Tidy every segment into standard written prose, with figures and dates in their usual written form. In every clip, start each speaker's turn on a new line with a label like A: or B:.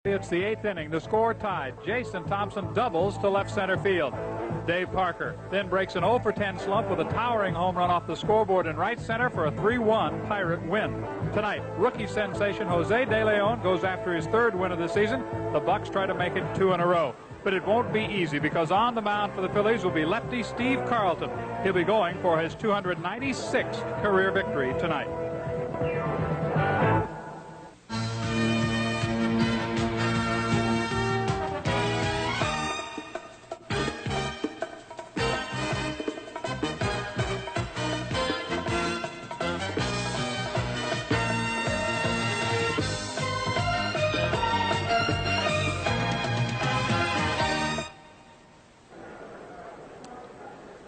A: It's the 8th inning. The score tied. Jason Thompson doubles to left center field. Dave Parker then breaks an 0 for 10 slump with a towering home run off the scoreboard in right center for a 3-1 Pirate win. Tonight, rookie sensation Jose De Leon goes after his 3rd win of the season. The Bucks try to make it 2 in a row. But it won't be easy because on the mound for the Phillies will be lefty Steve Carlton. He'll be going for his 296th career victory tonight.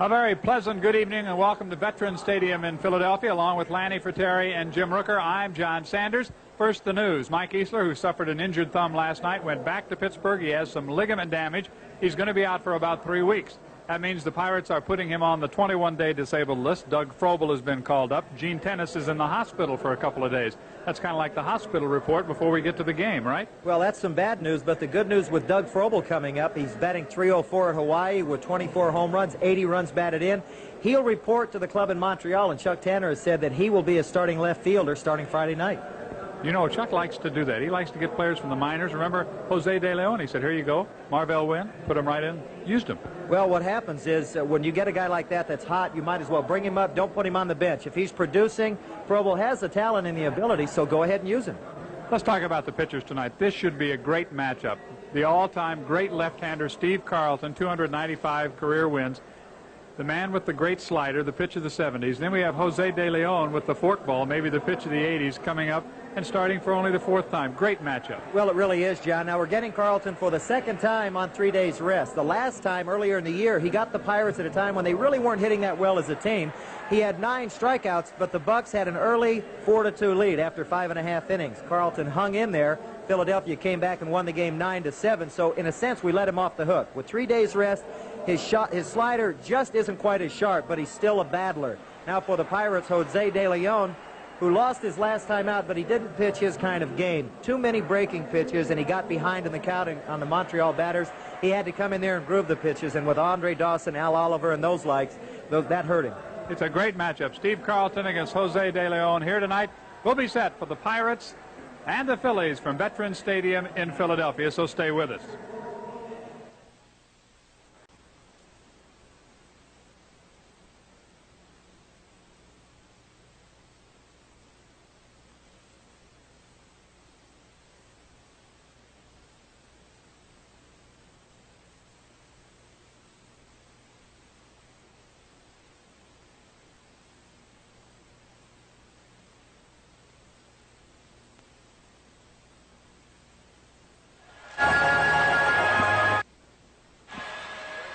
A: A very pleasant good evening and welcome to Veterans Stadium in Philadelphia. Along with Lanny Fratteri and Jim Rooker, I'm John Sanders. First, the news. Mike Easler, who suffered an injured thumb last night, went back to Pittsburgh. He has some ligament damage. He's going to be out for about 3 weeks. That means the Pirates are putting him on the 21-day disabled list. Doug Frobel has been called up. Gene Tennis is in the hospital for a couple of days. That's kind of like the hospital report before we get to the game, right?
B: Well, that's some bad news, but the good news with Doug Frobel coming up, he's batting .304 at Hawaii with 24 home runs, 80 runs batted in. He'll report to the club in Montreal, and Chuck Tanner has said that he will be a starting left fielder starting Friday night.
A: You know, Chuck likes to do that. He likes to get players from the minors. Remember Jose De Leon? He said, here you go, Marvell Wynn, put him right in, used him.
B: Well, what happens is when you get a guy like that that's hot, you might as well bring him up. Don't put him on the bench. If he's producing, Frobel has the talent and the ability, so go ahead and use him.
A: Let's talk about the pitchers tonight. This should be a great matchup. The all-time great left-hander Steve Carlton, 295 career wins. The man with the great slider, the pitch of the 70s. Then we have Jose De Leon with the forkball, maybe the pitch of the 80s, coming up and starting for only the 4th time. Great matchup.
B: Well, it really is, John. Now, we're getting Carlton for the 2nd time on 3 days rest. The last time, earlier in the year, he got the Pirates at a time when they really weren't hitting that well as a team. He had 9 strikeouts, but the Bucks had an early 4-2 lead after 5.5 innings. Carlton hung in there. Philadelphia came back and won the game 9-7, so in a sense, we let him off the hook. With 3 days rest, his slider just isn't quite as sharp, but he's still a battler. Now for the Pirates, Jose De Leon, who lost his last time out, but he didn't pitch his kind of game. Too many breaking pitches, and he got behind in the count on the Montreal batters. He had to come in there and groove the pitches, and with Andre Dawson, Al Oliver, and those likes, that hurt him.
A: It's a great matchup. Steve Carlton against Jose De Leon here tonight. We'll be set for the Pirates and the Phillies from Veterans Stadium in Philadelphia, so stay with us.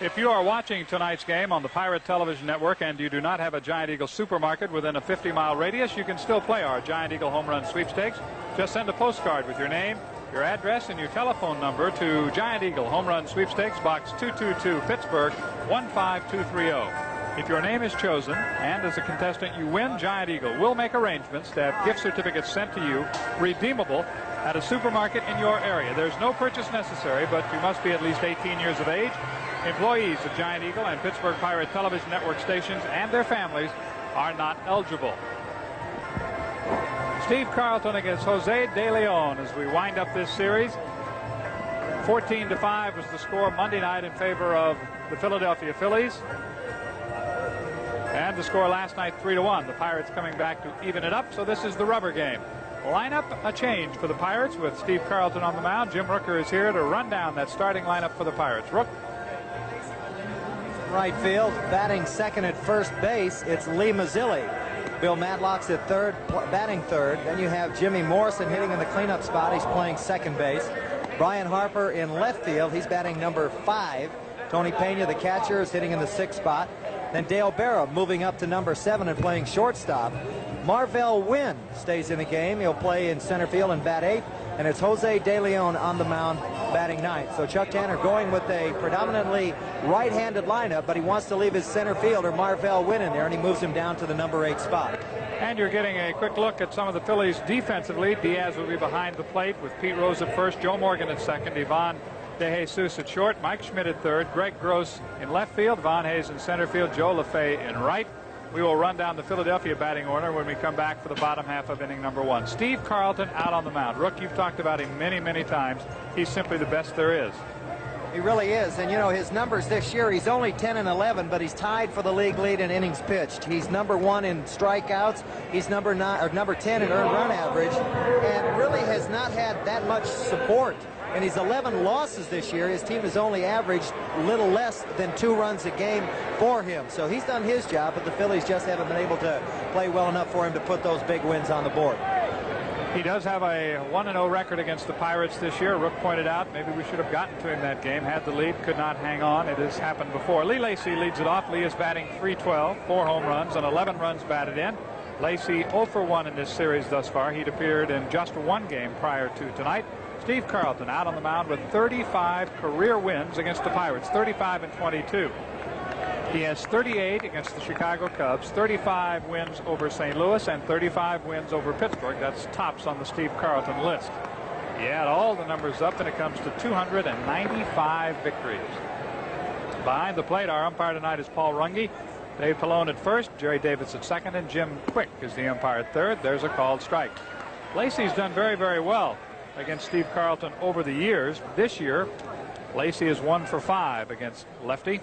A: If you are watching tonight's game on the Pirate Television Network and you do not have a Giant Eagle supermarket within a 50-mile radius, you can still play our Giant Eagle Home Run Sweepstakes. Just send a postcard with your name, your address, and your telephone number to Giant Eagle Home Run Sweepstakes, Box 222, Pittsburgh, 15230. If your name is chosen and as a contestant you win, Giant Eagle will make arrangements to have gift certificates sent to you, redeemable at a supermarket in your area. There's no purchase necessary, but you must be at least 18 years of age. Employees of Giant Eagle and Pittsburgh Pirate Television Network stations and their families are not eligible. Steve Carlton against Jose De Leon as we wind up this series. 14-5 was the score Monday night in favor of the Philadelphia Phillies. And the score last night 3-1. The Pirates coming back to even it up, so this is the rubber game. Lineup a change for the Pirates with Steve Carlton on the mound. Jim Rooker is here to run down that starting lineup for the Pirates. Rook.
B: Right field, batting second at first base, it's Lee Mazzilli. Bill Madlock's at third, batting third. Then you have Jimmy Morrison hitting in the cleanup spot. He's playing second base. Brian Harper in left field. He's batting number 5. Tony Pena, the catcher, is hitting in the 6th spot. Then Dale Berra moving up to number 7 and playing shortstop. Marvell Wynn stays in the game. He'll play in center field and bat 8th. And it's Jose De Leon on the mound batting 9th. So Chuck Tanner going with a predominantly right-handed lineup, but he wants to leave his center fielder Marvell Wynn in there, and he moves him down to the number 8 spot.
A: And you're getting a quick look at some of the Phillies defensively. Diaz will be behind the plate with Pete Rose at first, Joe Morgan at second, Ivan De Jesus at short, Mike Schmidt at third, Greg Gross in left field, Von Hayes in center field, Joe LaFay in right. We will run down the Philadelphia batting order when we come back for the bottom half of inning number 1. Steve Carlton out on the mound. Rook, you've talked about him many, many times. He's simply the best there is.
B: He really is, and you know his numbers this year, he's only 10 and 11, but he's tied for the league lead in innings pitched. He's number 1 in strikeouts, he's number 10 in earned run average, and really has not had that much support. In his 11 losses this year, his team has only averaged a little less than 2 runs a game for him. So he's done his job, but the Phillies just haven't been able to play well enough for him to put those big wins on the board.
A: He does have a 1-0 record against the Pirates this year. Rook pointed out maybe we should have gotten to him that game. Had the lead, could not hang on. It has happened before. Lee Lacy leads it off. Lee is batting .312, 4 home runs and 11 runs batted in. Lacy 0 for 1 in this series thus far. He'd appeared in just 1 game prior to tonight. Steve Carlton out on the mound with 35 career wins against the Pirates, 35 and 22. He has 38 against the Chicago Cubs, 35 wins over St. Louis, and 35 wins over Pittsburgh. That's tops on the Steve Carlton list. He had all the numbers up, and it comes to 295 victories. Behind the plate, our umpire tonight is Paul Runge. Dave Pallone at first, Jerry Davis at second, and Jim Quick is the umpire at third. There's a called strike. Lacy's done very, very well against Steve Carlton over the years. This year, Lacy is 1 for 5 against lefty.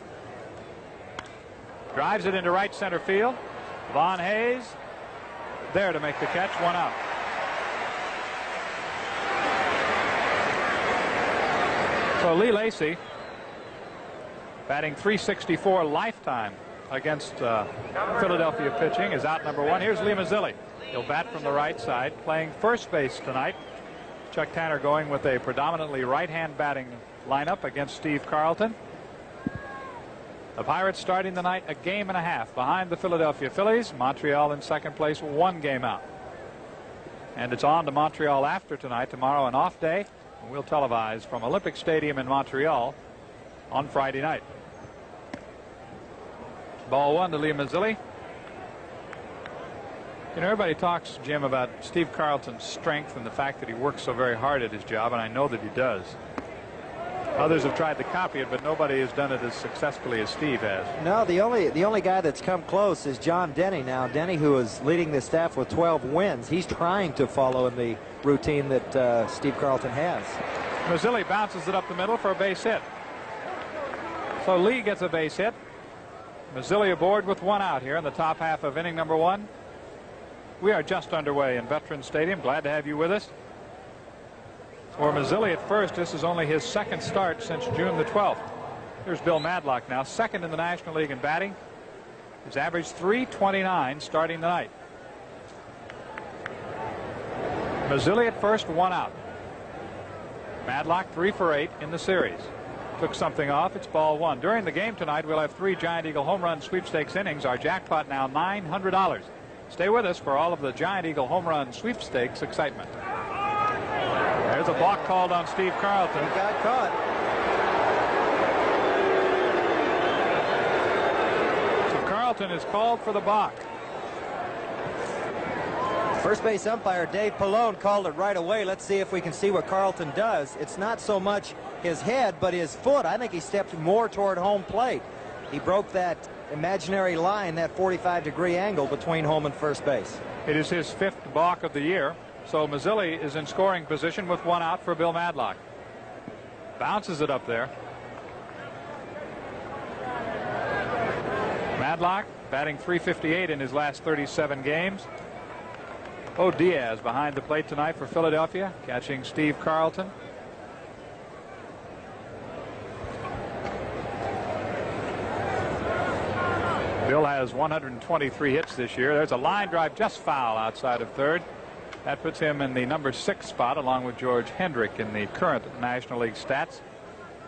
A: Drives it into right center field. Von Hayes there to make the catch. 1 out. So Lee Lacy batting .364 lifetime against Philadelphia pitching is out number 1. Here's Lee Mazzilli. He'll bat from the right side, playing first base tonight. Chuck Tanner going with a predominantly right-hand batting lineup against Steve Carlton. The Pirates starting the night a game and a half behind the Philadelphia Phillies. Montreal in second place, 1 game out. And it's on to Montreal after tonight. Tomorrow an off day. And we'll televise from Olympic Stadium in Montreal on Friday night. Ball 1 to Lee Mazzilli. You know, everybody talks, Jim, about Steve Carlton's strength and the fact that he works so very hard at his job, and I know that he does. Others have tried to copy it, but nobody has done it as successfully as Steve has.
B: No, the only guy that's come close is John Denny. Now, Denny, who is leading the staff with 12 wins, he's trying to follow in the routine that Steve Carlton has.
A: Mazzilli bounces it up the middle for a base hit. So Lee gets a base hit. Mazzilli aboard with 1 out here in the top half of inning number 1. We are just underway in Veterans Stadium. Glad to have you with us. For Mazzilli at first, this is only his 2nd start since June the 12th. Here's Bill Madlock now, 2nd in the National League in batting. He's averaged .329 starting the night. Mazzilli at first, 1 out. Madlock 3 for 8 in the series. Took something off. It's ball 1. During the game tonight, we'll have 3 Giant Eagle home run sweepstakes innings. Our jackpot now $900. Stay with us for all of the Giant Eagle home run sweepstakes excitement. There's a balk called on Steve Carlton.
B: He got caught.
A: So Carlton is called for the balk.
B: First base umpire Dave Pallone called it right away. Let's see if we can see what Carlton does. It's not so much his head, but his foot. I think he stepped more toward home plate. He broke that imaginary line, that 45-degree angle between home and first base.
A: It is his 5th balk of the year. So Mazzilli is in scoring position with 1 out for Bill Madlock. Bounces it up there. Madlock batting .358 in his last 37 games. Bo Diaz behind the plate tonight for Philadelphia, catching Steve Carlton. Bill has 123 hits this year. There's a line drive just foul outside of third. That puts him in the number 6 spot along with George Hendrick in the current National League stats.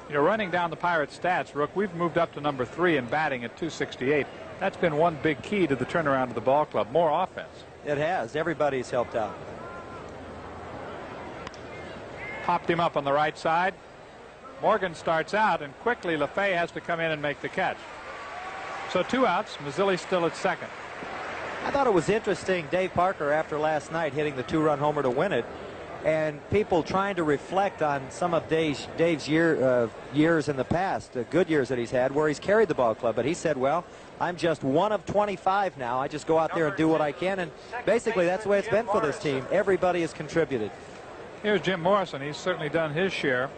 A: You know, running down the Pirates stats, Rook, we've moved up to number 3 in batting at .268. That's been one big key to the turnaround of the ball club. More offense.
B: It has. Everybody's helped out.
A: Popped him up on the right side. Morgan starts out, and quickly LaFay has to come in and make the catch. So 2 outs. Mazzilli still at second.
B: I thought it was interesting, Dave Parker, after last night hitting the 2-run homer to win it, and people trying to reflect on some of Dave's years in the past, the good years that he's had, where he's carried the ball club. But he said, well, I'm just one of 25 now. I just go out there and do what I can. And basically, that's the way it's been for this team. Everybody has contributed.
A: Here's Jim Morrison. He's certainly done his share,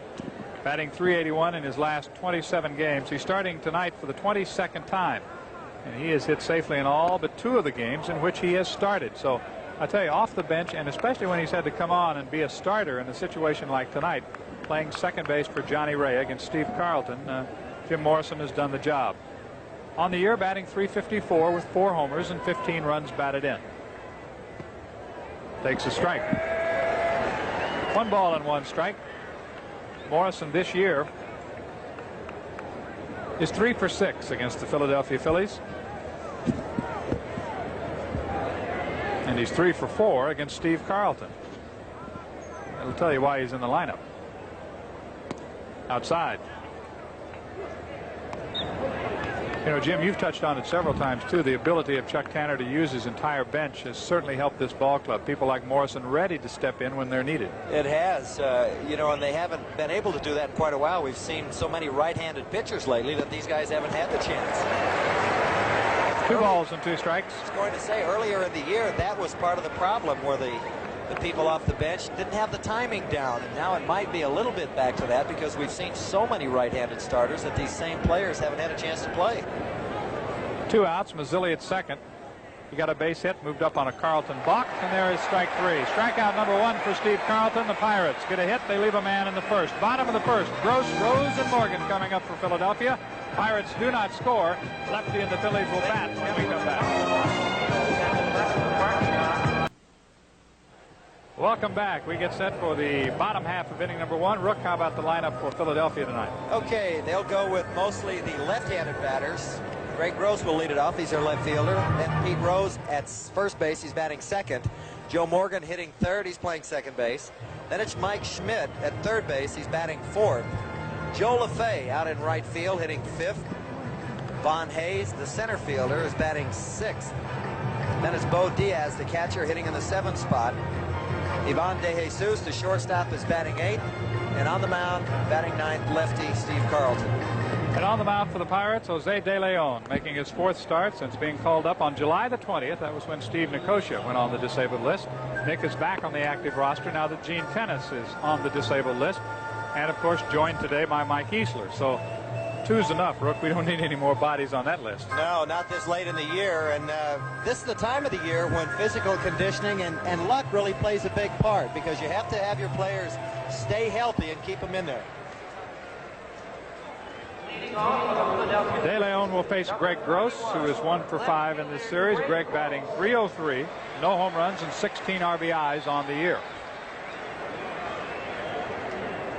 A: batting .381 in his last 27 games. He's starting tonight for the 22nd time, and he has hit safely in all but 2 of the games in which he has started. So I tell you, off the bench, and especially when he's had to come on and be a starter in a situation like tonight, playing second base for Johnny Ray against Steve Carlton, Jim Morrison has done the job. On the year, batting .354 with 4 homers and 15 runs batted in. Takes a strike. 1 ball and 1 strike. Morrison this year is 3 for 6 against the Philadelphia Phillies. And he's 3 for 4 against Steve Carlton. That'll tell you why he's in the lineup. Outside. You know, Jim, you've touched on it several times, too. The ability of Chuck Tanner to use his entire bench has certainly helped this ball club. People like Morrison ready to step in when they're needed.
B: It has, you know, and they haven't been able to do that in quite a while. We've seen so many right-handed pitchers lately that these guys haven't had the chance.
A: 2 balls and 2 strikes.
B: I was going to say, earlier in the year, that was part of the problem, where the people off the bench didn't have the timing down, and now it might be a little bit back to that, because we've seen so many right-handed starters that these same players haven't had a chance to play.
A: 2 outs. Mazzilli at second. He got a base hit, moved up on a Carlton balk, and there is strike 3. Strikeout number 1 for Steve Carlton. The Pirates get a hit. They leave a man in the first. Bottom of the first. Gross, Rose, and Morgan coming up for Philadelphia. Pirates do not score. Lefty and the Phillies will bat when we come back. Welcome back. We get set for the bottom half of inning number 1. Rook, how about the lineup for Philadelphia tonight?
B: Okay, they'll go with mostly the left-handed batters. Greg Gross will lead it off. He's their left fielder. Then Pete Rose at first base. He's batting second. Joe Morgan hitting third. He's playing second base. Then it's Mike Schmidt at third base. He's batting fourth. Joe LaFay out in right field hitting fifth. Von Hayes, the center fielder, is batting sixth. Then it's Bo Diaz, the catcher, hitting in the 7th spot. Ivan De Jesus, the shortstop, is batting 8th. And on the mound, batting 9th, lefty Steve Carlton.
A: And on the mound for the Pirates, Jose De Leon, making his 4th start since being called up on July the 20th. That was when Steve Nicosia went on the disabled list. Nick is back on the active roster now that Gene Tennis is on the disabled list. And, of course, joined today by Mike Easler. So 2's enough, Rook. We don't need any more bodies on that list.
B: No, not this late in the year. And this is the time of the year when physical conditioning and luck really plays a big part, because you have to have your players stay healthy and keep them in there.
A: De Leon will face Greg Gross, who is 1 for 5 in this series. Greg batting .303, no home runs and 16 RBIs on the year.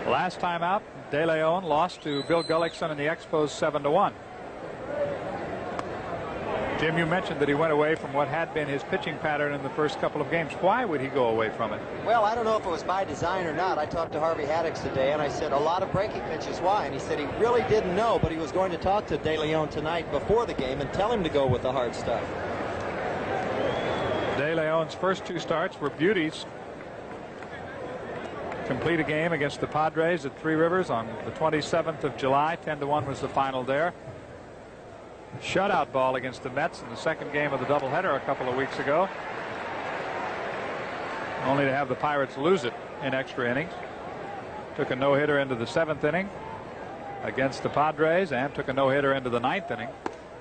A: Last time out, De Leon lost to Bill Gullickson in the Expos 7-1. Jim, you mentioned that he went away from what had been his pitching pattern in the first couple of games. Why would he go away from it?
B: Well, I don't know if it was by design or not. I talked to Harvey Haddix today, and I said, a lot of breaking pitches. Why? And he said he really didn't know, but he was going to talk to De Leon tonight before the game and tell him to go with the hard stuff.
A: De Leon's first 2 starts were beauties. Complete a game against the Padres at Three Rivers on the 27th of July. 10-1 was the final there. Shutout ball against the Mets in the second game of the doubleheader a couple of weeks ago, only to have the Pirates lose it in extra innings. Took a no-hitter into the 7th inning against the Padres, and took a no-hitter into the 9th inning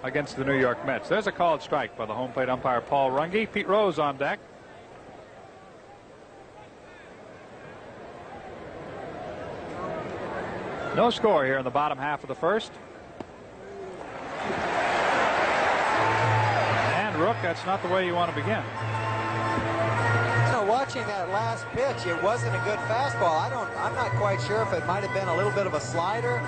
A: against the New York Mets. There's a called strike by the home plate umpire Paul Runge. Pete Rose on deck. No score here in the bottom half of the first. And Rook, that's not the way you want to begin.
B: You know, watching that last pitch, it wasn't a good fastball. I'm not quite sure if it might have been a little bit of a slider,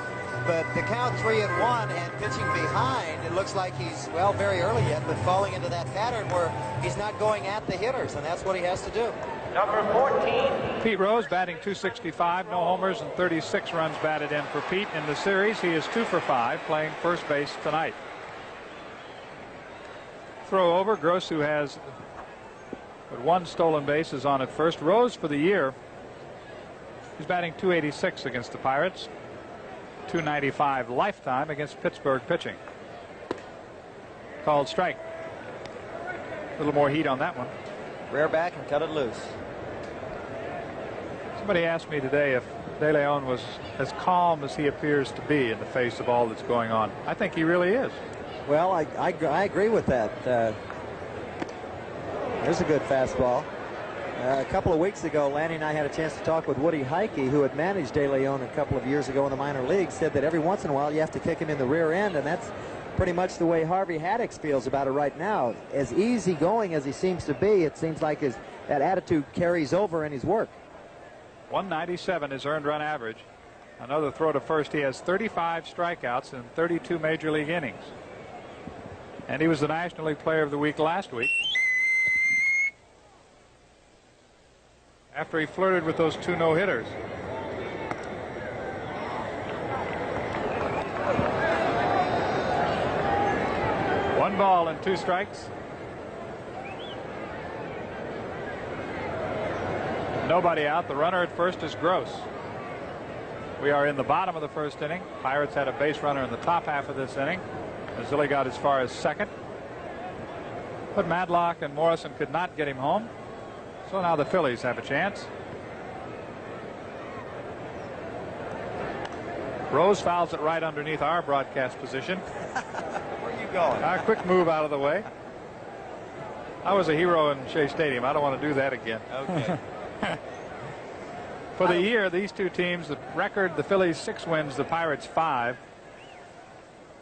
B: but the count 3-1 and pitching behind, it looks like he's, well, very early yet, but falling into that pattern where he's not going at the hitters, and that's what he has to do.
C: Number 14.
A: Pete Rose batting .265, no homers and 36 runs batted in for Pete in the series. He is 2 for 5, playing first base tonight. Throw over. Gross, who has but 1 stolen base, is on at first. Rose for the year, he's batting .286 against the Pirates, .295 lifetime against Pittsburgh pitching. Called strike. A little more heat on that one.
B: Rear back and cut it loose.
A: Somebody asked me today if De Leon was as calm as he appears to be in the face of all that's going on. I think he really is.
B: Well, I agree with that. There's a good fastball. A couple of weeks ago, Lanny and I had a chance to talk with Woody Heike, who had managed De Leon a couple of years ago in the minor leagues, said that every once in a while you have to kick him in the rear end, and that's pretty much the way Harvey Haddix feels about it right now. As easygoing as he seems to be, it seems like that attitude carries over in his work.
A: 197 is earned run average. Another throw to first. He has 35 strikeouts in 32 major league innings. And he was the National League Player of the Week last week, after he flirted with those 2 no-hitters. One ball and 2 strikes. Nobody out. The runner at first is Gross. We are in the bottom of the first inning. Pirates had a base runner in the top half of this inning. Mazzilli got as far as second, but Madlock and Morrison could not get him home. So now the Phillies have a chance. Rose fouls it right underneath our broadcast position.
B: Where are you going?
A: A quick move out of the way. I was a hero in Shea Stadium. I don't want to do that again.
B: Okay.
A: For the year, these two teams, the record, the Phillies 6 wins, the Pirates 5.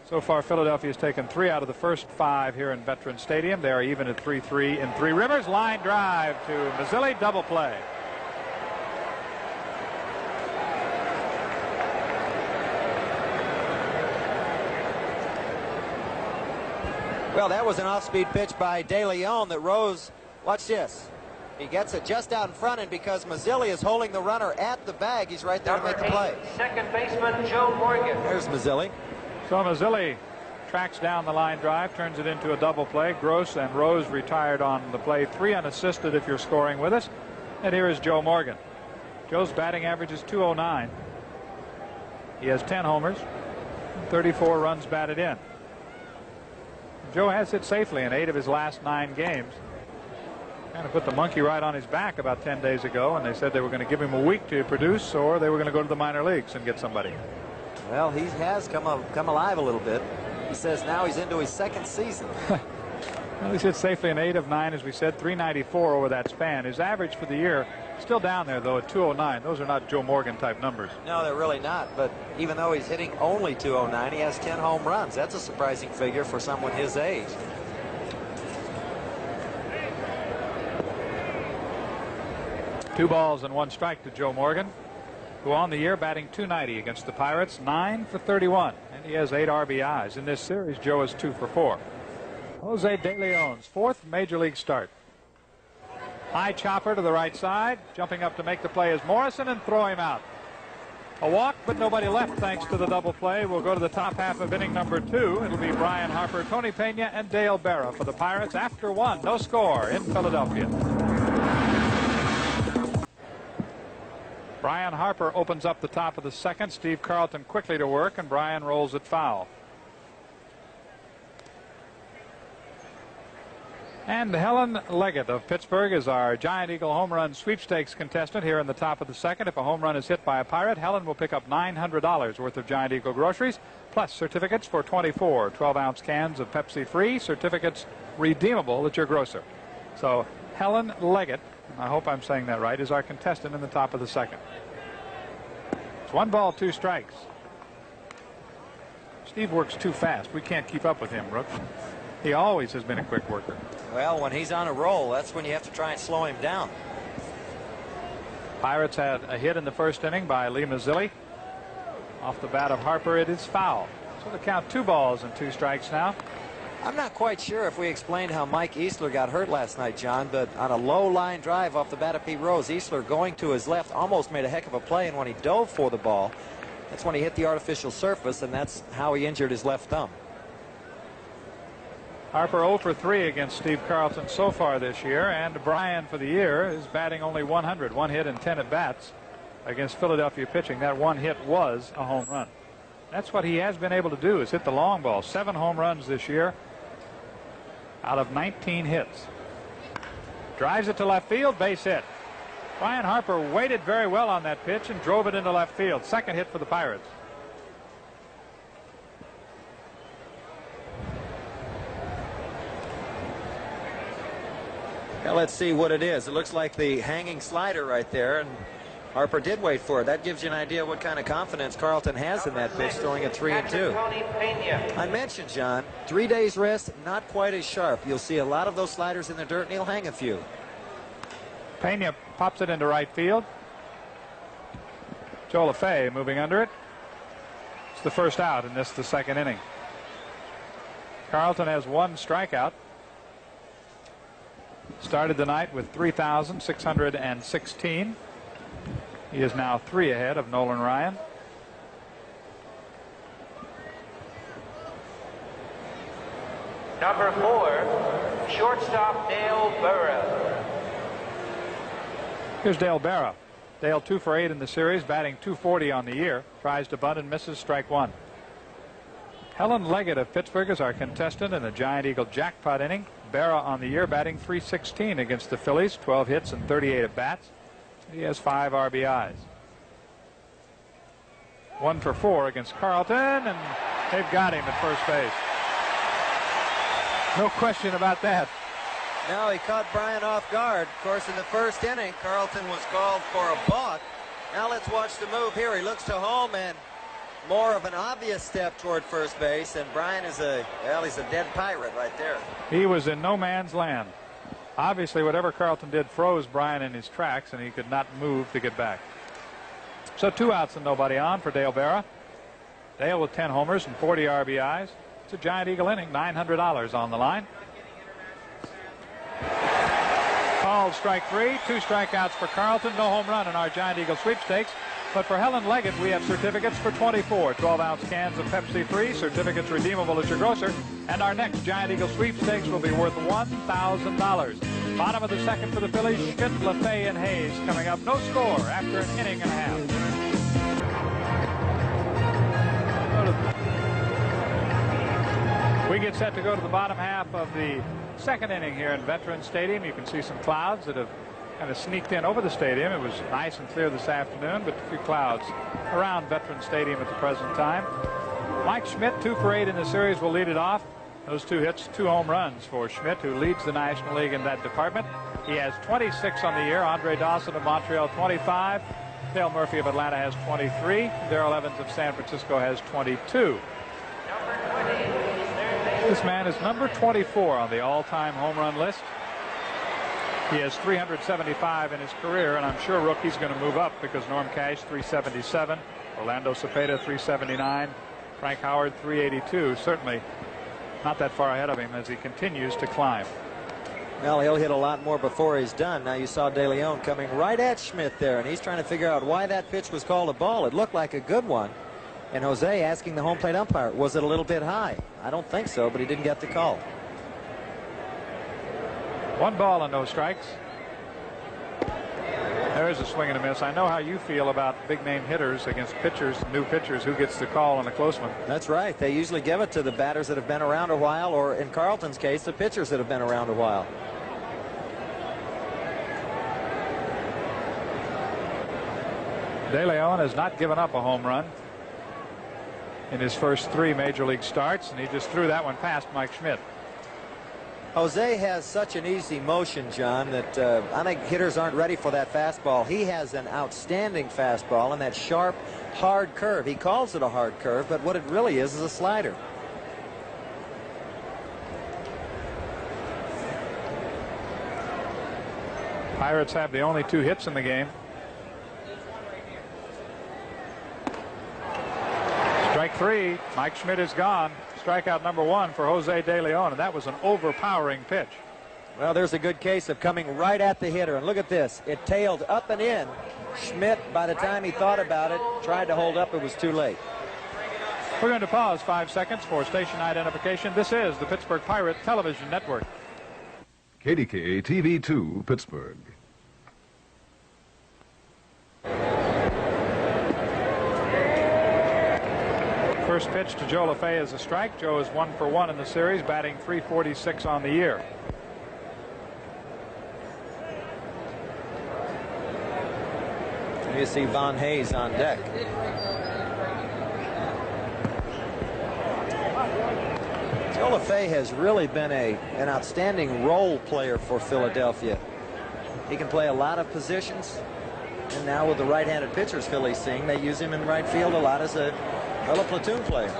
A: So far, Philadelphia has taken 3 out of the first 5 here in Veterans Stadium. They are even at 3-3 in Three Rivers. Line drive to Mazzilli, double play.
B: Well, that was an off-speed pitch by De Leon that Rose, watch this. He gets it just out in front, and because Mazzilli is holding the runner at the bag, he's right there to make the play.
C: Second baseman Joe Morgan.
B: There's Mazzilli.
A: So Mazzilli tracks down the line drive, turns it into a double play. Gross and Rose retired on the play. 3 unassisted if you're scoring with us. And here is Joe Morgan. Joe's batting average is .209. He has 10 homers, 34 runs batted in. Joe has hit safely in 8 of his last 9 games. Kind of put the monkey right on his back about 10 days ago, and they said they were going to give him a week to produce, or they were going to go to the minor leagues and get somebody.
B: Well, he has come alive a little bit. He says now he's into his 2nd season.
A: Well, he's hit safely in 8 of 9, as we said, .394 over that span. His average for the year still down there, though, at .209. Those are not Joe Morgan type numbers.
B: No, they're really not. But even though he's hitting only .209, he has 10 home runs. That's a surprising figure for someone his age.
A: Two balls and 1 strike to Joe Morgan, who on the year batting .290 against the Pirates, 9 for 31, and he has 8 RBIs. In this series, Joe is 2 for 4. Jose De Leon's 4th major league start. High chopper to the right side. Jumping up to make the play is Morrison, and throw him out. A walk, but nobody left thanks to the double play. We'll go to the top half of inning number 2. It'll be Brian Harper, Tony Pena, and Dale Berra for the Pirates after 1. No score in Philadelphia. Brian Harper opens up the top of the 2nd. Steve Carlton quickly to work, and Brian rolls it foul. And Helen Leggett of Pittsburgh is our Giant Eagle home run sweepstakes contestant here in the top of the 2nd. If a home run is hit by a Pirate, Helen will pick up $900 worth of Giant Eagle groceries, plus certificates for 24 12-ounce cans of Pepsi Free, certificates redeemable at your grocer. So Helen Leggett, I hope I'm saying that right, is our contestant in the top of the 2nd. It's 1 ball, 2 strikes. Steve works too fast. We can't keep up with him, Brooks. He always has been a quick worker.
B: Well, when he's on a roll, that's when you have to try and slow him down.
A: Pirates had a hit in the 1st inning by Lee Mazzilli Off the bat of Harper, it is foul. So the count 2 balls and 2 strikes now.
B: I'm not quite sure if we explained how Mike Easler got hurt last night, John, but on a low line drive off the bat of Pete Rose, Easler going to his left almost made a heck of a play, and when he dove for the ball, that's when he hit the artificial surface, and that's how he injured his left thumb.
A: Harper 0 for 3 against Steve Carlton so far this year, and Bryan for the year is batting only 100, 1 hit and 10 at bats against Philadelphia pitching. That 1 hit was a home run. That's what he has been able to do, is hit the long ball. 7 home runs this year out of 19 hits. Drives it to left field, base hit. Brian Harper waited very well on that pitch and drove it into left field. Second hit for the Pirates.
B: Now let's see what it is. It looks like the hanging slider right there, and Harper did wait for it. That gives you an idea what kind of confidence Carlton has in that pitch, throwing at 3-2. I mentioned, John, 3 days rest, not quite as sharp. You'll see a lot of those sliders in the dirt, and he'll hang a few.
A: Pena pops it into right field. Joe LaFay moving under it. It's the first out in the second inning. Carlton has 1 strikeout. Started the night with 3,616. He is now 3 ahead of Nolan Ryan.
C: Number 4, shortstop Dale Berra.
A: Here's Dale Berra. Dale 2 for 8 in the series, batting .240 on the year. Tries to bunt and misses, strike 1. Helen Leggett of Pittsburgh is our contestant in the Giant Eagle jackpot inning. Berra on the year batting .316 against the Phillies, 12 hits and 38 at bats. He has 5 RBIs. 1 for 4 against Carlton, and they've got him at first base. No question about that.
B: Now he caught Bryan off guard. Of course, in the first inning, Carlton was called for a balk. Now let's watch the move here. He looks to home, and more of an obvious step toward first base, and Bryan is he's a dead pirate right there.
A: He was in no man's land. Obviously, whatever Carlton did froze Bryan in his tracks, and he could not move to get back. So 2 outs and nobody on for Dale Berra. Dale with 10 homers and 40 RBIs. It's a Giant Eagle inning, $900 on the line. Called strike 3, 2 strikeouts for Carlton. No home run in our Giant Eagle sweepstakes. But for Helen Leggett, we have certificates for 24 12-ounce cans of Pepsi Free, certificates redeemable at your grocer. And our next Giant Eagle sweepstakes will be worth $1,000. Bottom of the second for the Phillies, Schmidt, LaFay, and Hayes coming up. No score after an inning and a half. We get set to go to the bottom half of the second inning here in Veterans Stadium. You can see some clouds that have kind of sneaked in over the stadium. It was nice and clear this afternoon, but a few clouds around Veterans Stadium at the present time. Mike Schmidt, 2 for 8 in the series, will lead it off. Those 2 hits, 2 home runs for Schmidt, who leads the National League in that department. He has 26 on the year. Andre Dawson of Montreal, 25. Dale Murphy of Atlanta has 23. Darrell Evans of San Francisco has 22. This man is number 24 on the all-time home run list. He has 375 in his career, and I'm sure Rookie's going to move up because Norm Cash 377, Orlando Cepeda 379, Frank Howard 382. Certainly not that far ahead of him as he continues to climb.
B: Well, he'll hit a lot more before he's done. Now you saw De Leon coming right at Schmidt there, and he's trying to figure out why that pitch was called a ball. It looked like a good one. And Jose asking the home plate umpire, was it a little bit high? I don't think so, but he didn't get the call.
A: 1 ball and no strikes. There's a swing and a miss. I know how you feel about big name hitters against pitchers, new pitchers, who gets the call on a close one.
B: That's right. They usually give it to the batters that have been around a while, or in Carlton's case, the pitchers that have been around a while.
A: De Leon has not given up a home run in his first 3 major league starts, and he just threw that one past Mike Schmidt.
B: Jose has such an easy motion, John, that I think hitters aren't ready for that fastball. He has an outstanding fastball and that sharp, hard curve. He calls it a hard curve, but what it really is a slider.
A: Pirates have the only 2 hits in the game. 3. Mike Schmidt is gone. Strikeout number 1 for Jose De Leon, and that was an overpowering pitch.
B: Well, there's a good case of coming right at the hitter. And look at this. It tailed up and in. Schmidt, by the time he thought about it, tried to hold up. It was too late.
A: We're going to pause 5 seconds for station identification. This is the Pittsburgh Pirate Television Network.
D: KDKA TV2, Pittsburgh.
A: First pitch to Joe LaFay is a strike. Joe is 1 for 1 in the series, batting .346 on the year.
B: You see Von Hayes on deck. Joe LaFay has really been an outstanding role player for Philadelphia. He can play a lot of positions, and now with the right-handed pitchers Phillies seeing, they use him in right field a lot as a platoon player.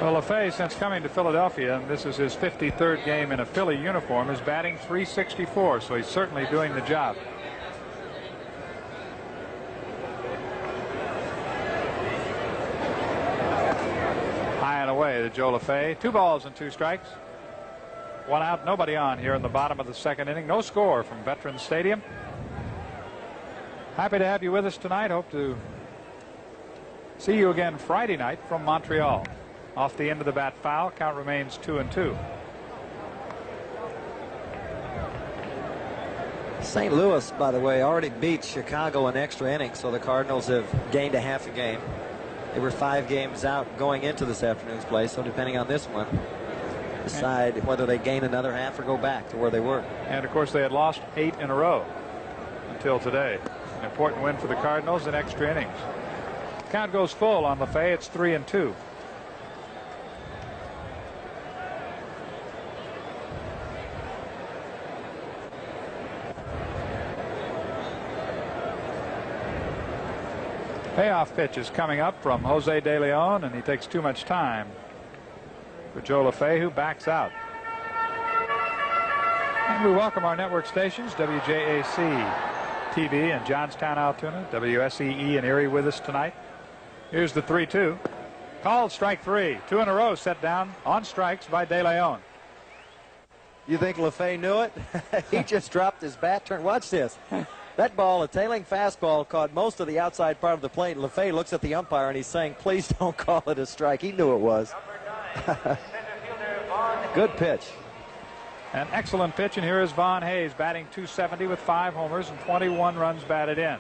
A: Well, LaFay, since coming to Philadelphia, and this is his 53rd game in a Philly uniform, is batting .364, so he's certainly doing the job. Away to Joe LaFay. 2 balls and 2 strikes. 1 out, nobody on here in the bottom of the second inning. No score from Veterans Stadium. Happy to have you with us tonight. Hope to see you again Friday night from Montreal. Off the end of the bat foul. Count remains 2-2.
B: St. Louis, by the way, already beat Chicago in extra innings, so the Cardinals have gained a half a game. They were 5 games out going into this afternoon's play, so depending on this one, decide whether they gain another half or go back to where they were.
A: And of course they had lost 8 in a row until today. An important win for the Cardinals in extra innings. Count goes full on LaFay. It's 3-2. Payoff pitch is coming up from Jose De Leon, and he takes too much time for Joe LaFay, who backs out. And we welcome our network stations, WJAC TV in Johnstown, Altoona, WSEE in Erie with us tonight. Here's the 3-2. Called strike 3. 2 in a row set down on strikes by De Leon.
B: You think LaFay knew it? He just dropped his bat turn. Watch this. That ball, a tailing fastball, caught most of the outside part of the plate. LaFay looks at the umpire and he's saying, please don't call it a strike. He knew it was. Good pitch.
A: An excellent pitch, and here is Von Hayes batting .270 with 5 homers and 21 runs batted in.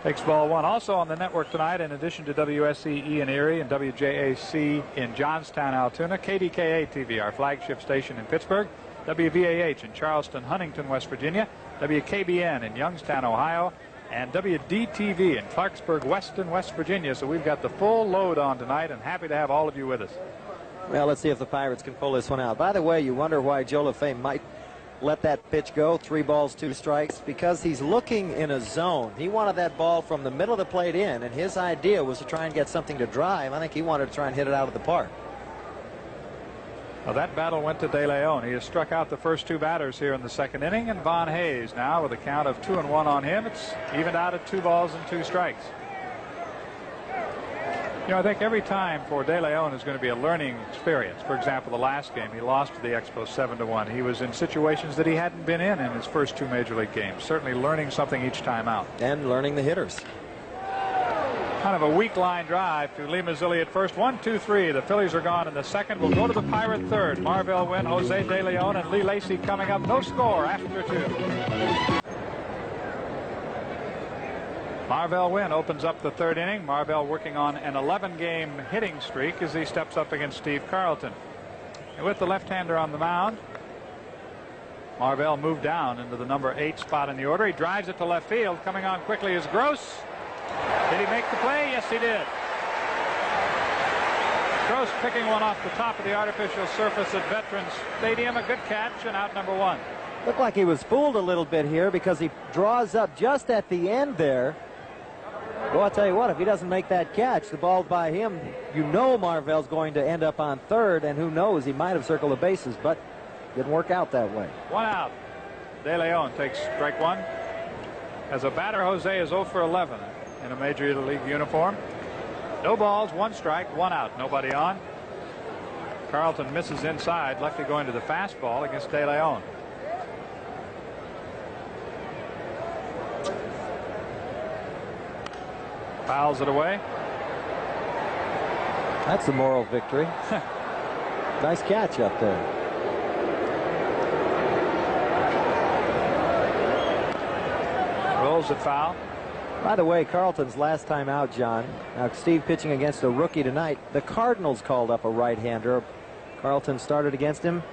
A: Takes ball 1. Also on the network tonight, in addition to WSEE in Erie and WJAC in Johnstown, Altoona, KDKA TV, our flagship station in Pittsburgh, WVAH in Charleston, Huntington, West Virginia, WKBN in Youngstown, Ohio, and WDTV in Clarksburg, Weston, West Virginia. So we've got the full load on tonight, and happy to have all of you with us.
B: Well, let's see if the Pirates can pull this one out. By the way, you wonder why Joe LaFay might let that pitch go. 3 balls, 2 strikes, because he's looking in a zone. He wanted that ball from the middle of the plate in, and his idea was to try and get something to drive. I think he wanted to try and hit it out of the park.
A: Well, that battle went to De Leon. He has struck out the first 2 batters here in the second inning, and Von Hayes now with a count of 2-1 on him. It's evened out at 2 balls and 2 strikes. You know, I think every time for De Leon is going to be a learning experience. For example, the last game he lost to the Expos 7-1. He was in situations that he hadn't been in his first 2 major league games. Certainly learning something each time out.
B: And learning the hitters.
A: Kind of a weak line drive to Lee Mazzilli at first. 1-2-3. The Phillies are gone in the second. We'll go to the Pirate third. Marvell Wynn, Jose De Leon, and Lee Lacy coming up. No score after 2. Marvell Wynn opens up the third inning. Marvell working on an 11-game hitting streak as he steps up against Steve Carlton. And with the left-hander on the mound, Marvell moved down into the number 8 spot in the order. He drives it to left field. Coming on quickly is Gross. Did he make the play? Yes, he did. Gross picking one off the top of the artificial surface at Veterans Stadium. A good catch, and out number 1.
B: Looked like he was fooled a little bit here because he draws up just at the end there. Well, I'll tell you what, if he doesn't make that catch, the ball by him, you know Marvell's going to end up on third, and who knows, he might have circled the bases, but didn't work out that way.
A: 1 out. De Leon takes strike 1. As a batter, Jose is 0 for 11. in a Major League uniform. No balls, 1 strike, 1 out, nobody on. Carlton misses inside, Lefty going to the fastball against De Leon. Fouls it away.
B: That's a moral victory. Nice catch up there.
A: Rolls it foul.
B: By the way, Carlton's last time out, John. Now, Steve pitching against a rookie tonight. The Cardinals called up a right-hander. Carlton started against him,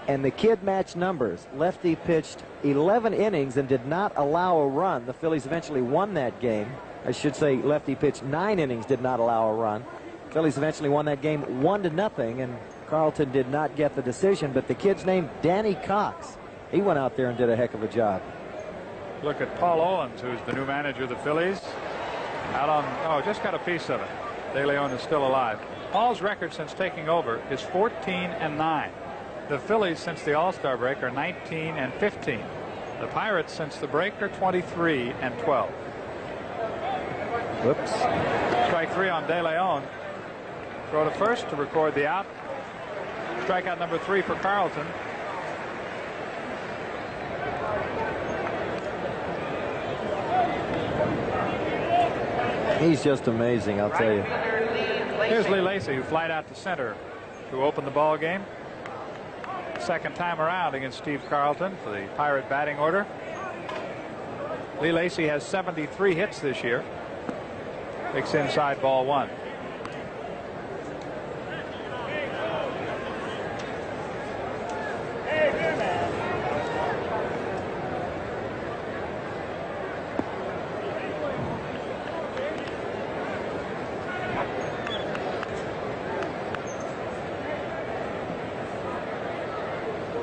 B: and the kid matched numbers. Lefty pitched 11 innings and did not allow a run. The Phillies eventually won that game. I should say lefty pitched 9 innings, did not allow a run. Phillies eventually won that game 1-0, and Carlton did not get the decision, but the kid's named Danny Cox. He went out there and did a heck of a job.
A: Look at Paul Owens, who's the new manager of the Phillies. Out on, oh, just got a piece of it. De Leon is still alive. Paul's record since taking over is 14-9. The Phillies since the All-Star break are 19-15. The Pirates since the break are 23-12.
B: Whoops.
A: Strike 3 on De Leon. Throw to first to record the out. Strikeout number 3 for Carlton.
B: He's just amazing, I'll tell you.
A: Here's Lee Lacy, who flied out to center to open the ball game. Second time around against Steve Carlton for the Pirate batting order. Lee Lacy has 73 hits this year. Picks inside, ball 1.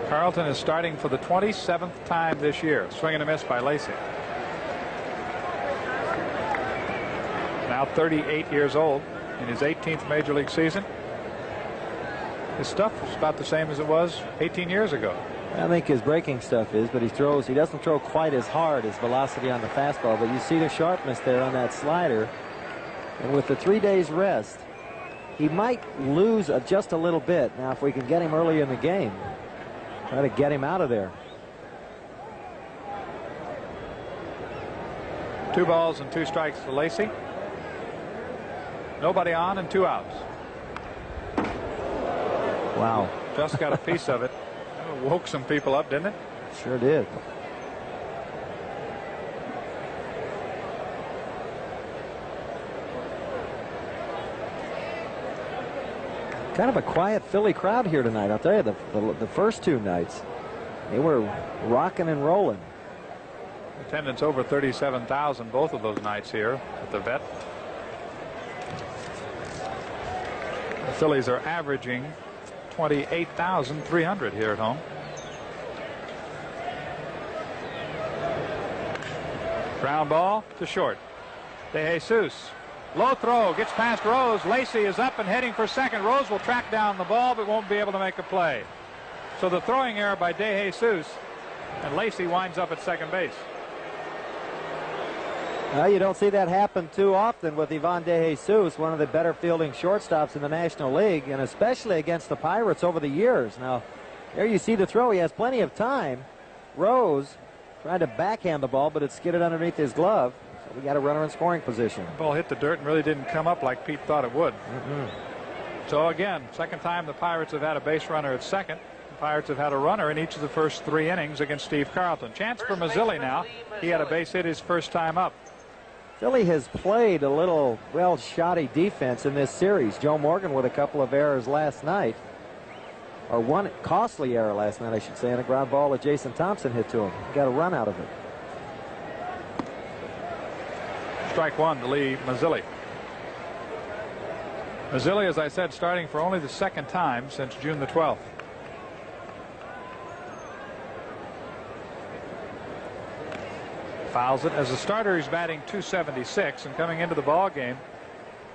A: Carlton is starting for the 27th time this year. Swing and a miss by Lacy. Now 38 years old in his 18th Major League season. His stuff is about the same as it was 18 years ago.
B: I think his breaking stuff is, but he doesn't throw quite as hard as velocity on the fastball, but you see the sharpness there on that slider. And with the 3 days rest, he might lose just a little bit. Now, if we can get him early in the game, try to get him out of there.
A: 2 balls and 2 strikes to Lacy. Nobody on and 2 outs.
B: Wow.
A: Just got a piece of it. It woke some people up, didn't it?
B: Sure did. Kind of a quiet Philly crowd here tonight. I'll tell you, the first 2 nights, they were rocking and rolling.
A: Attendance over 37,000 both of those nights here at the Vet. The Phillies are averaging 28,300 here at home. Ground ball to short. De Jesus. Low throw, gets past Rose. Lacy is up and heading for second. Rose will track down the ball but won't be able to make a play. So the throwing error by De Jesus, and Lacy winds up at second base.
B: Well, you don't see that happen too often with Ivan De Jesus, one of the better fielding shortstops in the National League, and especially against the Pirates over the years. Now, there you see the throw. He has plenty of time. Rose tried to backhand the ball, but it skidded underneath his glove. So we got a runner in scoring position.
A: The ball hit the dirt and really didn't come up like Pete thought it would. So again, second time the Pirates have had a base runner at second. The Pirates have had a runner in each of the first 3 innings against Steve Carlton. Chance for Mazzilli now. He had a base hit his first time up.
B: Philly has played a little, well, shoddy defense in this series. Joe Morgan with a couple of errors last night. Or one costly error last night, I should say, and a ground ball that Jason Thompson hit to him. He got a run out of it.
A: Strike 1 to Lee Mazzilli. Mazzilli, as I said, starting for only the second time since June the 12th. Fouls it. As a starter, he's batting .276, and coming into the ball game,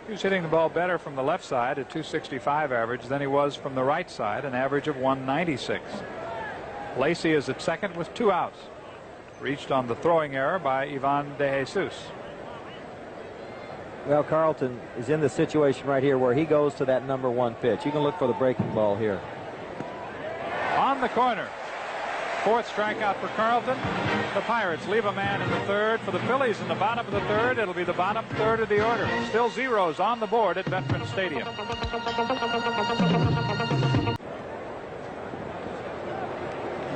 A: he was hitting the ball better from the left side at .265 average than he was from the right side, an average of .196. Lacy is at second with 2 outs. Reached on the throwing error by Ivan De Jesus.
B: Well, Carlton is in the situation right here where he goes to that #1 pitch. You can look for the breaking ball here.
A: On the corner. 4th strikeout for Carlton. The Pirates leave a man in the 3rd. For the Phillies in the bottom of the 3rd, it'll be the bottom 3rd of the order. Still zeros on the board at Veterans Stadium.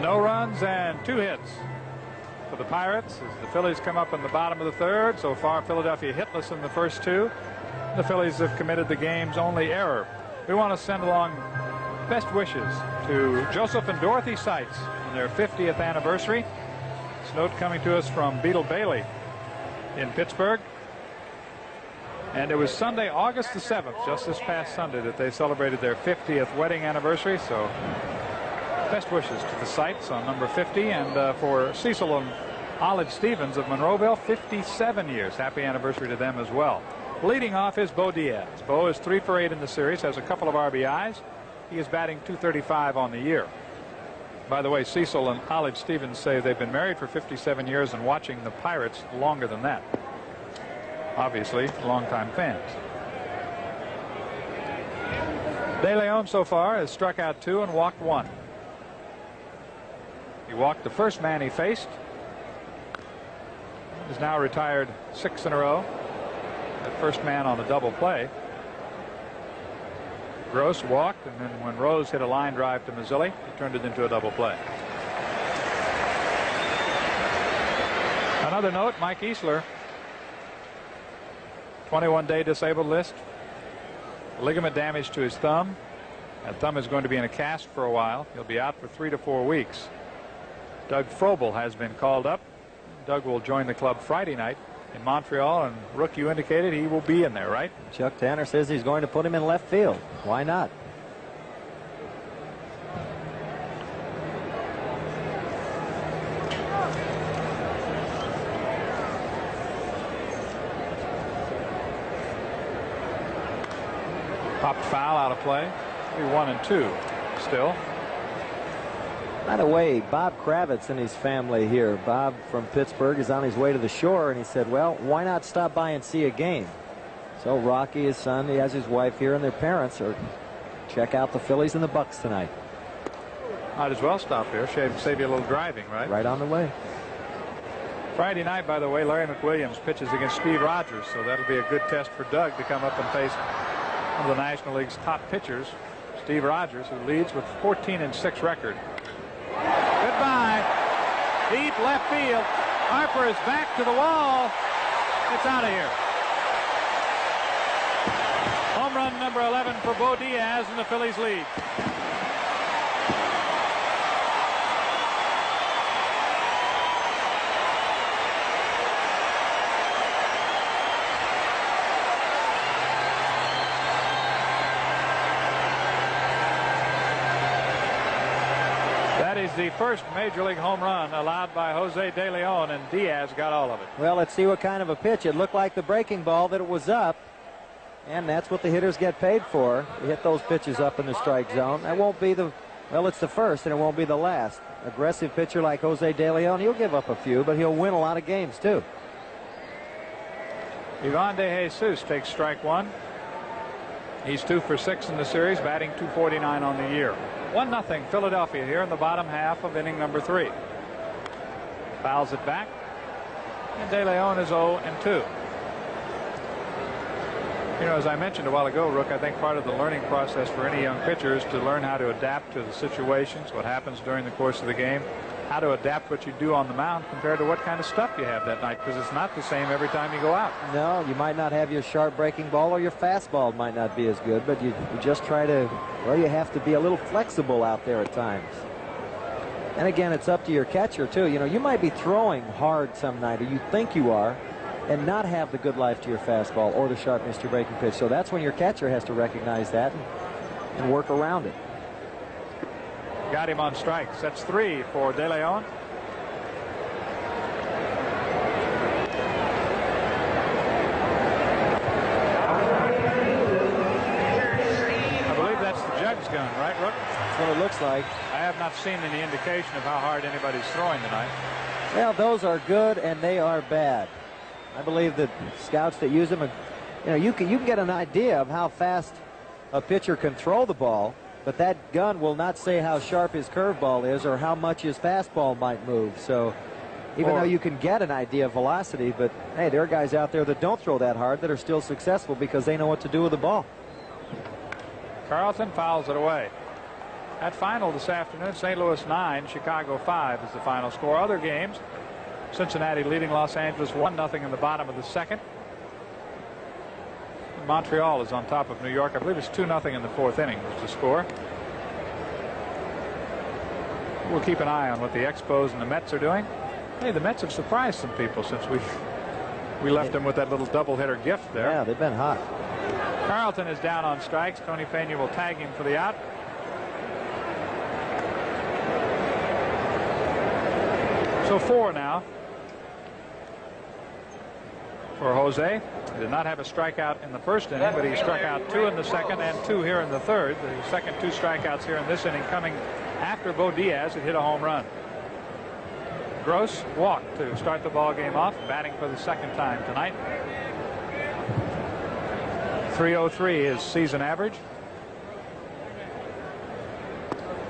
A: No runs and 2 hits for the Pirates as the Phillies come up in the bottom of the 3rd. So far, Philadelphia hitless in the first 2. The Phillies have committed the game's only error. We want to send along best wishes to Joseph and Dorothy Seitz on their 50th anniversary. This note coming to us from Beetle Bailey in Pittsburgh. And it was Sunday, August the 7th, just this past Sunday, that they celebrated their 50th wedding anniversary. So best wishes to the Seitz on number 50, and for Cecil and Olive Stevens of Monroeville, 57 years. Happy anniversary to them as well. Leading off is Bo Diaz. Bo is 3 for 8 in the series, has a couple of RBIs. He is batting .235 on the year. By the way, Cecil and Olive Stevens say they've been married for 57 years and watching the Pirates longer than that. Obviously, longtime fans. De Leon so far has struck out 2 and walked 1. He walked the first man he faced. He's now retired 6 in a row. The first man on a double play. Gross walked, and then when Rose hit a line drive to Mazzilli, he turned it into a double play. Another note, Mike Easler, 21-day disabled list. Ligament damage to his thumb. That thumb is going to be in a cast for a while. He'll be out for 3 to 4 weeks. Doug Frobel has been called up. Doug will join the club Friday night in Montreal, and Rook, you indicated he will be in there, right?
B: Chuck Tanner says he's going to put him in left field. Why not?
A: Popped foul, out of play. 1 and 2 still.
B: By the way, Bob Kravitz and his family here. Bob from Pittsburgh is on his way to the shore, and he said, well, why not stop by and see a game? So Rocky, his son, he has his wife here, and their parents are check out the Phillies and the Bucks tonight.
A: Might as well stop here. Save you a little driving, right?
B: Right on the way.
A: Friday night, by the way, Larry McWilliams pitches against Steve Rogers, so that'll be a good test for Doug to come up and face one of the National League's top pitchers, Steve Rogers, who leads with 14-6 record. Goodbye. Deep left field. Harper is back to the wall. It's out of here. Home run number 11 for Bo Diaz, and the Phillies lead. The first major league home run allowed by Jose De Leon, and Diaz got all of it.
B: Well, let's see what kind of a pitch. It looked like the breaking ball that it was up, and that's what the hitters get paid for. They hit those pitches up in the strike zone. That won't be the, well, it's the first, and it won't be the last. Aggressive pitcher like Jose De Leon, he'll give up a few, but he'll win a lot of games too.
A: Ivan De Jesus takes strike 1. He's 2 for 6 in the series, batting .249 on the year. 1-0 Philadelphia here in the bottom half of inning number 3. Fouls it back, and De Leon is 0-2. You know, as I mentioned a while ago, Rook, I think part of the learning process for any young pitcher is to learn how to adapt to the situations, what happens during the course of the game, how to adapt what you do on the mound compared to what kind of stuff you have that night, because it's not the same every time you go out.
B: No, you might not have your sharp breaking ball, or your fastball might not be as good, but you just try to, well, you have to be a little flexible out there at times. And again, it's up to your catcher too. You know, you might be throwing hard some night, or you think you are, and not have the good life to your fastball or the sharpness to your breaking pitch. So that's when your catcher has to recognize that and work around it.
A: Got him on strikes. That's 3 for De Leon. I believe that's the jug's gun, right, Rook?
B: That's what it looks like.
A: I have not seen any indication of how hard anybody's throwing tonight.
B: Well, those are good and they are bad. I believe that scouts that use them You know, you can get an idea of how fast a pitcher can throw the ball, but that gun will not say how sharp his curveball is or how much his fastball might move. So even though you can get an idea of velocity, but hey, there are guys out there that don't throw that hard that are still successful because they know what to do with the ball.
A: Carlton fouls it away. At final this afternoon, St. Louis 9, Chicago 5 is the final score. Other games, Cincinnati leading Los Angeles 1-0 in the bottom of the second. Montreal is on top of New York. I believe it's 2-0 in the fourth inning was the score. We'll keep an eye on what the Expos and the Mets are doing. Hey, the Mets have surprised some people since we left them with that little doubleheader gift there.
B: Yeah, they've been hot.
A: Carlton is down on strikes. Tony Pena will tag him for the out. So 4 now for Jose. He did not have a strikeout in the first inning, but he struck out 2 in the second and 2 here in the third. The second 2 strikeouts here in this inning coming after Bo Diaz had hit a home run. Gross walked to start the ball game off, batting for the second time tonight. .303 is season average.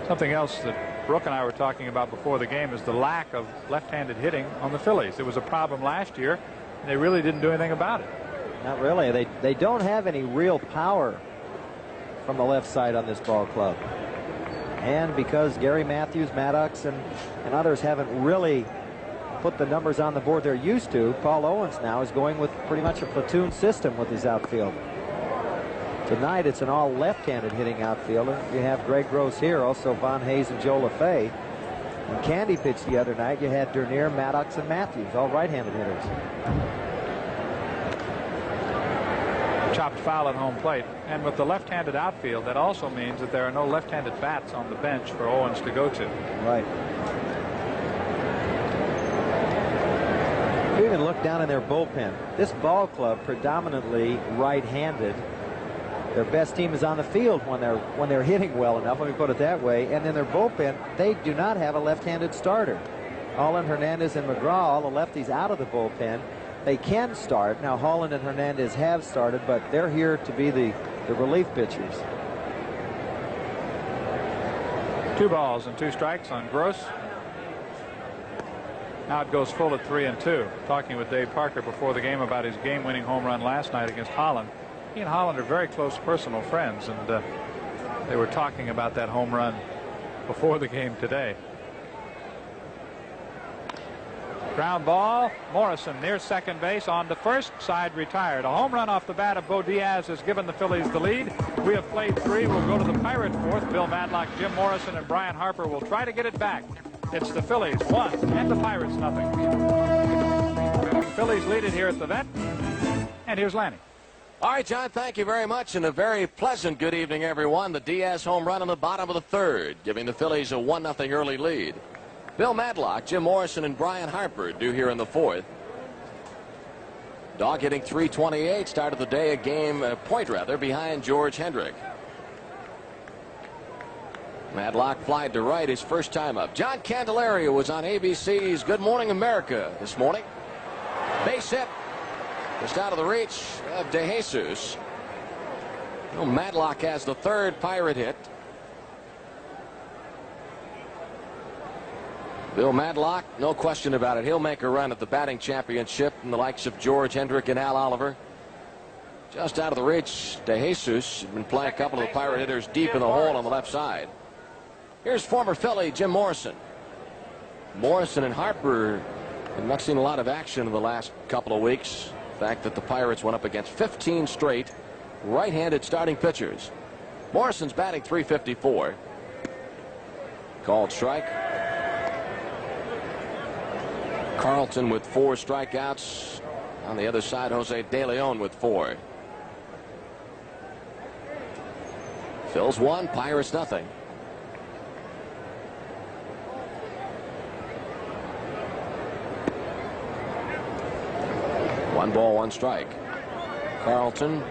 A: Something else that Brooke and I were talking about before the game is the lack of left-handed hitting on the Phillies. It was a problem last year, and they really didn't do anything about it.
B: Not really. They don't have any real power from the left side on this ball club. And because Gary Matthews, Maddox, and others haven't really put the numbers on the board they're used to, Paul Owens now is going with pretty much a platoon system with his outfield. Tonight it's an all left-handed hitting outfielder. You have Greg Gross here, also Von Hayes and Joe LaFay. When Candy pitched the other night, you had Dernier, Maddox, and Matthews, all right-handed hitters.
A: Chopped foul at home plate. And with the left-handed outfield, that also means that there are no left-handed bats on the bench for Owens to go to.
B: Right. You even look down in their bullpen. This ball club predominantly right-handed. Their best team is on the field when they're hitting well enough, let me put it that way. And in their bullpen, they do not have a left-handed starter. Holland, Hernandez, and McGraw, all the lefties out of the bullpen. They can start. Now, Holland and Hernandez have started, but they're here to be the relief pitchers.
A: 2 balls and 2 strikes on Gross. Now it goes full at 3-2. Talking with Dave Parker before the game about his game-winning home run last night against Holland. He and Holland are very close personal friends, and they were talking about that home run before the game today. Ground ball. Morrison near second base on the first side, retired. A home run off the bat of Bo Diaz has given the Phillies the lead. We have played 3. We'll go to the Pirate fourth. Bill Madlock, Jim Morrison, and Brian Harper will try to get it back. It's the Phillies 1 and the Pirates nothing. Phillies lead it here at the Vet. And here's Lanny.
E: All right, John, thank you very much, and a very pleasant good evening, everyone. The Diaz home run in the bottom of the third, giving the Phillies a 1-0 early lead. Bill Madlock, Jim Morrison, and Brian Harper due here in the fourth. Dog hitting .328, started the day a point behind George Hendrick. Madlock flied to right his first time up. John Candelaria was on ABC's Good Morning America this morning. Base hit. Just out of the reach of De Jesus. Well, Madlock has the third Pirate hit. Bill Madlock, no question about it. He'll make a run at the batting championship in the likes of George Hendrick and Al Oliver. Just out of the reach, De Jesus has been playing a couple of the Pirate hitters deep in the hole on the left side. Here's former Philly Jim Morrison. Morrison and Harper have not seen a lot of action in the last couple of weeks. The fact that the Pirates went up against 15 straight right-handed starting pitchers. Morrison's batting .354. Called strike. Carlton with 4 strikeouts. On the other side, Jose De Leon with 4. Phil's 1, Pirates nothing. One ball, 1 strike. Carlton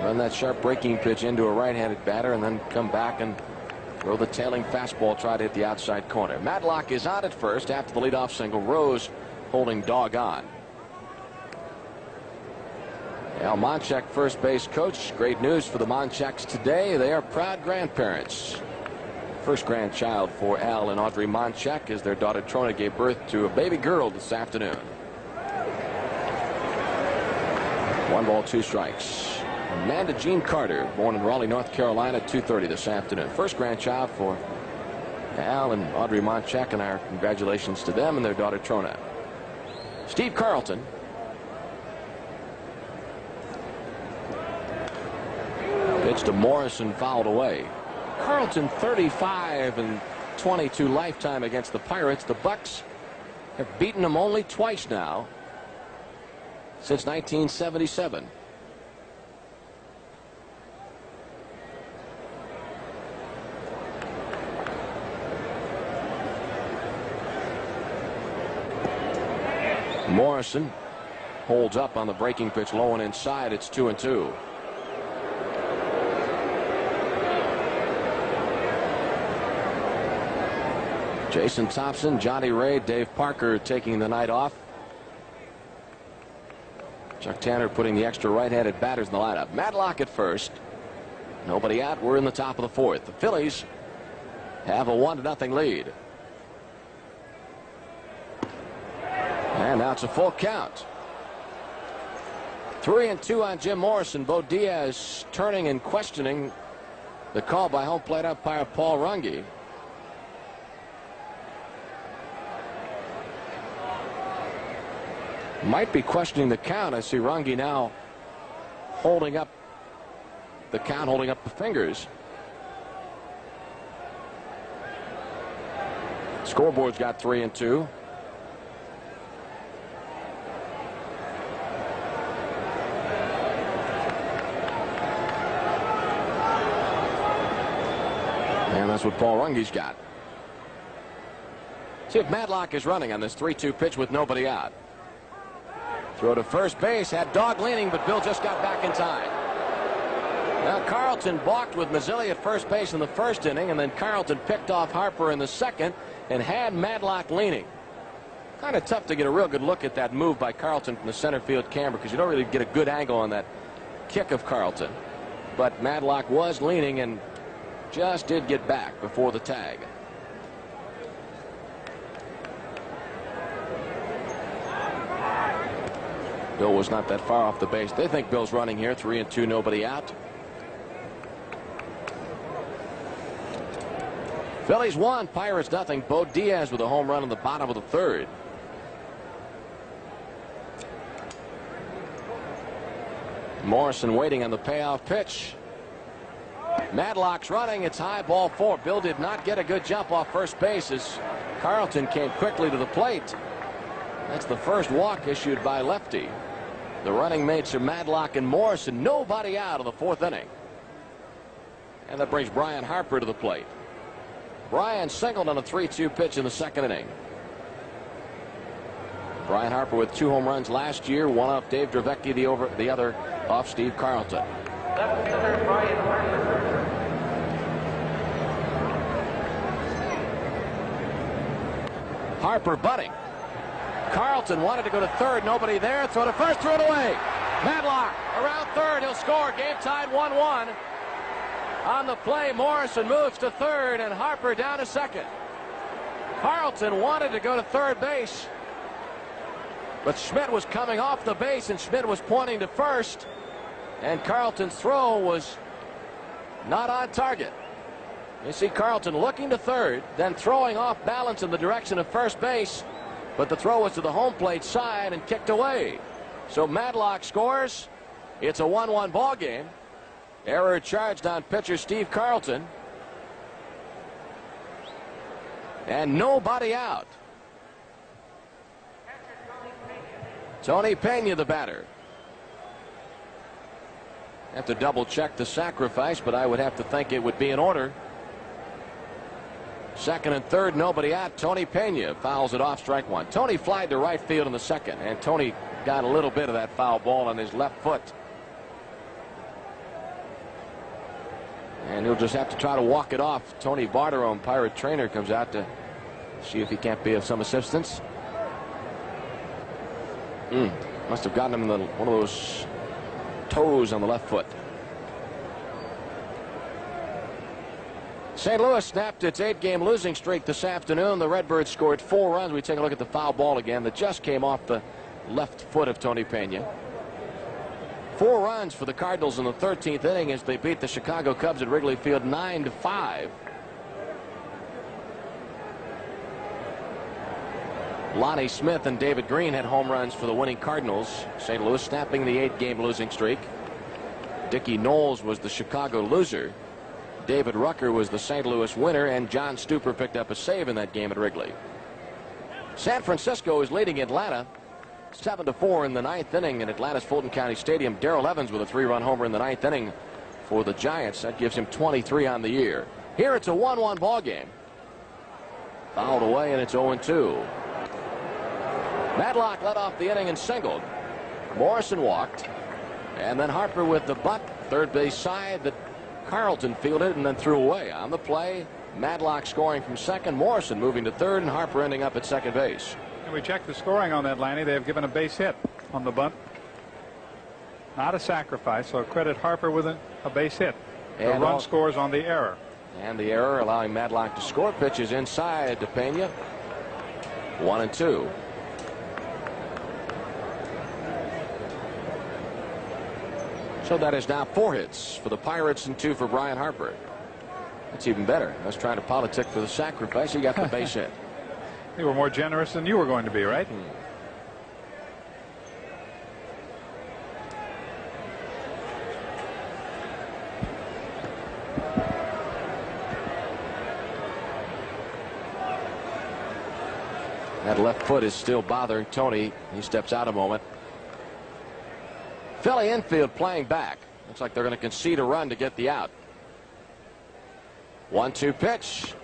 E: run that sharp breaking pitch into a right-handed batter and then come back and throw the tailing fastball, try to hit the outside corner. Madlock is out at first after the leadoff single. Rose holding dog on. Al Monchek, first base coach. Great news for the Moncheks today. They are proud grandparents. First grandchild for Al and Audrey Monchek as their daughter Trona gave birth to a baby girl this afternoon. 1 ball, 2 strikes. Amanda Jean Carter, born in Raleigh, North Carolina, 2:30 this afternoon. First grandchild for Al and Audrey Monchek, and our congratulations to them and their daughter Trona. Steve Carlton. Pitch to Morrison, fouled away. Carlton 35-22 lifetime against the Pirates. The Bucks have beaten them only twice now since 1977. Morrison holds up on the breaking pitch, low and inside. It's 2-2. Jason Thompson, Johnny Ray, Dave Parker taking the night off. Chuck Tanner putting the extra right-handed batters in the lineup. Matlock at first. Nobody out. We're in the top of the 4th. The Phillies have a 1-0 lead. And now it's a full count. 3-2 on Jim Morrison. Bo Diaz turning and questioning the call by home plate umpire Paul Runge. Might be questioning the count. I see Runge now holding up the count, holding up the fingers. Scoreboard's got 3-2. And that's what Paul Runge's got. See if Matlock is running on this 3-2 pitch with nobody out. Throw to first base, had Dog leaning, but Bill just got back in time. Now Carlton balked with Mazzilli at first base in the first inning, and then Carlton picked off Harper in the second and had Matlock leaning. Kind of tough to get a real good look at that move by Carlton from the center field camera because you don't really get a good angle on that kick of Carlton. But Matlock was leaning and just did get back before the tag. Bill was not that far off the base. They think Bill's running here. 3-2, nobody out. Phillies 1, Pirates nothing. Bo Diaz with a home run in the bottom of the 3rd. Morrison waiting on the payoff pitch. Matlock's running. It's high, ball 4. Bill did not get a good jump off first base as Carlton came quickly to the plate. That's the first walk issued by lefty. The running mates are Matlock and Morrison. Nobody out of the 4th inning. And that brings Brian Harper to the plate. Brian singled on a 3-2 pitch in the 2nd inning. Brian Harper with 2 home runs last year, one off Dave Dravecky, the other off Steve Carlton.
C: Left fielder Brian Harper.
E: Harper butting. Carlton wanted to go to 3rd. Nobody there. Throw to first. Throw it away. Matlock around 3rd. He'll score. Game tied 1-1. On the play, Morrison moves to 3rd and Harper down to 2nd. Carlton wanted to go to 3rd base, but Schmidt was coming off the base and Schmidt was pointing to 1st, and Carlton's throw was not on target. You see Carlton looking to 3rd, then throwing off balance in the direction of 1st base, but the throw was to the home plate side and kicked away. So Matlock scores. It's a 1-1 ball game. Error charged on pitcher Steve Carlton. And nobody out. Tony Pena, the batter. Have to double check the sacrifice, but I would have to think it would be in order. 2nd and 3rd, nobody out. Tony Pena fouls it off, strike 1. Tony flied to right field in the 2nd, and Tony got a little bit of that foul ball on his left foot. And he'll just have to try to walk it off. Tony Barterome, Pirate trainer, comes out to see if he can't be of some assistance. Must have gotten him in one of those toes on the left foot. St. Louis snapped its 8-game losing streak this afternoon. The Redbirds scored 4 runs. We take a look at the foul ball again that just came off the left foot of Tony Pena. 4 runs for the Cardinals in the 13th inning as they beat the Chicago Cubs at Wrigley Field 9-5. Lonnie Smith and David Green had home runs for the winning Cardinals. St. Louis snapping the 8-game losing streak. Dickie Knowles was the Chicago loser. David Rucker was the St. Louis winner, and John Stupor picked up a save in that game at Wrigley. San Francisco is leading Atlanta 7-4 in the 9th inning in Atlanta's Fulton County Stadium. Darrell Evans with a 3-run homer in the 9th inning for the Giants. That gives him 23 on the year. Here it's a 1-1 ball game. Fouled away, and it's 0-2. Madlock led off the inning and singled. Morrison walked, and then Harper with the bunt, third base side that Carlton fielded and then threw away. On the play, Madlock scoring from second, Morrison moving to third, and Harper ending up at second base.
A: And we checked the scoring on that, Lanny. They have given a base hit on the bunt. Not a sacrifice, so credit Harper with a base hit. The run scores on the error.
E: And the error allowing Madlock to score. Pitches inside to Pena. 1-2. So that is now 4 hits for the Pirates and 2 for Brian Harper. That's even better. I was trying to politic for the sacrifice. He got the base hit.
A: They were more generous than you were going to be, right?
E: That left foot is still bothering Tony. He steps out a moment. Philly infield playing back. Looks like they're going to concede a run to get the out. 1-2 pitch.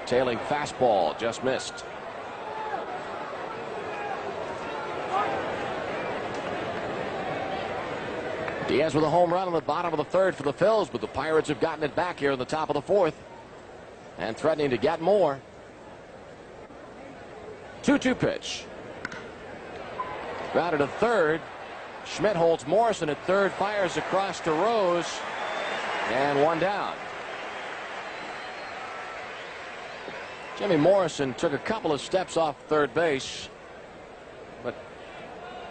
E: Tailing fastball, just missed. Diaz with a home run on the bottom of the 3rd for the Phils, but the Pirates have gotten it back here in the top of the 4th and threatening to get more. 2-2 pitch. Grounded to third. Schmidt holds Morrison at third, fires across to Rose, and 1 down. Jimmy Morrison took a couple of steps off third base, but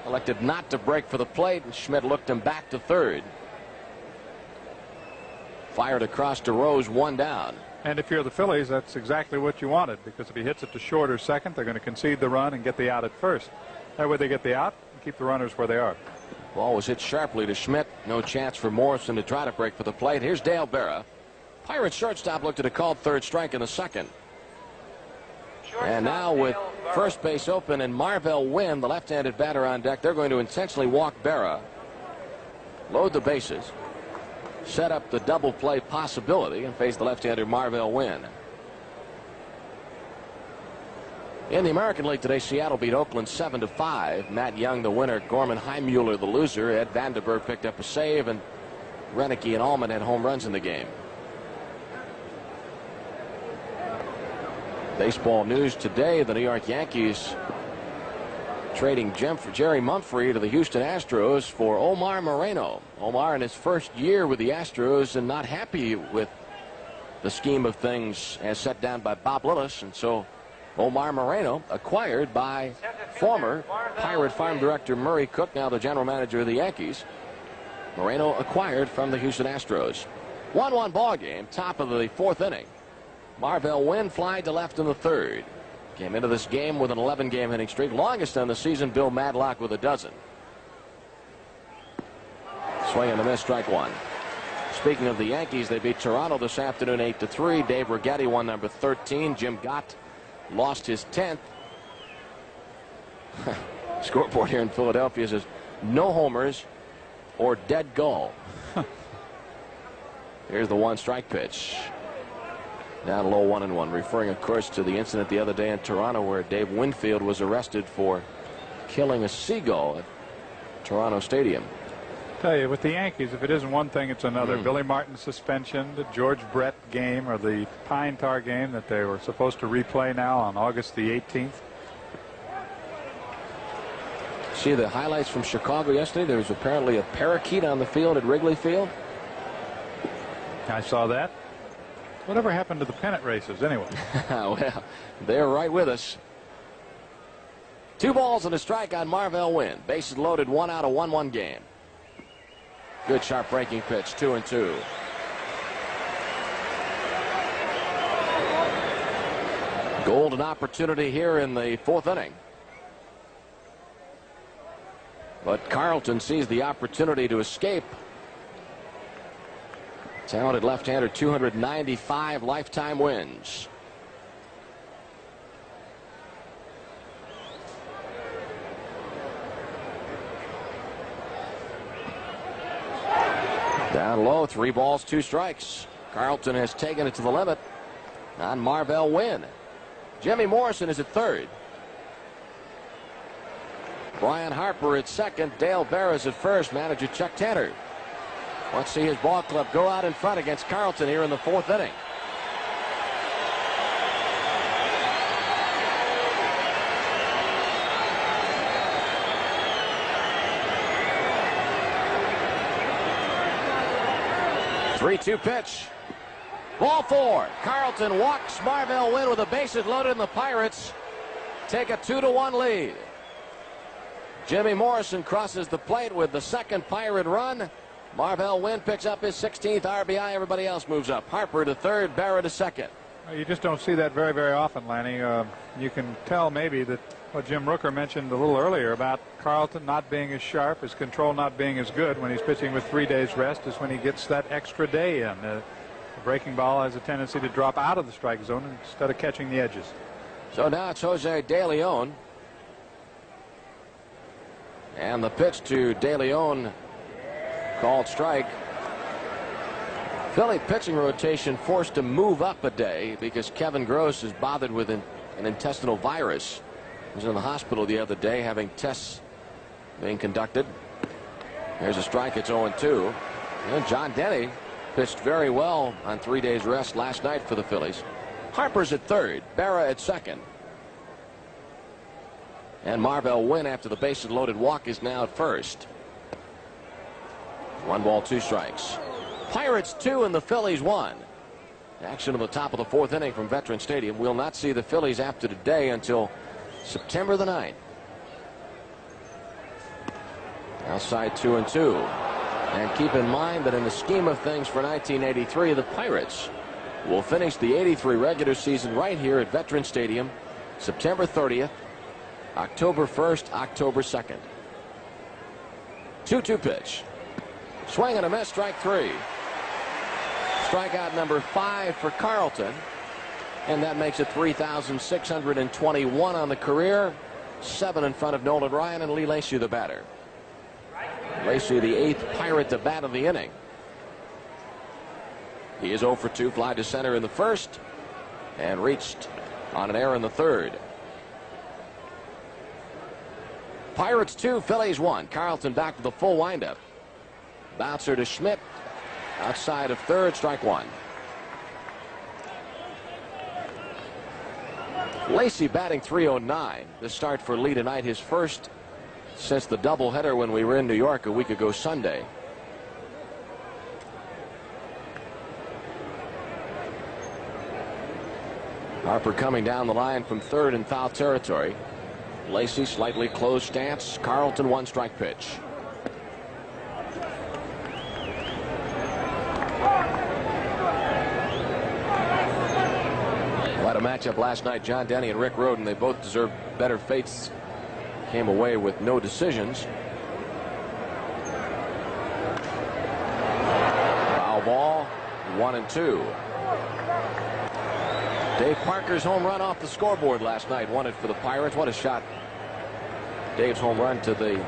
E: elected not to break for the plate, and Schmidt looked him back to third. Fired across to Rose, 1 down.
A: And if you're the Phillies, that's exactly what you wanted, because if he hits it to short or second, they're going to concede the run and get the out at first. That way they get the out and keep the runners where they are.
E: Ball was hit sharply to Schmidt. No chance for Morrison to try to break for the plate. Here's Dale Berra. Pirates shortstop looked at a called third strike in the 2nd. And now with first base open and Marvell Wynn, the left-handed batter on deck, they're going to intentionally walk Berra, load the bases, set up the double play possibility, and face the left-hander Marvell Wynn. In the American League today, Seattle beat Oakland 7-5. Matt Young the winner, Gorman Heimuller the loser. Ed Vandenberg picked up a save, and Renicky and Allman had home runs in the game. Baseball news today, the New York Yankees trading Jerry Mumphrey to the Houston Astros for Omar Moreno. Omar in his first year with the Astros and not happy with the scheme of things as set down by Bob Lillis, and so Omar Moreno acquired by former Pirate farm director Murray Cook, now the general manager of the Yankees. Moreno acquired from the Houston Astros. 1-1 ball game, top of the 4th inning. Marvell Wynn fly to left in the 3rd. Came into this game with an 11-game hitting streak, longest on the season. Bill Madlock with a dozen. Swing and a miss, strike 1. Speaking of the Yankees, they beat Toronto this afternoon 8-3. Dave Righetti won number 13. Jim Gott lost his 10th. Scoreboard here in Philadelphia says no homers or dead goal. Here's the 1-strike pitch. Down low, 1-1, referring of course to the incident the other day in Toronto where Dave Winfield was arrested for killing a seagull at Toronto Stadium.
A: Tell you, with the Yankees, if it isn't one thing, it's another. Billy Martin's suspension, the George Brett game, or the Pine Tar game that they were supposed to replay now on August the 18th.
E: see the highlights from Chicago yesterday? There was apparently a parakeet on the field at Wrigley Field.
A: I saw that. Whatever happened to the pennant races anyway?
E: Well, they're right with us. 2 balls and a strike on Marvell Wynn. Bases loaded, 1 out, a 1-1 game. Good sharp breaking pitch, 2-2. Golden opportunity here in the 4th inning. But Carlton sees the opportunity to escape. Talented left-hander, 295 lifetime wins. Down low, 3 balls, 2 strikes. Carlton has taken it to the limit on Marvell Wynn. Jimmy Morrison is at third. Brian Harper at second. Dale Barras at first. Manager Chuck Tanner. Let's see his ball club go out in front against Carlton here in the 4th inning. Three-two pitch. Ball 4. Carlton walks Marvell Wynn with the bases loaded, and the Pirates take a 2-1 lead. Jimmy Morrison crosses the plate with the second Pirate run. Marvell Wynn picks up his 16th RBI. Everybody else moves up. Harper to third, Barrett to second.
A: You just don't see that very, very often, Lanny. You can tell maybe that what Jim Rooker mentioned a little earlier about Carlton not being as sharp, his control not being as good when he's pitching with 3 days rest is when he gets that extra day in. The breaking ball has a tendency to drop out of the strike zone instead of catching the edges.
E: So now it's Jose De Leon. And the pitch to De Leon called strike. Philly pitching rotation forced to move up a day because Kevin Gross is bothered with an intestinal virus. He was in the hospital the other day having tests being conducted. Here's a strike. It's 0-2. And John Denny pitched very well on 3 days rest last night for the Phillies. Harper's at third. Berra at second. And Marvell Wynn, after the bases loaded walk, is now at first. 1 ball, 2 strikes. Pirates 2 and the Phillies 1. Action on the top of the 4th inning from Veteran Stadium. We'll not see the Phillies after today until September the 9th. Outside 2-2. And keep in mind that in the scheme of things for 1983, the Pirates will finish the 83 regular season right here at Veteran Stadium, September 30th, October 1st, October 2nd. 2-2 pitch. Swing and a miss, strike 3. Strikeout number 5 for Carlton. And that makes it 3,621 on the career. 7 in front of Nolan Ryan and Lee Lacy, the batter. Lacy, the 8th Pirate to bat of the inning. He is 0 for 2, fly to center in the first, and reached on an error in the third. Pirates 2, Phillies 1. Carlton back to the full windup. Bouncer to Schmidt. Outside of third, strike 1. Lacy batting .309. The start for Lee tonight, his first since the doubleheader when we were in New York a week ago Sunday. Harper coming down the line from third in foul territory. Lacy slightly closed stance. Carlton 1 strike pitch. What a matchup last night. John Denny and Rick Rhoden, they both deserve better fates. Came away with no decisions. Foul ball, 1-2. Dave Parker's home run off the scoreboard last night won it for the Pirates. What a shot. Dave's home run to the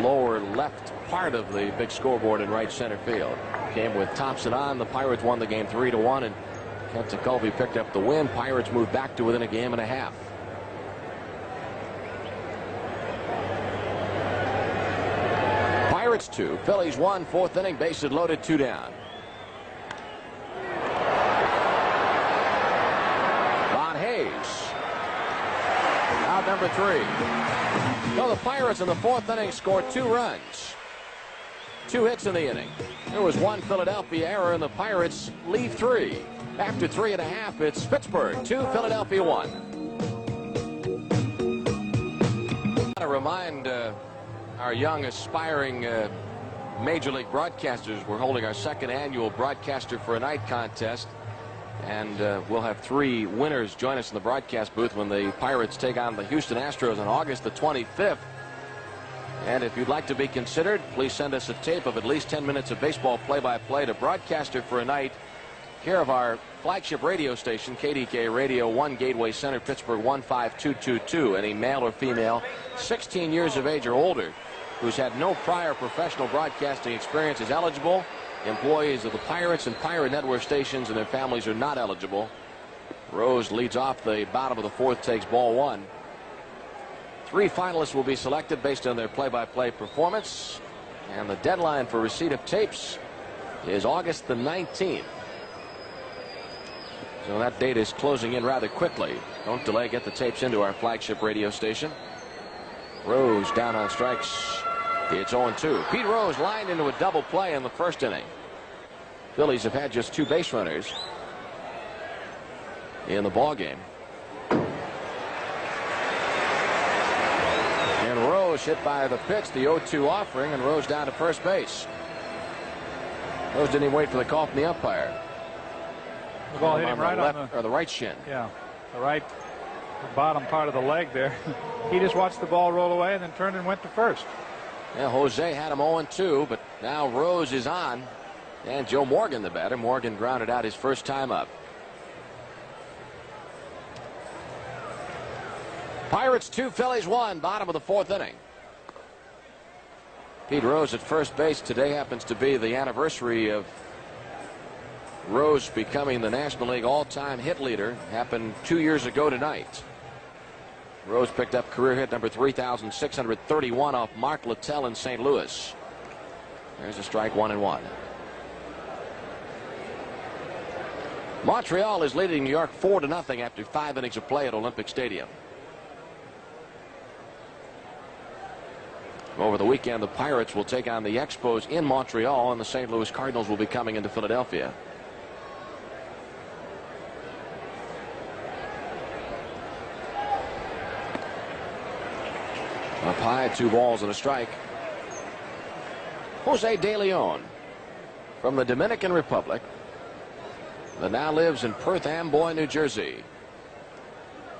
E: lower left part of the big scoreboard in right center field. Came with Thompson on. The Pirates won the game 3-1, and Kent Tekulve picked up the win. Pirates moved back to within a game and a half. Pirates 2, Phillies 1, 4th inning, bases loaded, 2 down. Von Hayes. Out number 3. So the Pirates in the 4th inning scored 2 runs. 2 hits in the inning. There was 1 Philadelphia error, and the Pirates lead 3. After 3.5, it's Pittsburgh 2, Philadelphia 1. I want to remind our young aspiring Major League broadcasters we're holding our 2nd annual Broadcaster for a Night contest. And we'll have 3 winners join us in the broadcast booth when the Pirates take on the Houston Astros on August the 25th. And if you'd like to be considered, please send us a tape of at least 10 minutes of baseball play-by-play to Broadcaster for a Night, care of our flagship radio station, KDK Radio, 1 Gateway Center, Pittsburgh 15222. Any male or female 16 years of age or older who's had no prior professional broadcasting experience is eligible. Employees of the Pirates and Pirate Network stations and their families are not eligible. Rose leads off the bottom of the 4th, takes ball 1. 3 finalists will be selected based on their play-by-play performance. And the deadline for receipt of tapes is August the 19th. So that date is closing in rather quickly. Don't delay, get the tapes into our flagship radio station. Rose down on strikes. It's 0-2. Pete Rose lined into a double play in the 1st inning. Phillies have had just 2 base runners in the ball game. And Rose hit by the pitch, the 0-2 offering, and Rose down to first base. Rose didn't even wait for the call from the umpire.
A: The ball hit him right on
E: the right shin.
A: Yeah, the right bottom part of the leg there. He just watched the ball roll away and then turned and went to first.
E: Yeah, Jose had him 0-2, but now Rose is on. And Joe Morgan, the batter. Morgan grounded out his first time up. Pirates 2, Phillies 1, bottom of the 4th inning. Pete Rose at first base. Today happens to be the anniversary of Rose becoming the National League all-time hit leader. Happened 2 years ago tonight. Rose picked up career hit number 3,631 off Mark Littell in St. Louis. There's a strike, 1-1. Montreal is leading New York 4-0 after 5 innings of play at Olympic Stadium. Over the weekend, the Pirates will take on the Expos in Montreal, and the St. Louis Cardinals will be coming into Philadelphia. Up high, 2 balls and a strike. Jose De Leon from the Dominican Republic that now lives in Perth Amboy, New Jersey.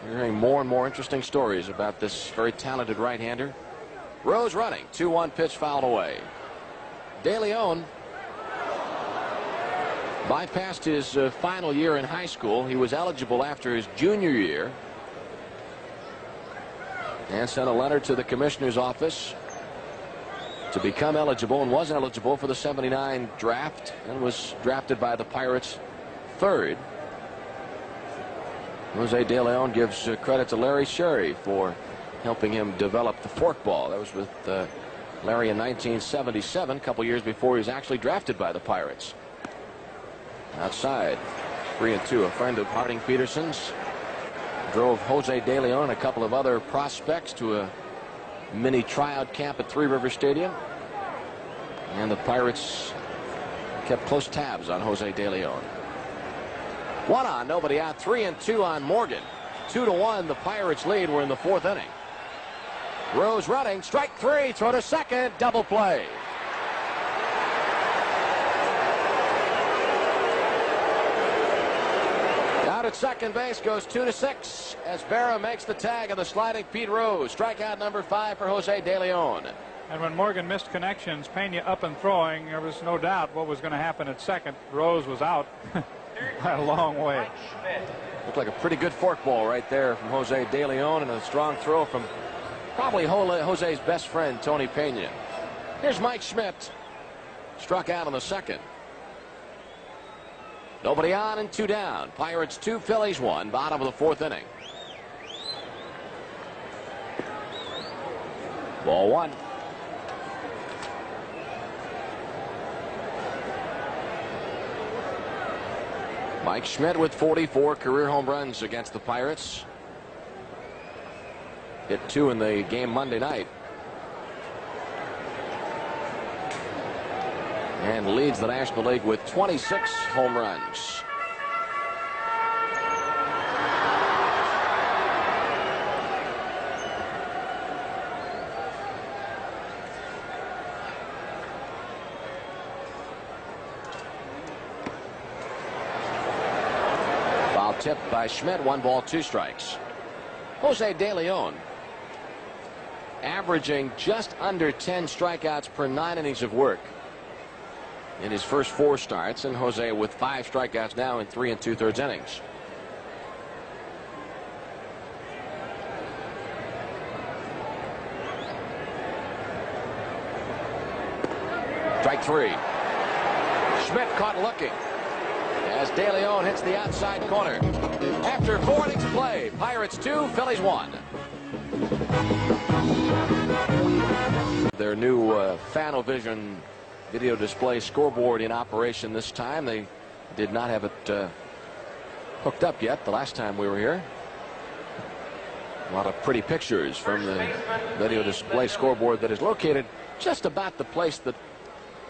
E: You're hearing more and more interesting stories about this very talented right-hander. Rose running, 2-1 pitch fouled away. De Leon bypassed his final year in high school. He was eligible after his junior year and sent a letter to the commissioner's office to become eligible, and was eligible for the '79 draft, and was drafted by the Pirates 3rd. Jose De Leon gives credit to Larry Sherry for helping him develop the forkball. That was with Larry in 1977, a couple years before he was actually drafted by the Pirates. Outside, 3-2. A friend of Harding Peterson's drove Jose De Leon and a couple of other prospects to a mini tryout camp at Three River Stadium, and the Pirates kept close tabs on Jose De Leon. 1 on, nobody out. 3-2 on Morgan. 2-1, the Pirates lead. We're in the 4th inning. Rose running, strike 3, throw to second, double play. Out at second base goes 2-6 as Berra makes the tag of the sliding Pete Rose. Strikeout number 5 for Jose De Leon.
A: And when Morgan missed connections, Pena up and throwing, there was no doubt what was going to happen at second. Rose was out by a long way.
E: Looked like a pretty good forkball right there from Jose De Leon, and a strong throw from probably Jose's best friend, Tony Pena. Here's Mike Schmidt. Struck out on the second. Nobody on and 2 down. Pirates 2, Phillies 1, bottom of the 4th inning. Ball 1. Mike Schmidt with 44 career home runs against the Pirates. hit 2 in the game Monday night. And leads the National League with 26 home runs. Foul tipped by Schmidt. 1 ball, 2 strikes. Jose De Leon averaging just under 10 strikeouts per 9 innings of work in his first 4 starts, and Jose with 5 strikeouts now in 3 2/3 innings. Strike 3. Schmidt caught looking as De Leon hits the outside corner. After 4 innings of play, Pirates 2, Phillies 1. Their new Fanovision video display scoreboard in operation this time. They did not have it hooked up yet the last time we were here. A lot of pretty pictures from the video display scoreboard that is located just about the place that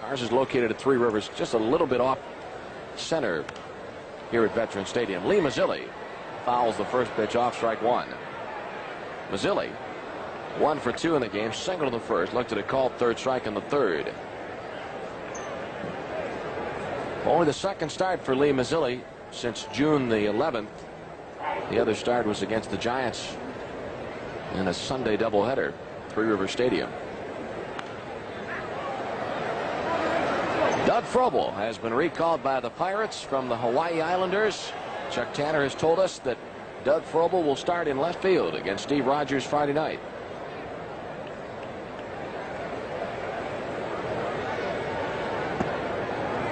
E: ours is located at Three Rivers, just a little bit off center here at Veterans Stadium. Lee Mazzilli fouls the first pitch off, strike 1. Mazzilli 1 for 2 in the game, single in the first, looked at a called third strike in the third. Only the second start for Lee Mazzilli since June the 11th. The other start was against the Giants in a Sunday doubleheader, Three River Stadium. Doug Frobel has been recalled by the Pirates from the Hawaii Islanders. Chuck Tanner has told us that Doug Frobel will start in left field against Steve Rogers Friday night.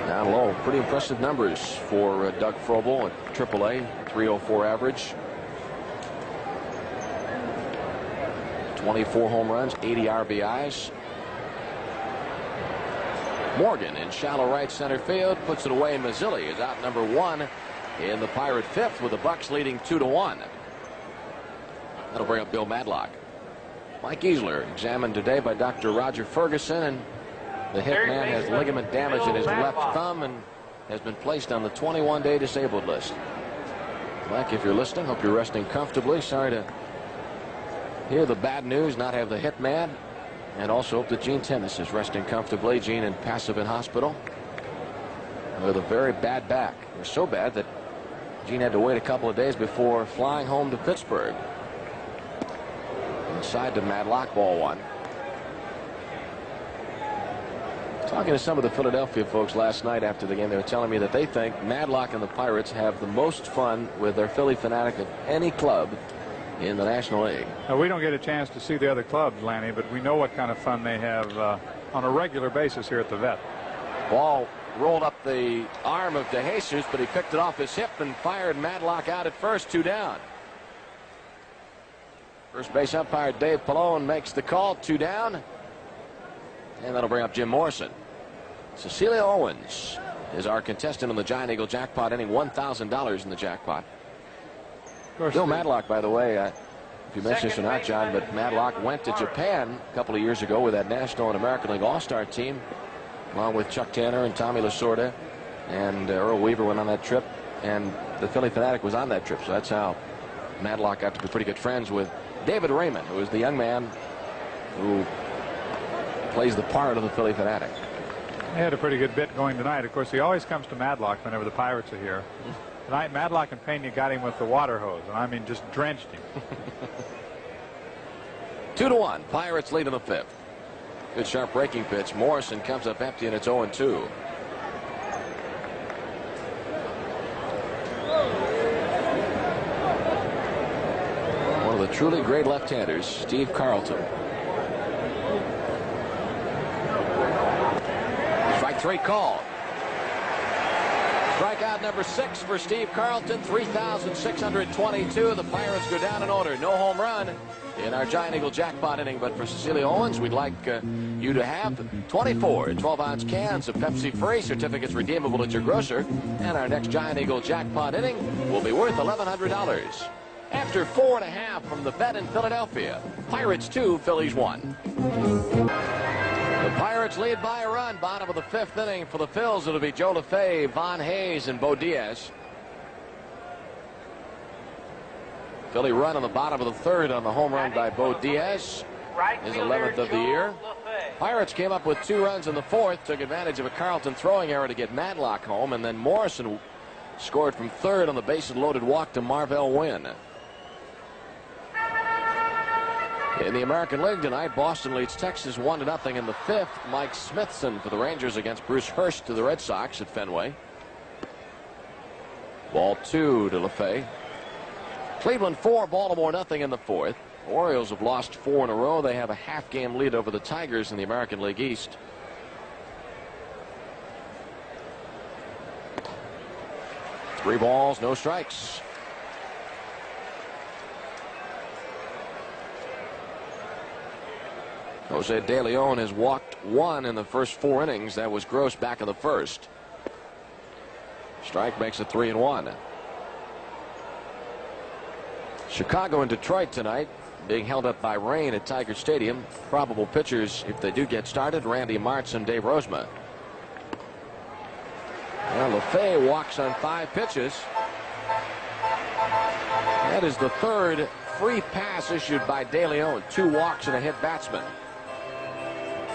E: Down low, pretty impressive numbers for Doug Frobel at AAA, 304 average. 24 home runs, 80 RBIs. Morgan in shallow right center field puts it away. Mazzilli is out number 1 in the Pirate 5th with the Bucks leading 2-1. That'll bring up Bill Madlock. Mike Easler examined today by Dr. Roger Ferguson, and the hit man has ligament damage in his left thumb and has been placed on the 21-day disabled list. Mike, if you're listening, hope you're resting comfortably. Sorry to hear the bad news, not have the hit man. And also hope that Gene Tennis is resting comfortably. Gene in Passavant Hospital with a very bad back. It was so bad that Gene had to wait a couple of days before flying home to Pittsburgh. Inside to Madlock, ball 1. Talking to some of the Philadelphia folks last night after the game, they were telling me that they think Madlock and the Pirates have the most fun with their Phillie fanatic of any club in the National League.
A: Now, we don't get a chance to see the other clubs, Lanny, but we know what kind of fun they have on a regular basis here at the Vet.
E: Ball rolled up the arm of DeJesus, but he picked it off his hip and fired Madlock out at first, 2 down. First base umpire Dave Pallone makes the call, 2 down. And that'll bring up Jim Morrison. Cecilia Owens is our contestant on the Giant Eagle jackpot, inning $1,000 in the jackpot. Bill Madlock, by the way, if you mentioned this or not, John, but Madlock went to Japan a couple of years ago with that National and American League All-Star team, along with Chuck Tanner and Tommy Lasorda, and Earl Weaver went on that trip, and the Phillie fanatic was on that trip. So that's how Madlock got to be pretty good friends with David Raymond, who is the young man who plays the part of the Phillie fanatic.
A: They had a pretty good bit going tonight. Of course, he always comes to Madlock whenever the Pirates are here. Tonight, Madlock and Pena got him with the water hose, and I mean just drenched him.
E: 2-1. Pirates lead in the 5th. Good sharp breaking pitch. Morrison comes up empty, and it's 0-2. One of the truly great left-handers, Steve Carlton. Strike 3 called. Strikeout number 6 for Steve Carlton, 3,622. The Pirates go down in order. No home run in our Giant Eagle jackpot inning, but for Cecilia Owens, we'd like you to have 24 12-ounce cans of Pepsi Free, certificates redeemable at your grocer, and our next Giant Eagle jackpot inning will be worth $1,100. After 4.5 from the Vet in Philadelphia, Pirates 2, Phillies 1. The Pirates lead by a run. Bottom of the 5th inning for the Phils. It'll be Joe LaFay, Von Hayes, and Bo Diaz. Philly run on the bottom of the 3rd on the home run by Bo Diaz. His 11th of the year. Pirates came up with 2 runs in the 4th. Took advantage of a Carlton throwing error to get Matlock home. And then Morrison scored from 3rd on the bases loaded walk to Marvell Wynn. In the American League tonight, Boston leads Texas 1-0 in the 5th. Mike Smithson for the Rangers against Bruce Hurst to the Red Sox at Fenway. Ball 2 to LaFay. Cleveland 4, Baltimore 0 in the 4th. Orioles have lost 4 in a row. They have a half-game lead over the Tigers in the American League East. Three balls, no strikes. Jose De Leon has walked 1 in the first 4 innings. That was Gross back in the 1st. Strike makes it 3-1. Chicago and Detroit tonight being held up by rain at Tiger Stadium. Probable pitchers, if they do get started, Randy Martz and Dave Rozema. Well, LaFay walks on 5 pitches. That is the 3rd free pass issued by De Leon. 2 walks and a hit batsman.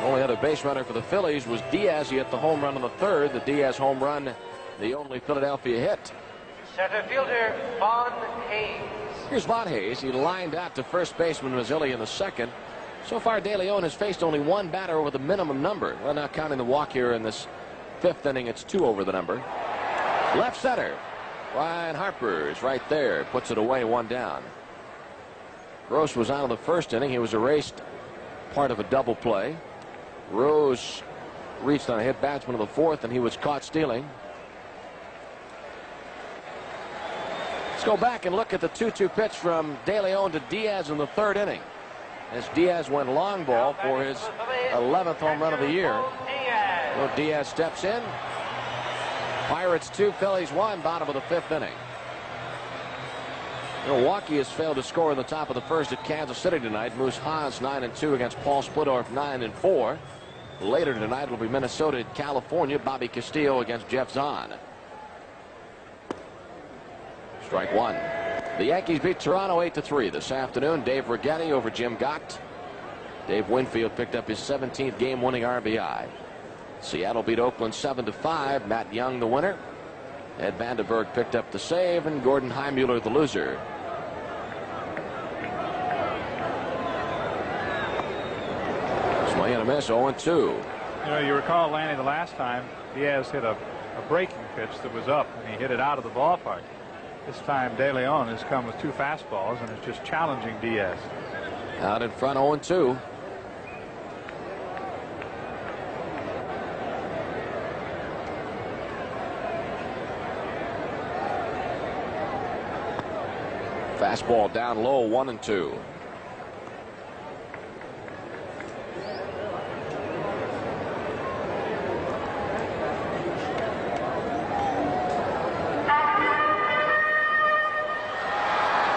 E: Only other base runner for the Phillies was Diaz. He hit the home run on the 3rd. The Diaz home run, the only Philadelphia hit.
C: Center fielder Von Hayes.
E: Here's Von Hayes. He lined out to first baseman Mazzilli in the 2nd. So far, De Leon has faced only 1 batter over the minimum number. Well, not counting the walk here in this 5th inning, it's 2 over the number. Left center. Ryan Harper is right there. Puts it away, 1 down. Gross was out of the 1st inning. He was erased, part of a double play. Rose reached on a hit batsman of the 4th, and he was caught stealing. Let's go back and look at the 2-2 pitch from De Leon to Diaz in the 3rd inning, as Diaz went long ball for his 11th home run of the year. So Diaz steps in. Pirates 2, Phillies 1, bottom of the 5th inning. Milwaukee has failed to score in the top of the 1st at Kansas City tonight. Moose Haas 9-2 against Paul Splittorff 9-4. Later tonight it will be Minnesota at California. Bobby Castillo against Jeff Zahn. Strike 1. The Yankees beat Toronto 8-3 this afternoon. Dave Righetti over Jim Gott. Dave Winfield picked up his 17th game-winning RBI. Seattle beat Oakland 7-5. Matt Young the winner. Ed Vandenberg picked up the save, and Gordon Heimuller the loser. Swing and a miss, 0-2.
A: You know, you recall, Lanny, the last time Diaz hit a breaking pitch that was up, and he hit it out of the ballpark. This time De Leon has come with 2 fastballs and is just challenging Diaz.
E: Out in front, 0-2. Fastball down low, 1-2.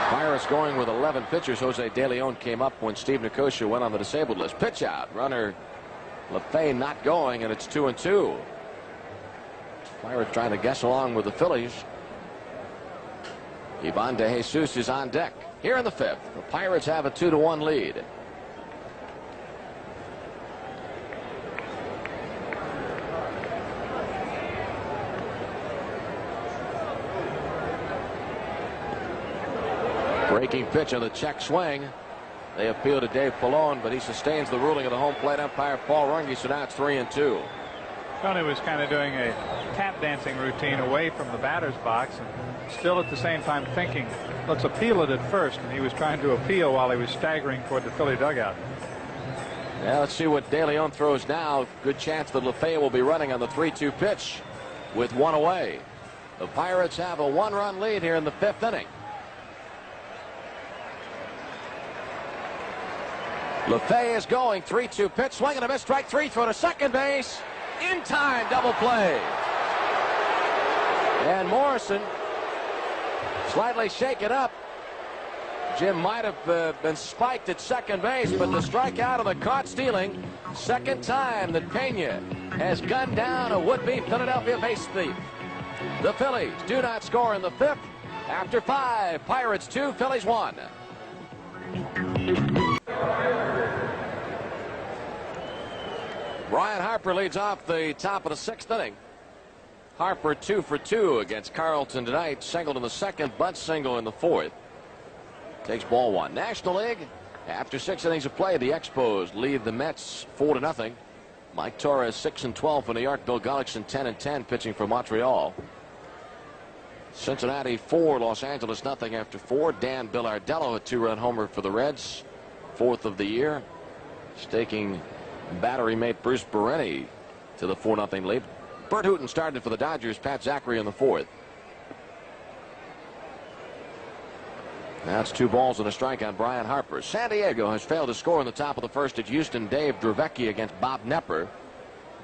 E: Pirates going with 11 pitchers. Jose De Leon came up when Steve Nicosia went on the disabled list. Pitch out. Runner LaFay not going, and it's 2-2. Pirates trying to guess along with the Phillies. Ivan De Jesus is on deck. Here in the 5th, the Pirates have a 2-1 lead. Breaking pitch on the check swing. They appeal to Dave Pallone, but he sustains the ruling of the home plate umpire Paul Runge, so now it's 3-2.
A: Tony was kind of doing a tap dancing routine away from the batter's box, and still at the same time thinking, let's appeal it at first, and he was trying to appeal while he was staggering toward the Philly dugout.
E: Now let's see what De Leon throws now. Good chance that LaFay will be running on the 3-2 pitch with 1 away. The Pirates have a 1-run lead here in the 5th inning. LaFay is going. 3-2 pitch. Swing and a miss. Strike 3. Throw to second base. In time. Double play. And Morrison slightly shaken up. Jim might have been spiked at second base, but the strikeout and the caught stealing. Second time that Pena has gunned down a would-be Philadelphia base thief. The Phillies do not score in the fifth. After 5, Pirates 2, Phillies 1. Brian Harper leads off the top of the 6th inning. Harper 2 for 2 against Carlton tonight. Singled in the 2nd, bunt single in the 4th. Takes ball 1. National League, after 6 innings of play, the Expos lead the Mets 4-0. Mike Torres 6-12 for New York. Bill Gullickson 10-10 pitching for Montreal. Cincinnati 4, Los Angeles nothing after 4. Dan Billardello, a 2-run homer for the Reds, 4th of the year, staking battery mate Bruce Bereni to the 4-0 lead. Bert Hooton started for the Dodgers. Pat Zachary in the 4th. Now it's 2 balls and a strike on Brian Harper. San Diego has failed to score in the top of the 1st at Houston. Dave Dravecky against Bob Nepper.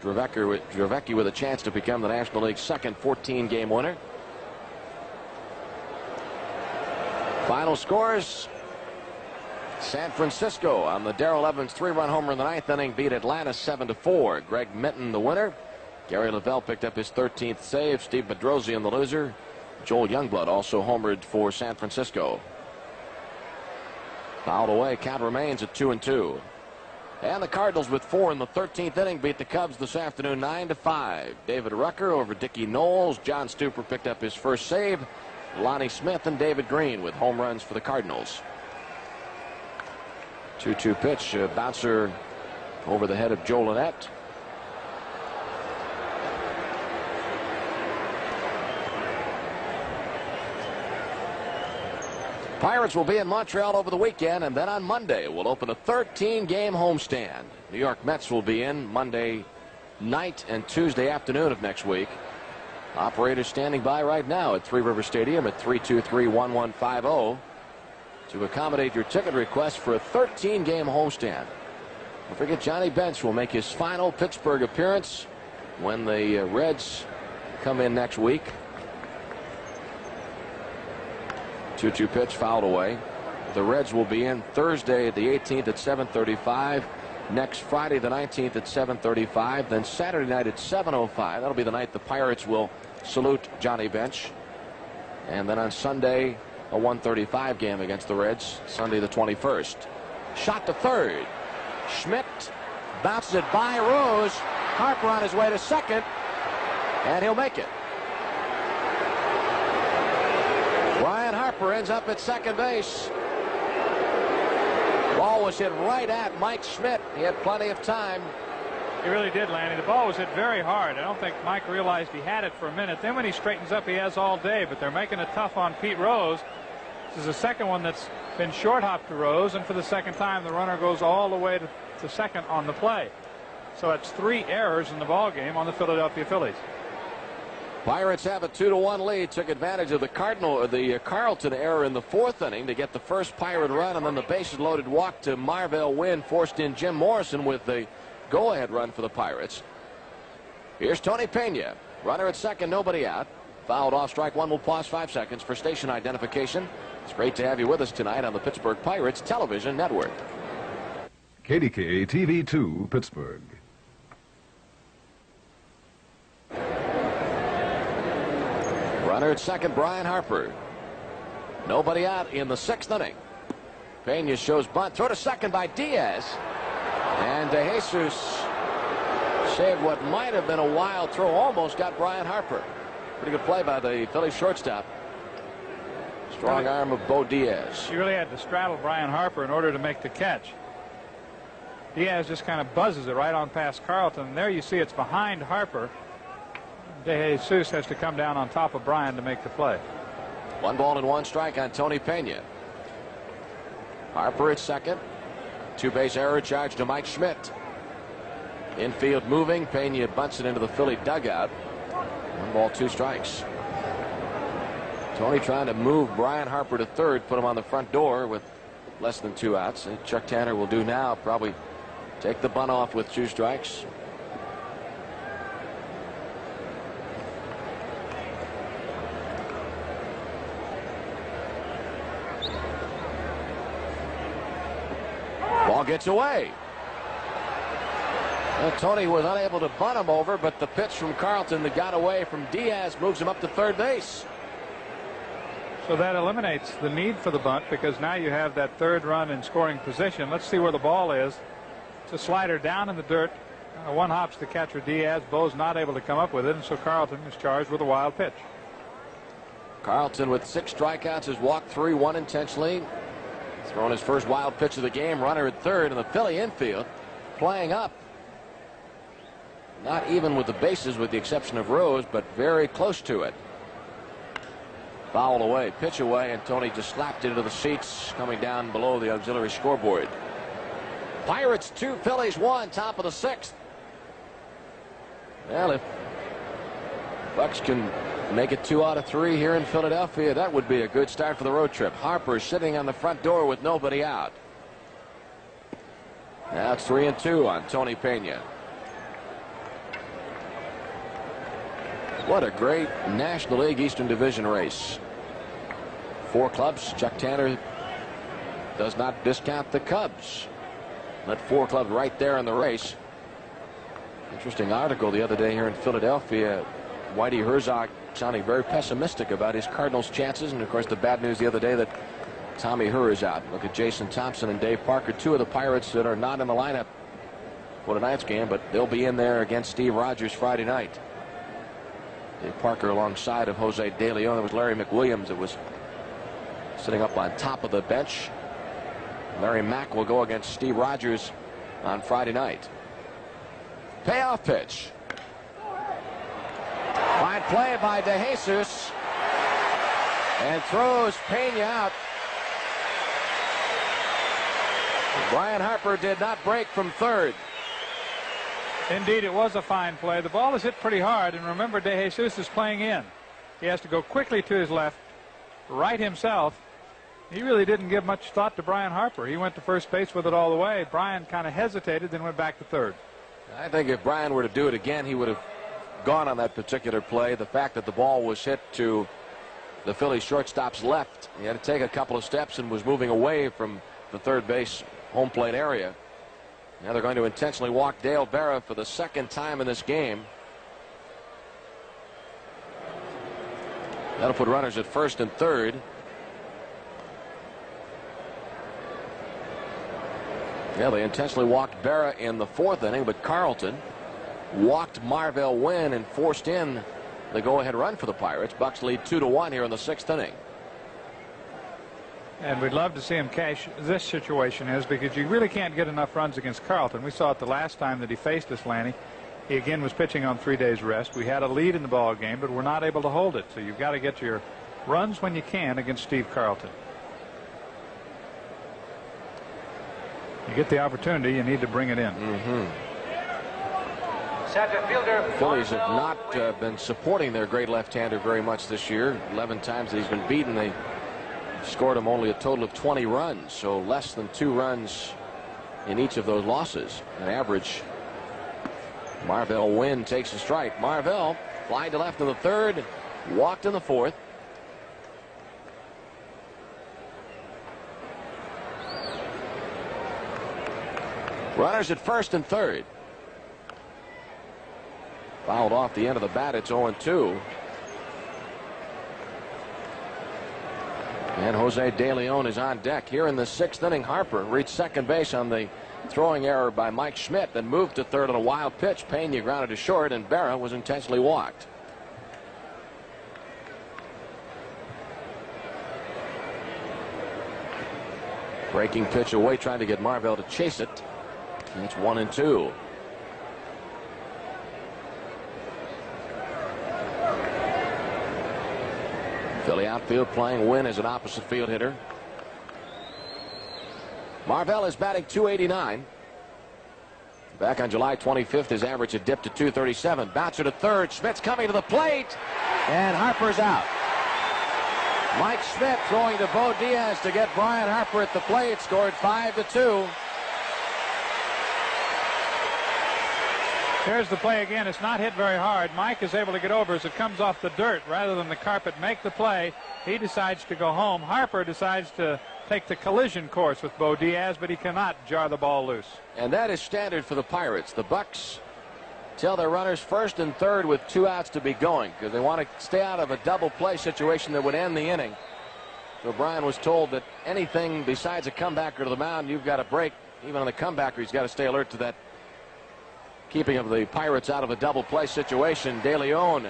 E: Dravecky with a chance to become the National League's 2nd 14-game winner. Final scores. San Francisco on the Darrell Evans 3-run homer in the 9th inning beat Atlanta 7-4. Greg Minton the winner. Gary Lavelle picked up his 13th save. Steve Bedrosian the loser. Joel Youngblood also homered for San Francisco. Fouled away. Count remains at 2-2. And the Cardinals with 4 in the 13th inning beat the Cubs this afternoon 9-5. David Rucker over Dickie Knowles. John Stuper picked up his first save. Lonnie Smith and David Green with home runs for the Cardinals. 2-2 pitch. Bouncer over the head of Joe Lynette. Pirates will be in Montreal over the weekend, and then on Monday will open a 13-game homestand. New York Mets will be in Monday night and Tuesday afternoon of next week. Operators standing by right now at Three River Stadium at 323-1150 to accommodate your ticket request for a 13-game homestand. Don't forget, Johnny Bench will make his final Pittsburgh appearance when the Reds come in next week. 2-2 pitch, fouled away. The Reds will be in Thursday the 18th at 7:35. Next Friday the 19th at 7:35. Then Saturday night at 7:05. That'll be the night the Pirates will salute Johnny Bench. And then on Sunday, a 1:35 game against the Reds, Sunday the 21st. Shot to third. Schmidt bounces it by Rose. Harper on his way to second, and he'll make it. Brian Harper ends up at second base. Ball was hit right at Mike Schmidt. He had plenty of time.
A: He really did, Lanny. The ball was hit very hard. I don't think Mike realized he had it for a minute. Then when he straightens up, he has all day. But they're making it tough on Pete Rose. This is the second one that's been short hopped to Rose, and for the second time, the runner goes all the way to second on the play. So that's 3 errors in the ball game on the Philadelphia Phillies.
E: Pirates have a 2-1 lead. Took advantage of the Carlton error in the 4th inning to get the first Pirate run, and then the bases loaded walk to Marvell Wynn forced in Jim Morrison with the go-ahead run for the Pirates. Here's Tony Pena. Runner at second, nobody out. Fouled off, strike one. We'll pause 5 seconds for station identification. It's great to have you with us tonight on the Pittsburgh Pirates Television Network.
D: KDKA TV2 Pittsburgh.
E: Runner at second, Brian Harper. Nobody out in the 6th inning. Pena shows bunt. Throw to second by Diaz. And DeJesus saved what might have been a wild throw. Almost got Brian Harper. Pretty good play by the Phillies shortstop. Strong arm of Bo Diaz.
A: He really had to straddle Brian Harper in order to make the catch. Diaz just kind of buzzes it right on past Carlton. And there you see it's behind Harper. DeJesus has to come down on top of Brian to make the play.
E: 1 ball and 1 strike on Tony Pena. Harper at second. 2-base error charge to Mike Schmidt. Infield moving. Pena bunts it into the Philly dugout. 1 ball, 2 strikes. Tony trying to move Brian Harper to third, put him on the front door with less than 2 outs. And Chuck Tanner will do now, probably take the bunt off with 2 strikes. gets away. Well, Tony was unable to bunt him over, but the pitch from Carlton that got away from Diaz moves him up to third base.
A: So that eliminates the need for the bunt, because now you have that third run in scoring position. Let's see where the ball is. It's a slider down in the dirt. One hops to catcher Diaz. Bo's not able to come up with it, and so Carlton is charged with a wild pitch.
E: Carlton with 6 strikeouts has walked 3, 1 intentionally. Thrown his first wild pitch of the game. Runner at third, and the Philly infield playing up. Not even with the bases, with the exception of Rose, but very close to it. Foul away, pitch away, and Tony just slapped it into the seats, coming down below the auxiliary scoreboard. Pirates 2, Phillies 1, top of the 6th. Well, if Bucks can make it 2 out of 3 here in Philadelphia, that would be a good start for the road trip. Harper sitting on the front door with nobody out. Now it's 3-2 on Tony Pena. What a great National League Eastern Division race. 4 clubs. Chuck Tanner does not discount the Cubs. Let 4 clubs right there in the race. Interesting article the other day here in Philadelphia. Whitey Herzog sounding very pessimistic about his Cardinals' chances, and of course the bad news the other day that Tommy Herr is out. Look at Jason Thompson and Dave Parker, 2 of the Pirates that are not in the lineup for tonight's game, but they'll be in there against Steve Rogers Friday night. Dave Parker alongside of Jose De Leon. There was Larry McWilliams that was sitting up on top of the bench. Larry Mack will go against Steve Rogers on Friday night. Payoff pitch. Fine play by De Jesus, and throws Pena out. Brian Harper did not break from third.
A: Indeed, it was a fine play. The ball is hit pretty hard, and remember, De Jesus is playing in. He has to go quickly to his left, right himself. He really didn't give much thought to Brian Harper. He went to first base with it all the way. Brian kind of hesitated, then went back to third.
E: I think if Brian were to do it again, he would have gone on that particular play. The fact that the ball was hit to the Phillies shortstop's left, he had to take a couple of steps and was moving away from the third base home plate area. Now they're going to intentionally walk Dale Berra for the 2nd time in this game. That'll put runners at first and third. Yeah, they intentionally walked Berra in the 4th inning, but Carlton walked Marvell Wynn and forced in the go-ahead run for the Pirates. Bucks lead 2-1 here in the 6th inning.
A: And we'd love to see him cash this situation is, because you really can't get enough runs against Carlton. We saw it the last time that he faced us, Lanny. He again was pitching on 3 days rest. We had a lead in the ball game, but we're not able to hold it. So you've got to get your runs when you can against Steve Carlton. You get the opportunity, you need to bring it in.
C: Center fielder.
E: Phillies have not been supporting their great left-hander very much this year. 11 times that he's been beaten, they scored him only a total of 20 runs, so less than 2 runs in each of those losses. An average. Marvell Wynn takes a strike. Marvell flying to left in the 3rd, walked in the 4th. Runners at first and third. Fouled off the end of the bat. It's 0-2. And Jose De Leon is on deck. Here in the 6th inning, Harper reached second base on the throwing error by Mike Schmidt, then moved to third on a wild pitch. Pena grounded to short, and Berra was intentionally walked. Breaking pitch away, trying to get Marvell to chase it. It's 1-2. Philly outfield playing Wynn as an opposite field hitter. Marvell is batting .289. Back on July 25th, his average had dipped to .237. Bouncer to third. Schmidt's coming to the plate, and Harper's out. Mike Schmidt throwing to Bo Diaz to get Brian Harper at the plate. Scored 5-2.
A: Here's the play again. It's not hit very hard. Mike is able to get over as it comes off the dirt rather than the carpet. Make the play. He decides to go home. Harper decides to take the collision course with Bo Diaz, but he cannot jar the ball loose.
E: And that is standard for the Pirates. The Bucks tell their runners first and third with 2 outs to be going because they want to stay out of a double play situation that would end the inning. So Brian was told that anything besides a comebacker to the mound, you've got to break. Even on the comebacker, he's got to stay alert to that keeping of the Pirates out of a double play situation. De Leon,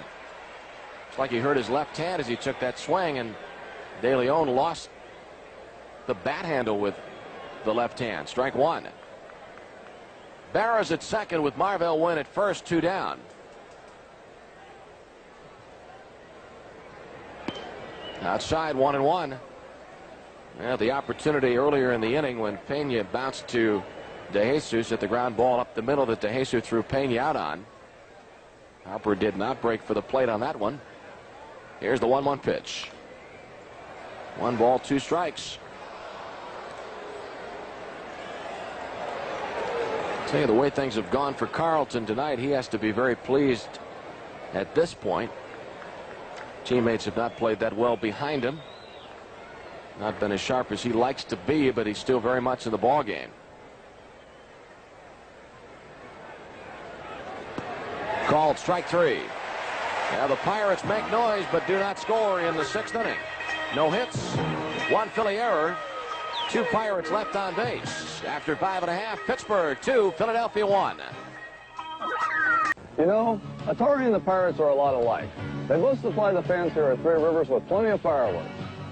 E: it's like he hurt his left hand as he took that swing, and De Leon lost the bat handle with the left hand. Strike 1. Barra's at second with Marvell Wynn at first, 2 down. Outside, 1-1. Well, the opportunity earlier in the inning when Pena bounced to DeJesus at the ground ball up the middle that DeJesus threw Pena out on. Harper did not break for the plate on that one. Here's the 1-1 pitch. 1 ball, 2 strikes. Tell you the way things have gone for Carlton tonight, he has to be very pleased at this point. Teammates have not played that well behind him. Not been as sharp as he likes to be, but he's still very much in the ball game. Called strike 3. Now the Pirates make noise but do not score in the 6th inning. No hits, 1 Philly error, 2 Pirates left on base. After 5.5, Pittsburgh 2, Philadelphia 1.
F: You know, Atari and the Pirates are a lot alike. They both supply the fans here at Three Rivers with plenty of fireworks.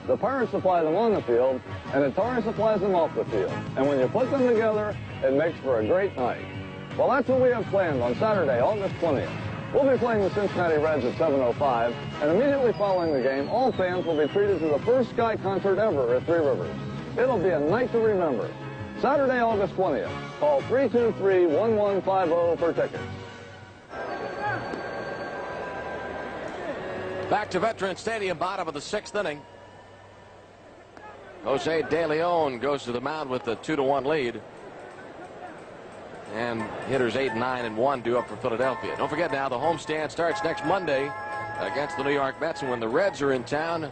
F: The Pirates supply them on the field, and Atari supplies them off the field. And when you put them together, it makes for a great night. Well, that's what we have planned on Saturday, August 20th. We'll be playing the Cincinnati Reds at 7:05, and immediately following the game, all fans will be treated to the first Sky concert ever at Three Rivers. It'll be a night to remember. Saturday, August 20th. Call 323-1150 for tickets.
E: Back to Veterans Stadium, bottom of the 6th inning. Jose De Leon goes to the mound with a 2-1 lead. And hitters 8, 9, and 1 due up for Philadelphia. Don't forget now, the homestand starts next Monday against the New York Mets. And when the Reds are in town,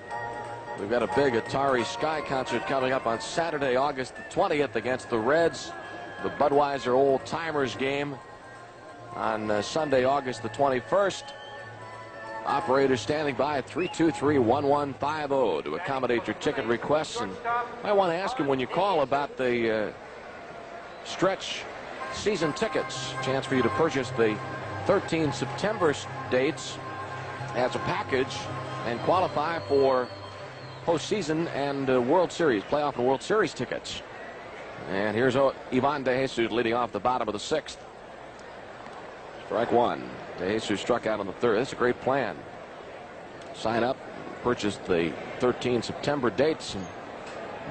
E: we've got a big Atari Sky concert coming up on Saturday, August the 20th against the Reds. The Budweiser Old Timers game on Sunday, August the 21st. Operators standing by at 323-1150 to accommodate your ticket requests. And I want to ask him when you call about the stretch season tickets. Chance for you to purchase the 13 September dates as a package and qualify for postseason and World Series, playoff and World Series tickets. And here's Ivan DeJesus leading off the bottom of the 6th. Strike 1. DeJesus struck out on the 3rd. That's a great plan. Sign up, purchase the 13 September dates, and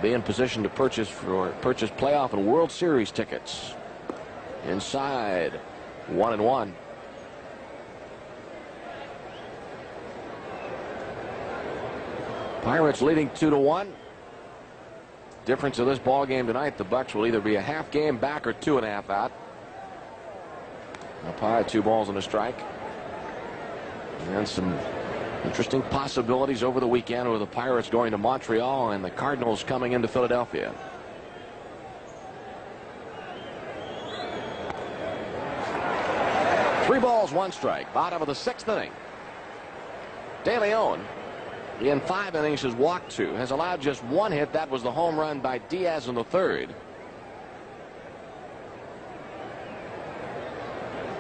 E: be in position to purchase playoff and World Series tickets. Inside, 1-1. Pirates leading 2-1. Difference of this ball game tonight, the Bucks will either be a half game back or 2.5 out. Up high, 2 balls and a strike. And some interesting possibilities over the weekend with the Pirates going to Montreal and the Cardinals coming into Philadelphia. Three balls, 1 strike. Bottom of the 6th inning. De Leon, in 5 innings, has walked 2, has allowed just 1 hit. That was the home run by Diaz in the 3rd.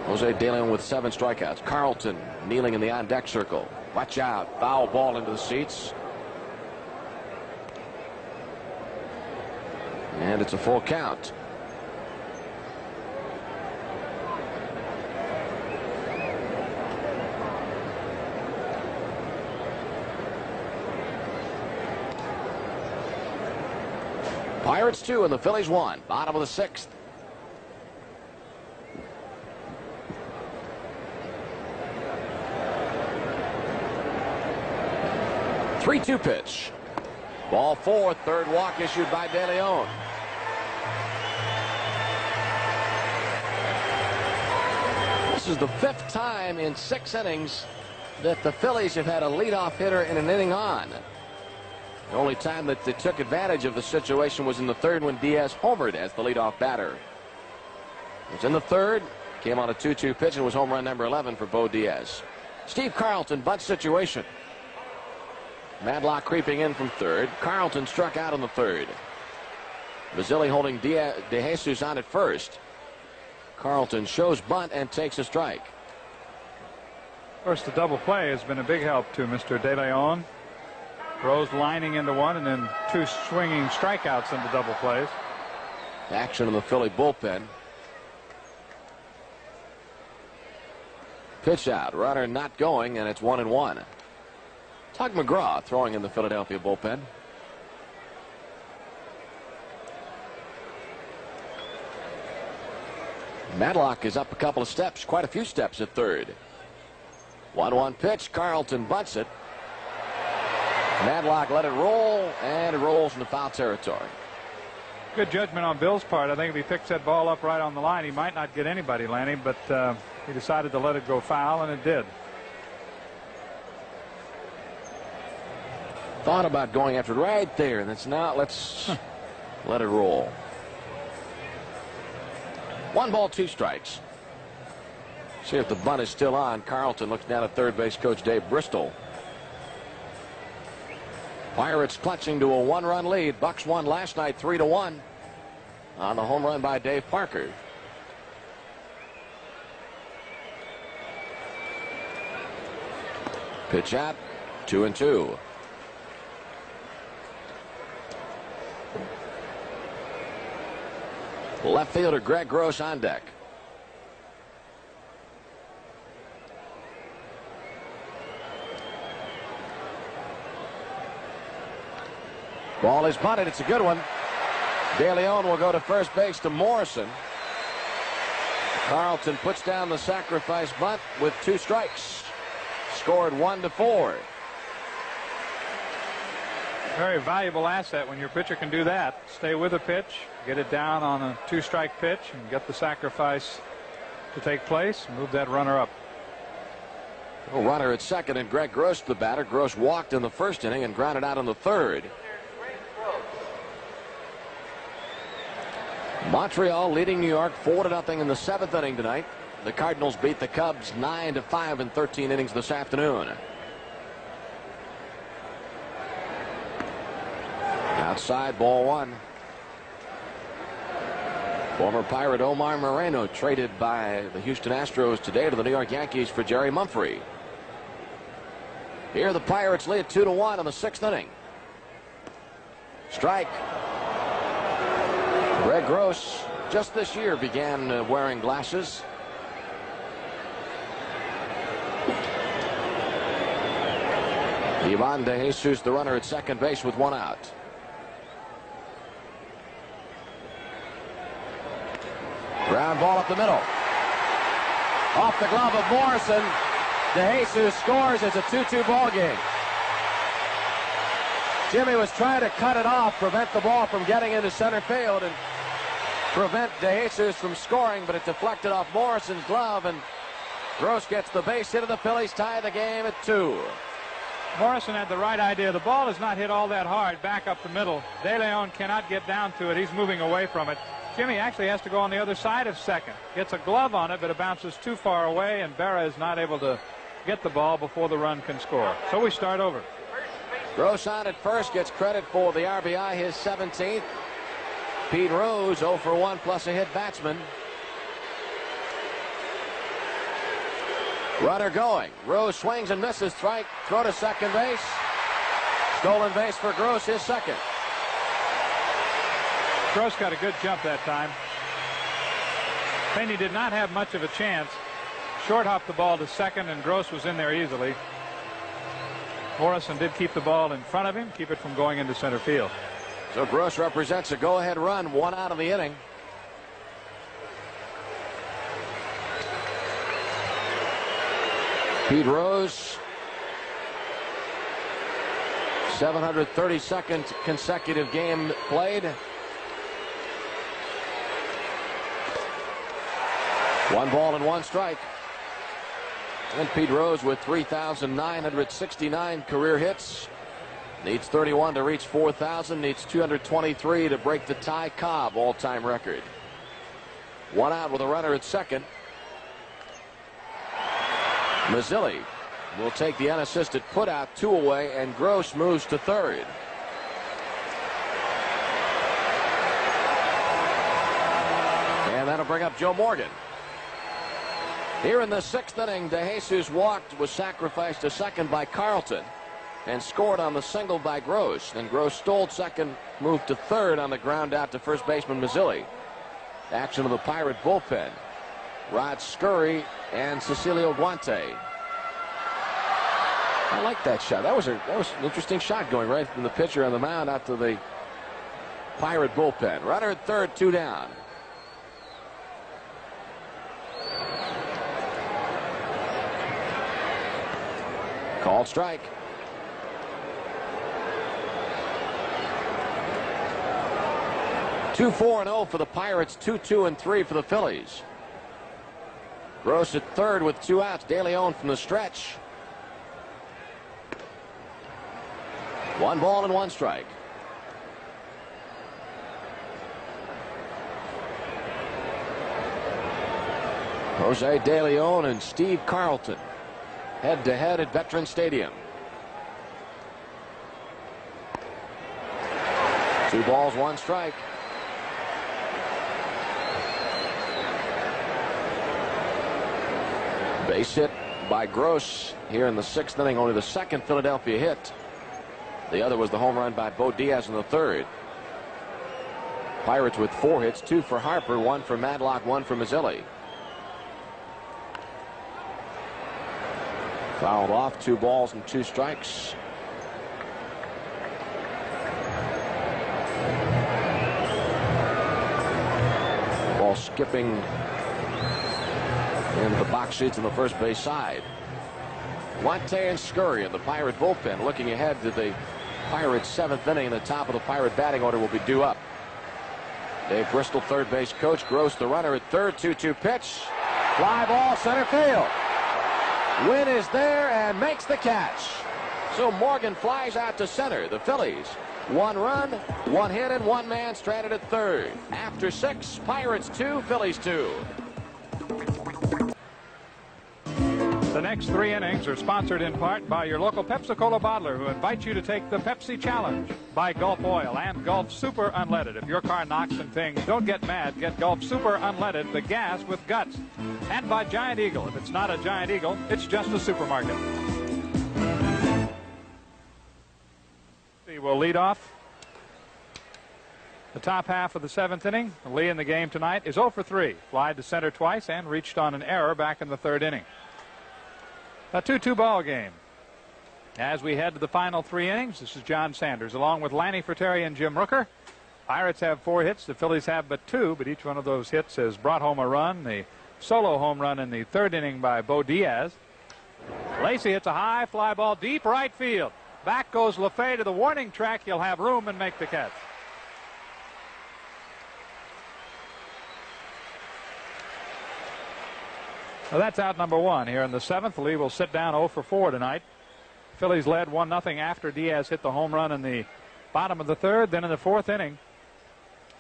E: Jose De Leon with 7 strikeouts. Carlton kneeling in the on-deck circle. Watch out. Foul ball into the seats. And it's a full count. Pirates 2 and the Phillies 1. Bottom of the 6th. Three-two pitch. Ball 4, 3rd walk issued by De Leon. This is the 5th time in 6 innings that the Phillies have had a leadoff hitter in an inning on. The only time that they took advantage of the situation was in the third when Diaz homered as the leadoff batter. It was in the third, came on a 2-2 pitch and was home run number 11 for Bo Diaz. Steve Carlton, bunt situation. Madlock creeping in from third. Carlton struck out in the third. Mazzilli holding De Jesus on at first. Carlton shows bunt and takes a strike.
A: Of course, the double play has been a big help to Mr. De Leon. Rose lining into one and then 2 swinging strikeouts into double plays.
E: Action in the Philly bullpen. Pitch out, runner not going, and it's 1-1. Tug McGraw throwing in the Philadelphia bullpen. Madlock is up a couple of steps, quite a few steps at third. 1-1 pitch. Carlton bunts it. Madlock let it roll, and it rolls into foul territory.
A: Good judgment on Bill's part. I think if he picks that ball up right on the line, he might not get anybody, Lanny, but he decided to let it go foul, and it did.
E: Thought about going after it right there, and it's not. Let's let it roll. 1 ball, 2 strikes. See if the bunt is still on. Carlton looks down at third base coach Dave Bristol. Pirates clutching to a 1-run lead. Bucks won last night 3-1 on the home run by Dave Parker. Pitch out, 2-2. Left fielder Greg Gross on deck. Ball is bunted. It's a good one. De Leon will go to first base to Morrison. Carlton puts down the sacrifice bunt with 2 strikes. Scored 1-4.
A: Very valuable asset when your pitcher can do that. Stay with a pitch, get it down on a 2-strike pitch, and get the sacrifice to take place. Move that runner up.
E: A runner at second, and Greg Gross the batter. Gross walked in the first inning and grounded out in the third. Montreal leading New York 4-0 in the 7th inning tonight. The Cardinals beat the Cubs 9-5 in 13 innings this afternoon. Outside, ball 1. Former Pirate Omar Moreno traded by the Houston Astros today to the New York Yankees for Jerry Mumphrey. Here the Pirates lead 2-1 in the 6th inning. Strike. Greg Gross just this year began wearing glasses. Ivan De Jesus, the runner at second base with 1 out. Ground ball up the middle. Off the glove of Morrison. De Jesus scores. It's a 2-2 ball game. Jimmy was trying to cut it off, prevent the ball from getting into center field, and prevent De Jesus from scoring, but it deflected off Morrison's glove, and Gross gets the base hit, of the Phillies tie the game at 2.
A: Morrison had the right idea. The ball is not hit all that hard back up the middle. De Leon cannot get down to it. He's moving away from it. Jimmy actually has to go on the other side of second. Gets a glove on it, but it bounces too far away, and Berra is not able to get the ball before the run can score. So we start over.
E: Gross on at first, gets credit for the RBI, his 17th. Pete Rose 0 for 1 plus a hit batsman. Runner going. Rose swings and misses. Strike. Throw to second base. Stolen base for Gross, his second.
A: Gross got a good jump that time. Penny did not have much of a chance. Short hopped the ball to second, and Gross was in there easily. Morrison did keep the ball in front of him, keep it from going into center field.
E: So Gross represents a go-ahead run, 1 out of the inning. Pete Rose, 732nd consecutive game played. 1 ball and 1 strike. And Pete Rose with 3,969 career hits. Needs 31 to reach 4,000. Needs 223 to break the Ty Cobb all-time record. One out with a runner at second. Mazzilli will take the unassisted put out, 2 away, and Gross moves to third. And that'll bring up Joe Morgan. Here in the 6th inning, DeJesus walked, was sacrificed to second by Carlton, and scored on the single by Gross. Then Gross stole second, moved to third on the ground out to first baseman Mazzilli. Action of the Pirate bullpen. Rod Scurry and Cecilio Guante. I like that shot. That was an interesting shot going right from the pitcher on the mound out to the Pirate bullpen. Runner at third, 2 down. Called strike. Two 4-0 for the Pirates, 2-2-3 for the Phillies. Gross at third with 2 outs. De Leon from the stretch. 1 ball and 1 strike. Jose De Leon and Steve Carlton head to head at Veterans Stadium. 2 balls, 1 strike. Base hit by Gross here in the 6th inning, only the 2nd Philadelphia hit. The other was the home run by Bo Diaz in the 3rd. Pirates with 4 hits, 2 for Harper, 1 for Madlock, 1 for Mazzilli. Fouled off, 2 balls and 2 strikes. Ball skipping in the box seats on the first base side. Guante and Scurry in the Pirate bullpen, looking ahead to the Pirates' 7th inning, and the top of the Pirate batting order will be due up. Dave Bristol, third base coach. Gross, the runner at third. 2-2 pitch. Fly ball, center field. Wynn is there and makes the catch. So Morgan flies out to center. The Phillies, 1 run, 1 hit, and 1 man stranded at third. After 6, Pirates 2, Phillies 2.
A: The next 3 innings are sponsored in part by your local Pepsi-Cola bottler, who invites you to take the Pepsi Challenge. By Gulf Oil and Gulf Super Unleaded. If your car knocks and pings, don't get mad. Get Gulf Super Unleaded, the gas with guts. And by Giant Eagle. If it's not a Giant Eagle, it's just a supermarket. He will lead off the top half of the 7th inning. Lee in the game tonight is 0 for 3. Flied to center twice and reached on an error back in the 3rd inning. A 2-2 ball game. As we head to the final 3 innings, this is John Sanders along with Lanny Fratteri and Jim Rooker. Pirates have 4 hits. The Phillies have but 2, but each one of those hits has brought home a run. The solo home run in the 3rd inning by Bo Diaz. Lacy hits a high fly ball deep right field. Back goes LaFay to the warning track. He'll have room and make the catch. Well, that's out number 1 here in the 7th. Lee will sit down 0 for 4 tonight. Phillies led 1-0 after Diaz hit the home run in the bottom of the 3rd. Then in the 4th inning,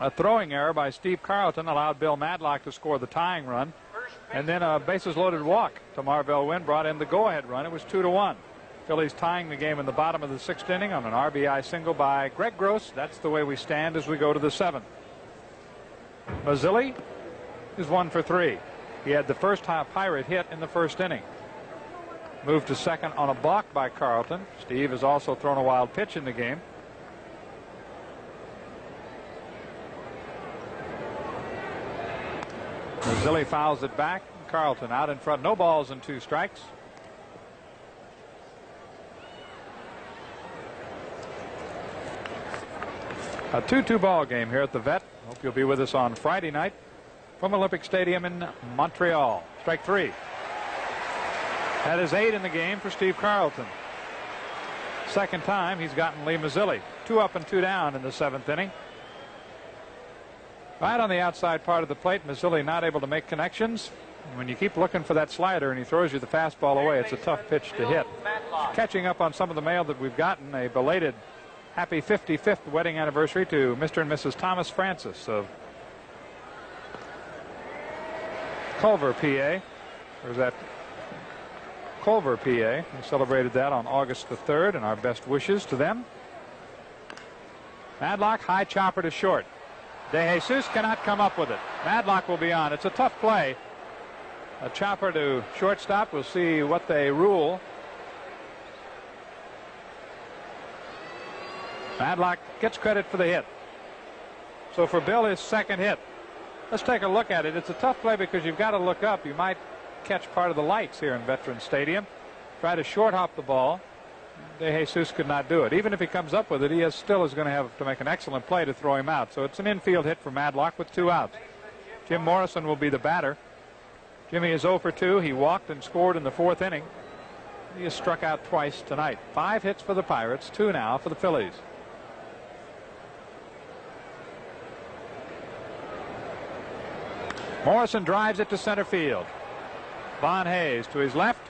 A: a throwing error by Steve Carlton allowed Bill Madlock to score the tying run. And then a bases-loaded walk to Marvell Wynn brought in the go-ahead run. It was 2-1. Phillies tying the game in the bottom of the 6th inning on an RBI single by Greg Gross. That's the way we stand as we go to the 7th. Mazzilli is 1 for 3. He had the first Pirate hit in the 1st inning. Moved to second on a balk by Carlton. Steve has also thrown a wild pitch in the game. Mazzilli fouls it back. Carlton out in front. No balls and 2 strikes. A 2-2 ball game here at the Vet. Hope you'll be with us on Friday night from Olympic Stadium in Montreal. Strike 3. That is 8 in the game for Steve Carlton. Second time he's gotten Lee Mazzilli. 2 up and 2 down in the 7th inning. Right on the outside part of the plate, Mazzilli not able to make connections. And when you keep looking for that slider and he throws you the fastball away, it's a tough pitch to hit. Catching up on some of the mail that we've gotten, a belated happy 55th wedding anniversary to Mr. and Mrs. Thomas Francis of Culver, PA. Or is that Culver, PA? We celebrated that on August the 3rd, and our best wishes to them. Madlock, high chopper to short. De Jesus cannot come up with it. Madlock will be on. It's a tough play. A chopper to shortstop. We'll see what they rule. Madlock gets credit for the hit. So for Bill, his second hit. Let's take a look at it. It's a tough play because you've got to look up. You might catch part of the lights here in Veterans Stadium. Try to short hop the ball. De Jesus could not do it. Even if he comes up with it, he still is going to have to make an excellent play to throw him out. So it's an infield hit for Madlock with 2 outs. Jim Morrison will be the batter. Jimmy is 0 for 2. He walked and scored in the 4th inning. He has struck out twice tonight. 5 hits for the Pirates, 2 now for the Phillies. Morrison drives it to center field. Von Hayes to his left.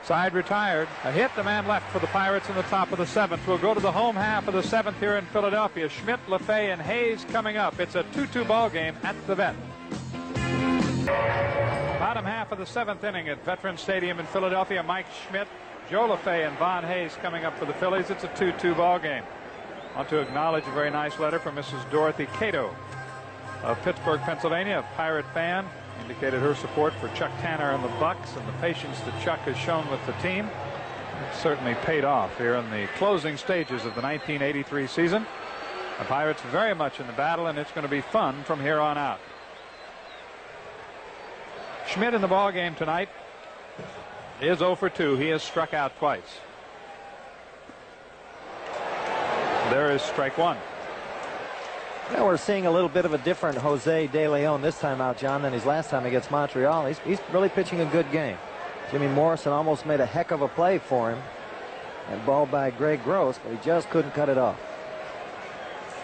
A: Side retired. A hit, the man left for the Pirates in the top of the 7th. We'll go to the home half of the 7th here in Philadelphia. Schmidt, LaFay, and Hayes coming up. It's a 2-2 ball game at the Vet. Bottom half of the 7th inning at Veterans Stadium in Philadelphia. Mike Schmidt, Joe LaFay, and Von Hayes coming up for the Phillies. It's a 2-2 ball game. I want to acknowledge a very nice letter from Mrs. Dorothy Cato of Pittsburgh, Pennsylvania, a Pirate fan. Indicated her support for Chuck Tanner and the Bucks and the patience that Chuck has shown with the team. It certainly paid off here in the closing stages of the 1983 season. The Pirates very much in the battle, and it's going to be fun from here on out. Schmidt in the ball game tonight is 0 for 2. He has struck out twice. There is strike 1.
B: Now we're seeing a little bit of a different Jose De Leon this time out, John, than his last time against Montreal. He's really pitching a good game. Jimmy Morrison almost made a heck of a play for him. And ball by Greg Gross, but he just couldn't cut it off.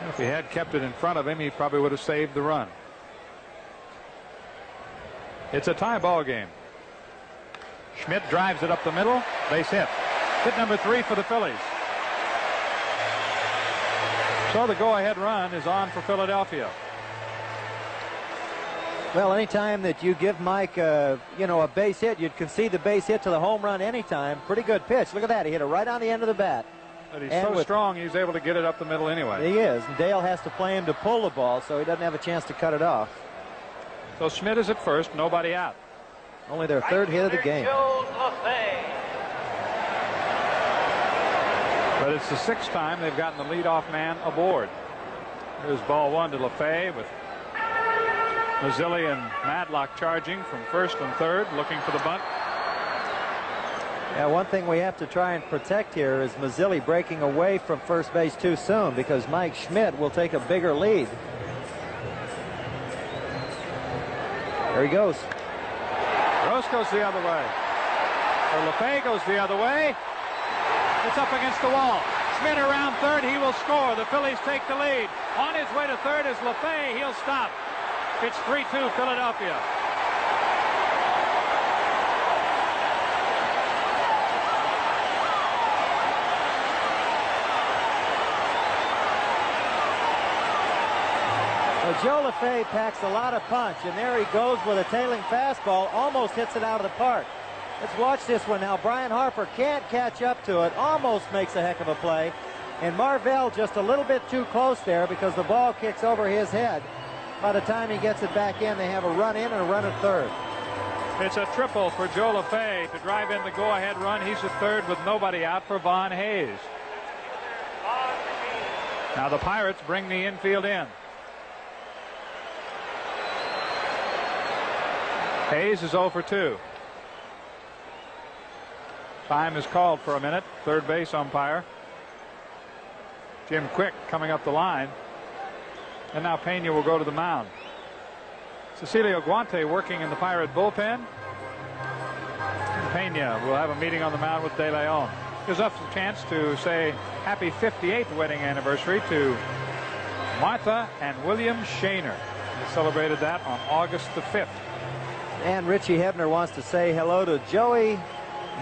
A: If he had kept it in front of him, he probably would have saved the run. It's a tie ball game. Schmidt drives it up the middle. Base hit. Hit number 3 for the Phillies. So the go-ahead run is on for Philadelphia.
B: Well, anytime that you give Mike a base hit, you'd concede the base hit to the home run anytime. Pretty good pitch. Look at that. He hit it right on the end of the bat.
A: But he's so strong, he's able to get it up the middle anyway.
B: He is. And Dale has to play him to pull the ball, so he doesn't have a chance to cut it off.
A: So Schmidt is at first, nobody out.
B: Only their 3rd hit of the game.
A: But it's the 6th time they've gotten the leadoff man aboard. Here's ball 1 to LaFay with Mazzilli and Madlock charging from 1st and 3rd, looking for the bunt.
B: Yeah, one thing we have to try and protect here is Mazzilli breaking away from first base too soon, because Mike Schmidt will take a bigger lead. There he goes.
A: Gross goes the other way. Or LaFay goes the other way. It's up against the wall. Schmidt around 3rd. He will score. The Phillies take the lead. On his way to 3rd is LaFay. He'll stop. It's 3-2 Philadelphia.
B: Well, Joe LaFay packs a lot of punch, and there he goes with a tailing fastball. Almost hits it out of the park. Let's watch this one now. Brian Harper can't catch up to it. Almost makes a heck of a play. And Marvell just a little bit too close there because the ball kicks over his head. By the time he gets it back in, they have a run in and a run at 3rd.
A: It's a triple for Joe LaFay to drive in the go-ahead run. He's at 3rd with nobody out for Von Hayes. Now the Pirates bring the infield in. Hayes is 0 for 2. Time is called for a minute. 3rd base umpire Jim Quick coming up the line. And now Pena will go to the mound. Cecilio Guante working in the Pirate bullpen. And Pena will have a meeting on the mound with De Leon. Gives us a chance to say happy 58th wedding anniversary to Martha and William Shaner. They celebrated that on August the 5th.
B: And Richie Hebner wants to say hello to Joey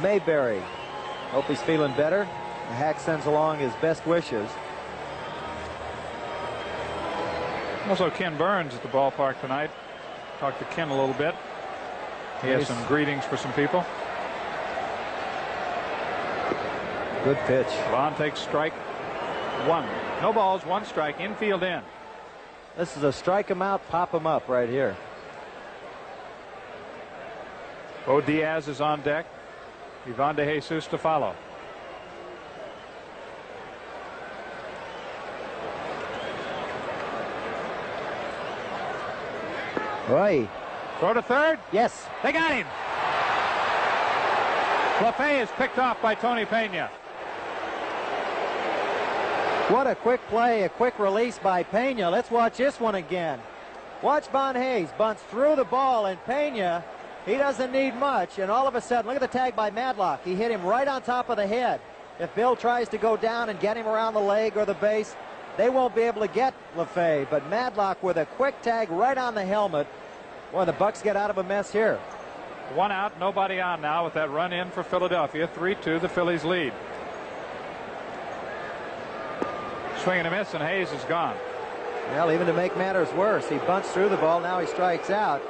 B: Mayberry. Hope he's feeling better. Hack sends along his best wishes.
A: Also, Ken Burns at the ballpark tonight. Talked to Ken a little bit. He has some greetings for some people.
B: Good pitch.
A: Vaughn takes strike one. No balls, one strike, infield in.
B: This is a strike him out, pop him up right here.
A: Bo Diaz is on deck. Ivan De Jesus to follow.
B: Boy.
A: Throw to third.
B: Yes.
A: They got him. LaFay is picked off by Tony Pena.
B: What a quick play, a quick release by Pena. Let's watch this one again. Watch Bon Hayes bunts through the ball, and Pena, he doesn't need much, and all of a sudden, look at the tag by Madlock. He hit him right on top of the head. If Bill tries to go down and get him around the leg or the base, they won't be able to get LaFay, but Madlock with a quick tag right on the helmet. Boy, the Bucks get out of a mess here.
A: One out, nobody on now with that run in for Philadelphia. 3-2, the Phillies lead. Swing and a miss, and Hayes is gone.
B: Well, even to make matters worse, he bunts through the ball. Now he strikes out.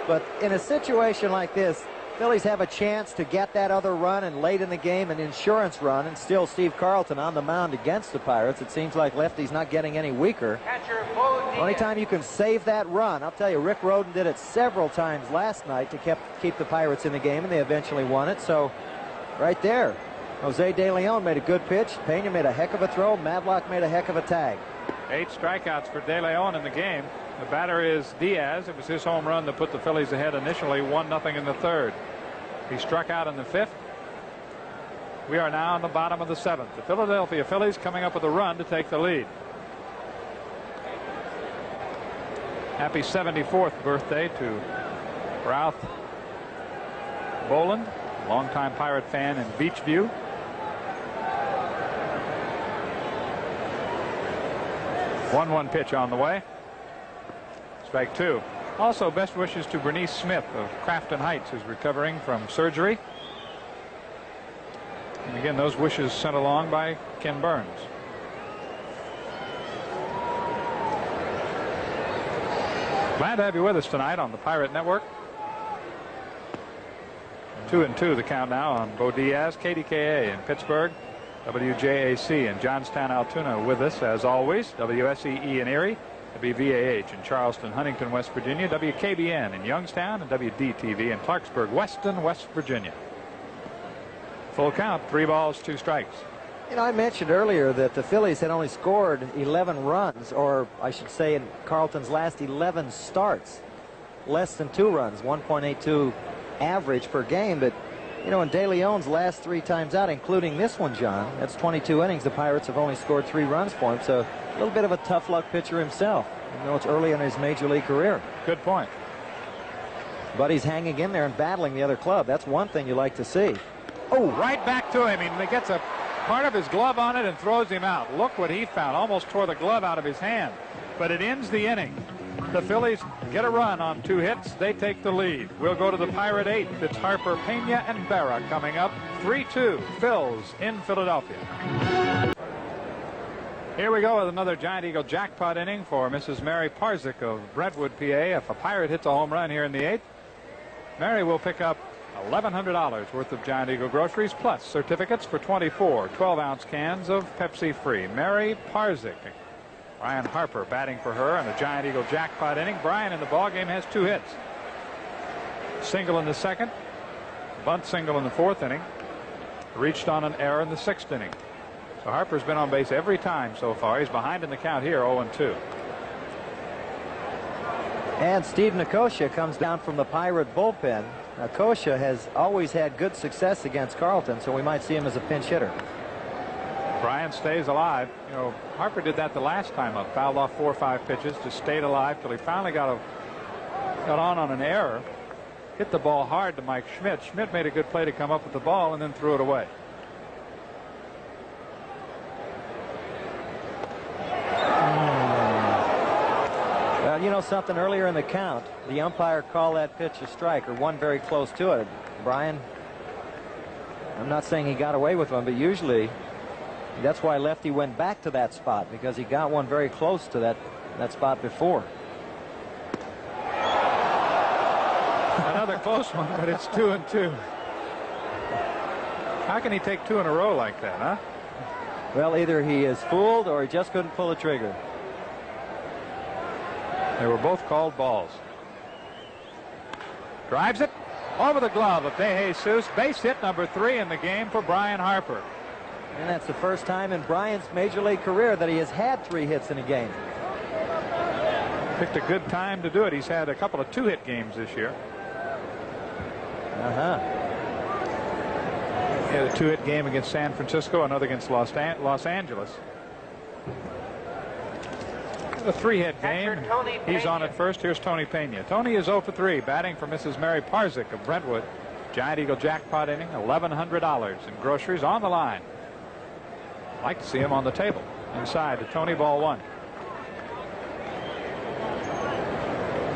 B: But in a situation like this, Phillies have a chance to get that other run, and late in the game, an insurance run, and still Steve Carlton on the mound against the Pirates. It seems like lefty's not getting any weaker.
C: Catcher Bo Diaz.
B: Only time you can save that run, I'll tell you, Rick Rhoden did it several times last night to keep the Pirates in the game, and they eventually won it. So, right there, Jose De Leon made a good pitch. Pena made a heck of a throw. Madlock made a heck of a tag.
A: 8 strikeouts for De Leon in the game. The batter is Diaz. It was his home run that put the Phillies ahead initially, 1-0 in the third. He struck out in the 5th. We are now in the bottom of the 7th. The Philadelphia Phillies coming up with a run to take the lead. Happy 74th birthday to Ralph Boland, longtime Pirate fan in Beachview. One pitch on the way. Strike 2. Also, best wishes to Bernice Smith of Crafton Heights, who's recovering from surgery. And again, those wishes sent along by Ken Burns. Glad to have you with us tonight on the Pirate Network. 2-2 the count now on Bo Diaz. KDKA in Pittsburgh, WJAC in Johnstown, Altoona with us as always. WSEE in Erie, WVAH in Charleston, Huntington, West Virginia, WKBN in Youngstown, and WDTV in Clarksburg, Weston, West Virginia. Full count, 3 balls, 2 strikes.
B: You know, I mentioned earlier that the Phillies had only scored 11 runs, or I should say in Carlton's last 11 starts, less than 2 runs, 1.82 average per game. But you know, in De Leon's last 3 times out, including this one, John, that's 22 innings. The Pirates have only scored 3 runs for him. So a little bit of a tough luck pitcher himself. You know, it's early in his major league career.
A: Good point.
B: But he's hanging in there and battling the other club. That's one thing you like to see.
A: Oh, right back to him. He gets a part of his glove on it and throws him out. Look what he found. Almost tore the glove out of his hand. But it ends the inning. The Phillies get a run on 2 hits. They take the lead. We'll go to the Pirate 8th. It's Harper, Pena, and Berra coming up. 3-2, Phils in Philadelphia. Here we go with another Giant Eagle jackpot inning for Mrs. Mary Parzik of Brentwood, PA. If a Pirate hits a home run here in the 8th, Mary will pick up $1,100 worth of Giant Eagle groceries, plus certificates for 24 12-ounce cans of Pepsi Free. Mary Parzik. Brian Harper batting for her in a Giant Eagle jackpot inning. Brian in the ballgame has 2 hits. Single in the 2nd, bunt single in the 4th inning, reached on an error in the 6th inning. So Harper's been on base every time so far. He's behind in the count here, 0-2.
B: And Steve Nicosia comes down from the Pirate bullpen. Nicosia has always had good success against Carlton, so we might see him as a pinch hitter.
A: Brian stays alive. You know, Harper did that the last time up. Fouled off 4 or 5 pitches, just stayed alive till he finally got on an error. Hit the ball hard to Mike Schmidt. Schmidt made a good play to come up with the ball and then threw it away.
B: Well, you know something, earlier in the count, the umpire called that pitch a strike, or one very close to it. Brian I'm not saying he got away with one, but usually that's why Lefty went back to that spot, because he got one very close to that spot before.
A: Another close one, but it's 2-2. How can he take 2 in a row like that, huh?
B: Well, either he is fooled or he just couldn't pull the trigger.
A: They were both called balls. Drives it over the glove of De Jesus. Base hit number 3 in the game for Brian Harper.
B: And that's the first time in Brian's major league career that he has had 3 hits in a game.
A: Picked a good time to do it. He's had a couple of 2-hit games this year. He had a 2-hit game against San Francisco, another against Los Angeles. A 3-hit game. He's on at first. Here's Tony Pena. Tony is 0 for 3, batting for Mrs. Mary Parzik of Brentwood. Giant Eagle jackpot inning, $1,100 in groceries on the line. I'd like to see him on the table. Inside to Tony, ball 1.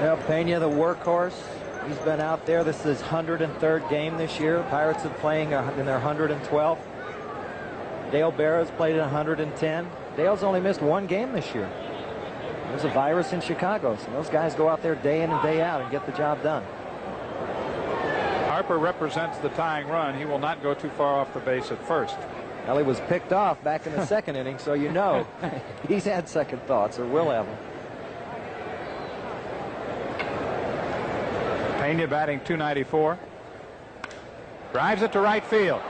B: Well, Pena, the workhorse. He's been out there. This is his 103rd game this year. Pirates are playing in their 112th. Dale Berra's played in 110. Dale's only missed 1 game this year. There's a virus in Chicago, so those guys go out there day in and day out and get the job done.
A: Harper represents the tying run. He will not go too far off the base at first.
B: Well, he was picked off back in the second inning, so you know he's had second thoughts, or will have them.
A: Pena batting .294. Drives it to right field.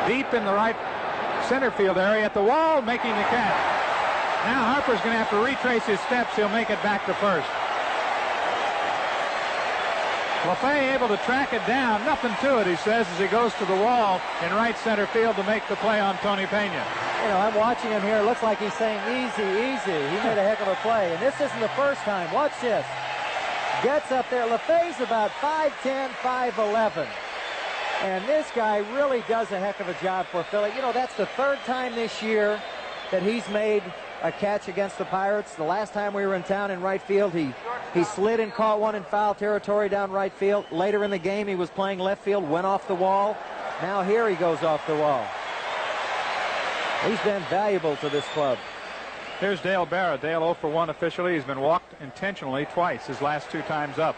A: Deep in the right center field area at the wall, making the catch. Now Harper's going to have to retrace his steps. He'll make it back to first. LaFay able to track it down. Nothing to it, he says, as he goes to the wall in right center field to make the play on Tony Pena.
B: You know, I'm watching him here. It looks like he's saying easy, easy. He made a heck of a play. And this isn't the first time. Watch this. Gets up there. LaFay's about 5'10", 5'11". And this guy really does a heck of a job for Philly. You know, that's the 3rd time this year that he's made a catch against the Pirates. The last time we were in town in right field, he slid and caught one in foul territory down right field. Later in the game, he was playing left field, went off the wall. Now here he goes off the wall. He's been valuable to this club.
A: Here's Dale Berra. Dale 0 for 1 officially. He's been walked intentionally twice his last 2 times up.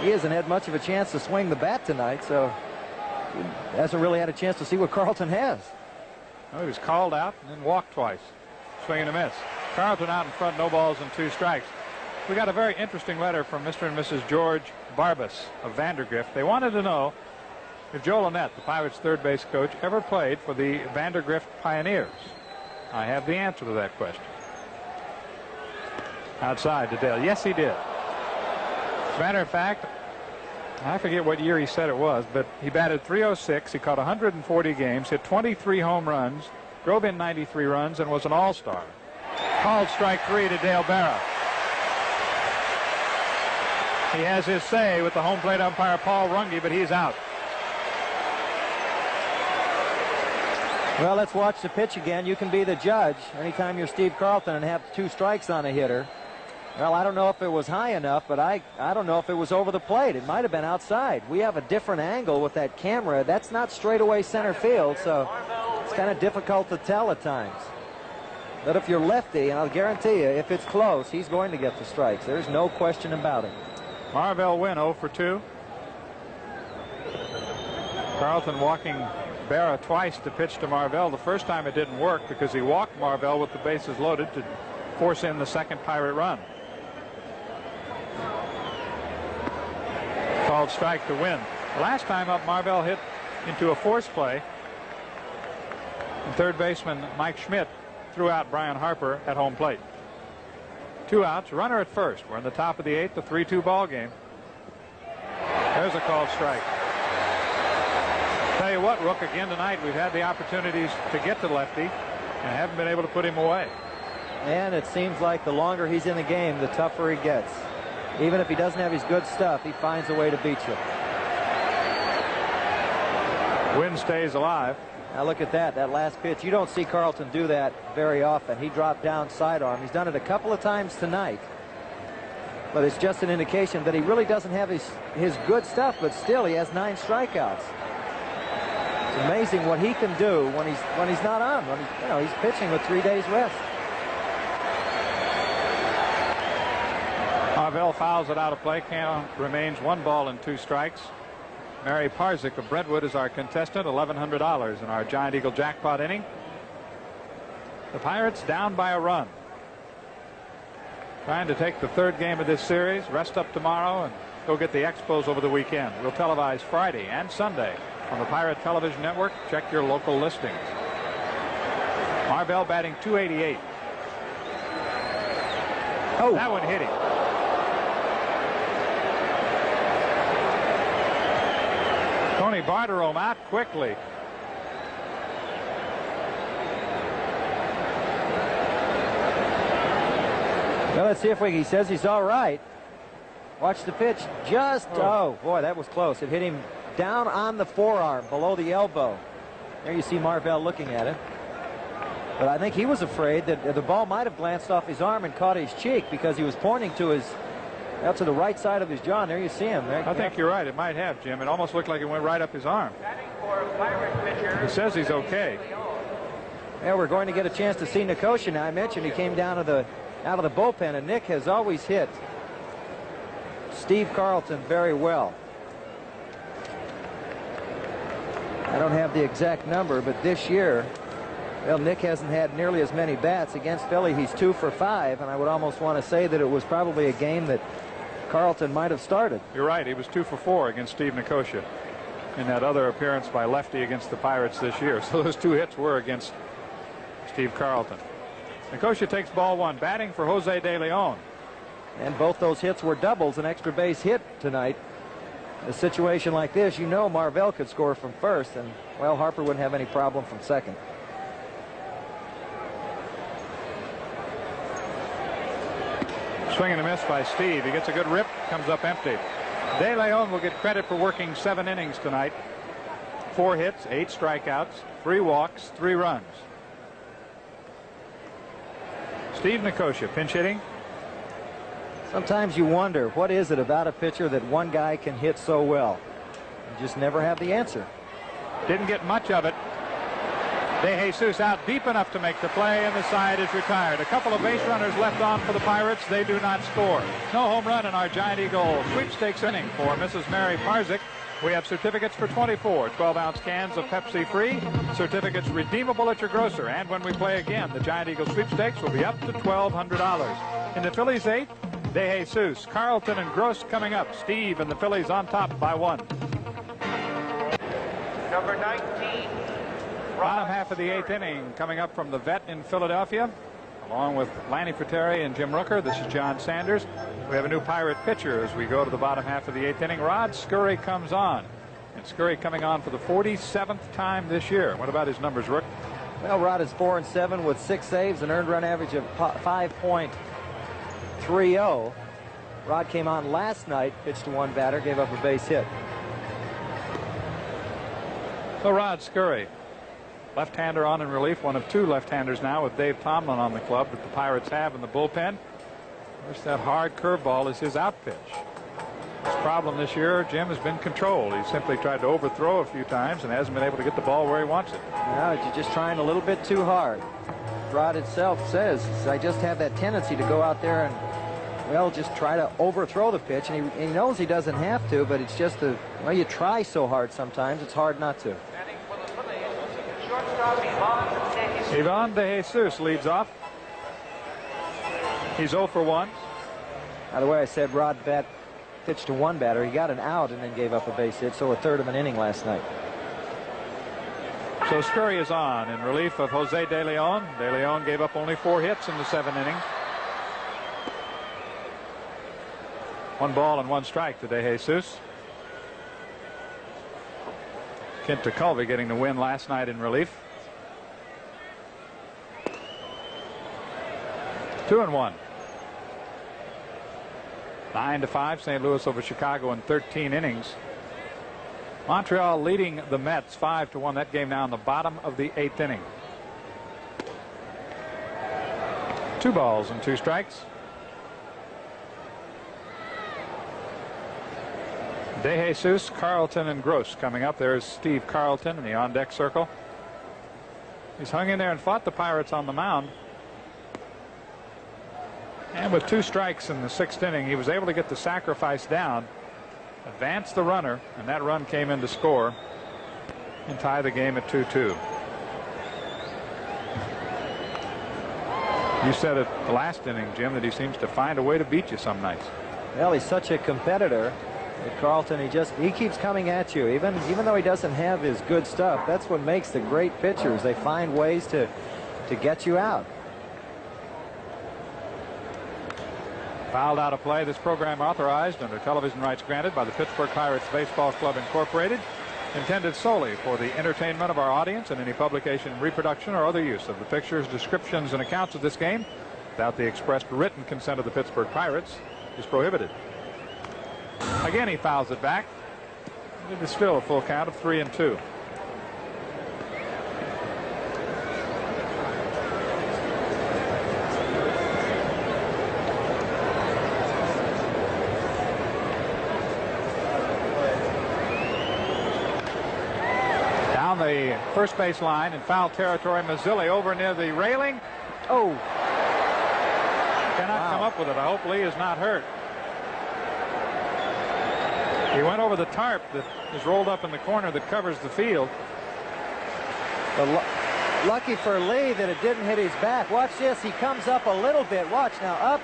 B: He hasn't had much of a chance to swing the bat tonight, so he hasn't really had a chance to see what Carlton has.
A: Well, he was called out and then walked twice. Swing and a miss. Carlton out in front, no balls and 2 strikes. We got a very interesting letter from Mr. and Mrs. George Barbas of Vandergrift. They wanted to know if Joe Lynette, the Pirates' third base coach, ever played for the Vandergrift Pioneers. I have the answer to that question. Outside to Dale. Yes, he did. As a matter of fact, I forget what year he said it was, but he batted .306. He caught 140 games, hit 23 home runs, drove in 93 runs, and was an all-star. Called strike 3 to Dale Berra. He has his say with the home plate umpire Paul Runge, but he's out.
B: Well, let's watch the pitch again. You can be the judge anytime you're Steve Carlton and have 2 strikes on a hitter. Well, I don't know if it was high enough, but I don't know if it was over the plate. It might have been outside. We have a different angle with that camera. That's not straightaway center field, so it's kind of difficult to tell at times. But if you're lefty, and I'll guarantee you, if it's close, he's going to get the strikes. There's no question about it.
A: Marvell Wynn 0 for 2. Carlton walking Berra twice to pitch to Marvell. The first time it didn't work because he walked Marvell with the bases loaded to force in the second Pirate run. Called strike to Wynn. The last time up, Marvell hit into a force play. And third baseman Mike Schmidt threw out Brian Harper at home plate. 2 outs, runner at first. We're in the top of the 8th, the 3-2 ball game. There's a called strike. Tell you what, Rook, again tonight we've had the opportunities to get to lefty and haven't been able to put him away.
B: And it seems like the longer he's in the game, the tougher he gets. Even if he doesn't have his good stuff, he finds a way to beat you.
A: Wynn stays alive.
B: Now look at that last pitch. You don't see Carlton do that very often. He dropped down sidearm. He's done it a couple of times tonight. But it's just an indication that he really doesn't have his good stuff, but still he has 9 strikeouts. It's amazing what he can do when he's not on, when he's pitching with 3 days rest.
A: Marvell fouls it out of play. Count remains 1 ball and 2 strikes. Mary Parzik of Brentwood is our contestant. $1,100 in our Giant Eagle jackpot inning. The Pirates down by a run. Trying to take the 3rd game of this series, rest up tomorrow, and go get the Expos over the weekend. We'll televise Friday and Sunday on the Pirate Television Network. Check your local listings. Marvell batting .288. Oh, that one hit him. Tony Barterome out quickly.
B: Well, let's see if he says he's all right. Watch the pitch. Oh boy, that was close. It hit him down on the forearm, below the elbow. There you see Marvell looking at it. But I think he was afraid that the ball might have glanced off his arm and caught his cheek, because he was pointing to the right side of his jaw. And there you see him.
A: I think you're right. It might have, Jim. It almost looked like it went right up his arm. He says he's okay.
B: Yeah, we're going to get a chance to see Nicosia now. I mentioned he came down to out of the bullpen, and Nick has always hit Steve Carlton very well. I don't have the exact number, but this year, well, Nick hasn't had nearly as many bats against Philly. He's 2 for 5, and I would almost want to say that it was probably a game that Carlton might have started.
A: You're right. He was 2 for 4 against Steve Nicosia in that other appearance by Lefty against the Pirates this year. So those 2 hits were against Steve Carlton. Nicosia takes ball 1, batting for Jose De Leon.
B: And both those hits were doubles, an extra base hit tonight. In a situation like this, Marvell could score from first, and, well, Harper wouldn't have any problem from second.
A: Swing and a miss by Steve. He gets a good rip, comes up empty. De Leon will get credit for working 7 innings tonight. 4 hits, 8 strikeouts, 3 walks, 3 runs. Steve Nicosia pinch hitting.
B: Sometimes you wonder, what is it about a pitcher that one guy can hit so well? You just never have the answer.
A: Didn't get much of it. De Jesus out deep enough to make the play, and the side is retired. A couple of base runners left on for the Pirates. They do not score. No home run in our Giant Eagle sweepstakes inning for Mrs. Mary Parzik. We have certificates for 24 12-ounce cans of Pepsi Free. Certificates redeemable at your grocer. And when we play again, the Giant Eagle sweepstakes will be up to $1,200. In the Phillies 8th, De Jesus, Carlton, and Gross coming up. Steve and the Phillies on top by 1.
C: Number 19.
A: Bottom half of the 8th inning coming up from the vet in Philadelphia, along with Lanny Fratteri and Jim Rooker. This is John Sanders. We have a new Pirate pitcher as we go to the bottom half of the 8th inning. Rod Scurry comes on, and Scurry coming on for the 47th time this year. What about his numbers, Rook?
B: Well, Rod is 4-7 with 6 saves, an earned run average of 5.30. Rod came on last night, pitched to 1 batter, gave up a base hit.
A: So Rod Scurry, left-hander on in relief, one of 2 left-handers now with Dave Tomlin on the club that the Pirates have in the bullpen. Of course, that hard curveball is his out pitch. His problem this year, Jim, has been control. He's simply tried to overthrow a few times and hasn't been able to get the ball where he wants it.
B: No, you're just trying a little bit too hard. Rod itself says, I just have that tendency to go out there and, well, just try to overthrow the pitch. And he knows he doesn't have to, but it's just well, you try so hard sometimes, it's hard not to.
A: Ivan De Jesus leads off. He's 0 for 1.
B: By the way, I said Rod pitched to 1 batter. He got an out and then gave up a base hit, so a third of an inning last night.
A: So Scurry is on in relief of Jose De Leon. De Leon gave up only 4 hits in the 7 innings. 1 ball and 1 strike to De Jesus. Kent Tekulve getting the win last night in relief. 2-1. 9-5, St. Louis over Chicago in 13 innings. Montreal leading the Mets 5-1. That game now in the bottom of the 8th inning. 2 balls and 2 strikes. DeJesus, Carlton, and Gross coming up. There's Steve Carlton in the on-deck circle. He's hung in there and fought the Pirates on the mound. And with 2 strikes in the 6th inning, he was able to get the sacrifice down, advance the runner, and that run came in to score and tie the game at 2-2. You said it the last inning, Jim, that he seems to find a way to beat you some nights.
B: Well, he's such a competitor. Carlton, he keeps coming at you, even though he doesn't have his good stuff. That's what makes the great pitchers. They find ways to get you out.
A: Fouled out of play. This program authorized under television rights granted by the Pittsburgh Pirates Baseball Club Incorporated, intended solely for the entertainment of our audience, and any publication, reproduction, or other use of the pictures, descriptions, and accounts of this game without the expressed written consent of the Pittsburgh Pirates is prohibited. Again, he fouls it back. It is still a full count of 3-2. Down the first base line in foul territory, Mazzilli over near the railing. Oh! Cannot come up with it. I hope Lee is not hurt. He went over the tarp that is rolled up in the corner that covers the field.
B: Lucky for Lee that it didn't hit his back. Watch this. He comes up a little bit. Watch now. Up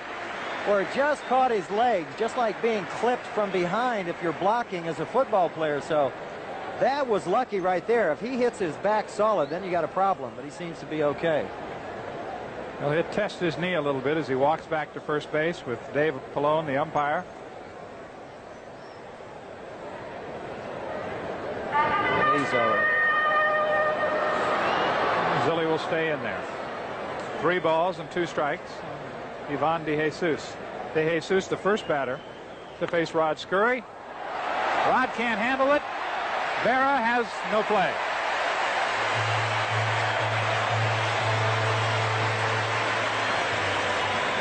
B: where it just caught his legs, just like being clipped from behind if you're blocking as a football player. So that was lucky right there. If he hits his back solid, then you got a problem. But he seems to be okay.
A: Well, he'll test his knee a little bit as he walks back to first base with Dave Pallone, the umpire.
B: He's all right.
A: Zilli will stay in there. 3 balls and 2 strikes. Ivan DeJesus. DeJesus, the first batter, to face Rod Scurry. Rod can't handle it. Berra has no play.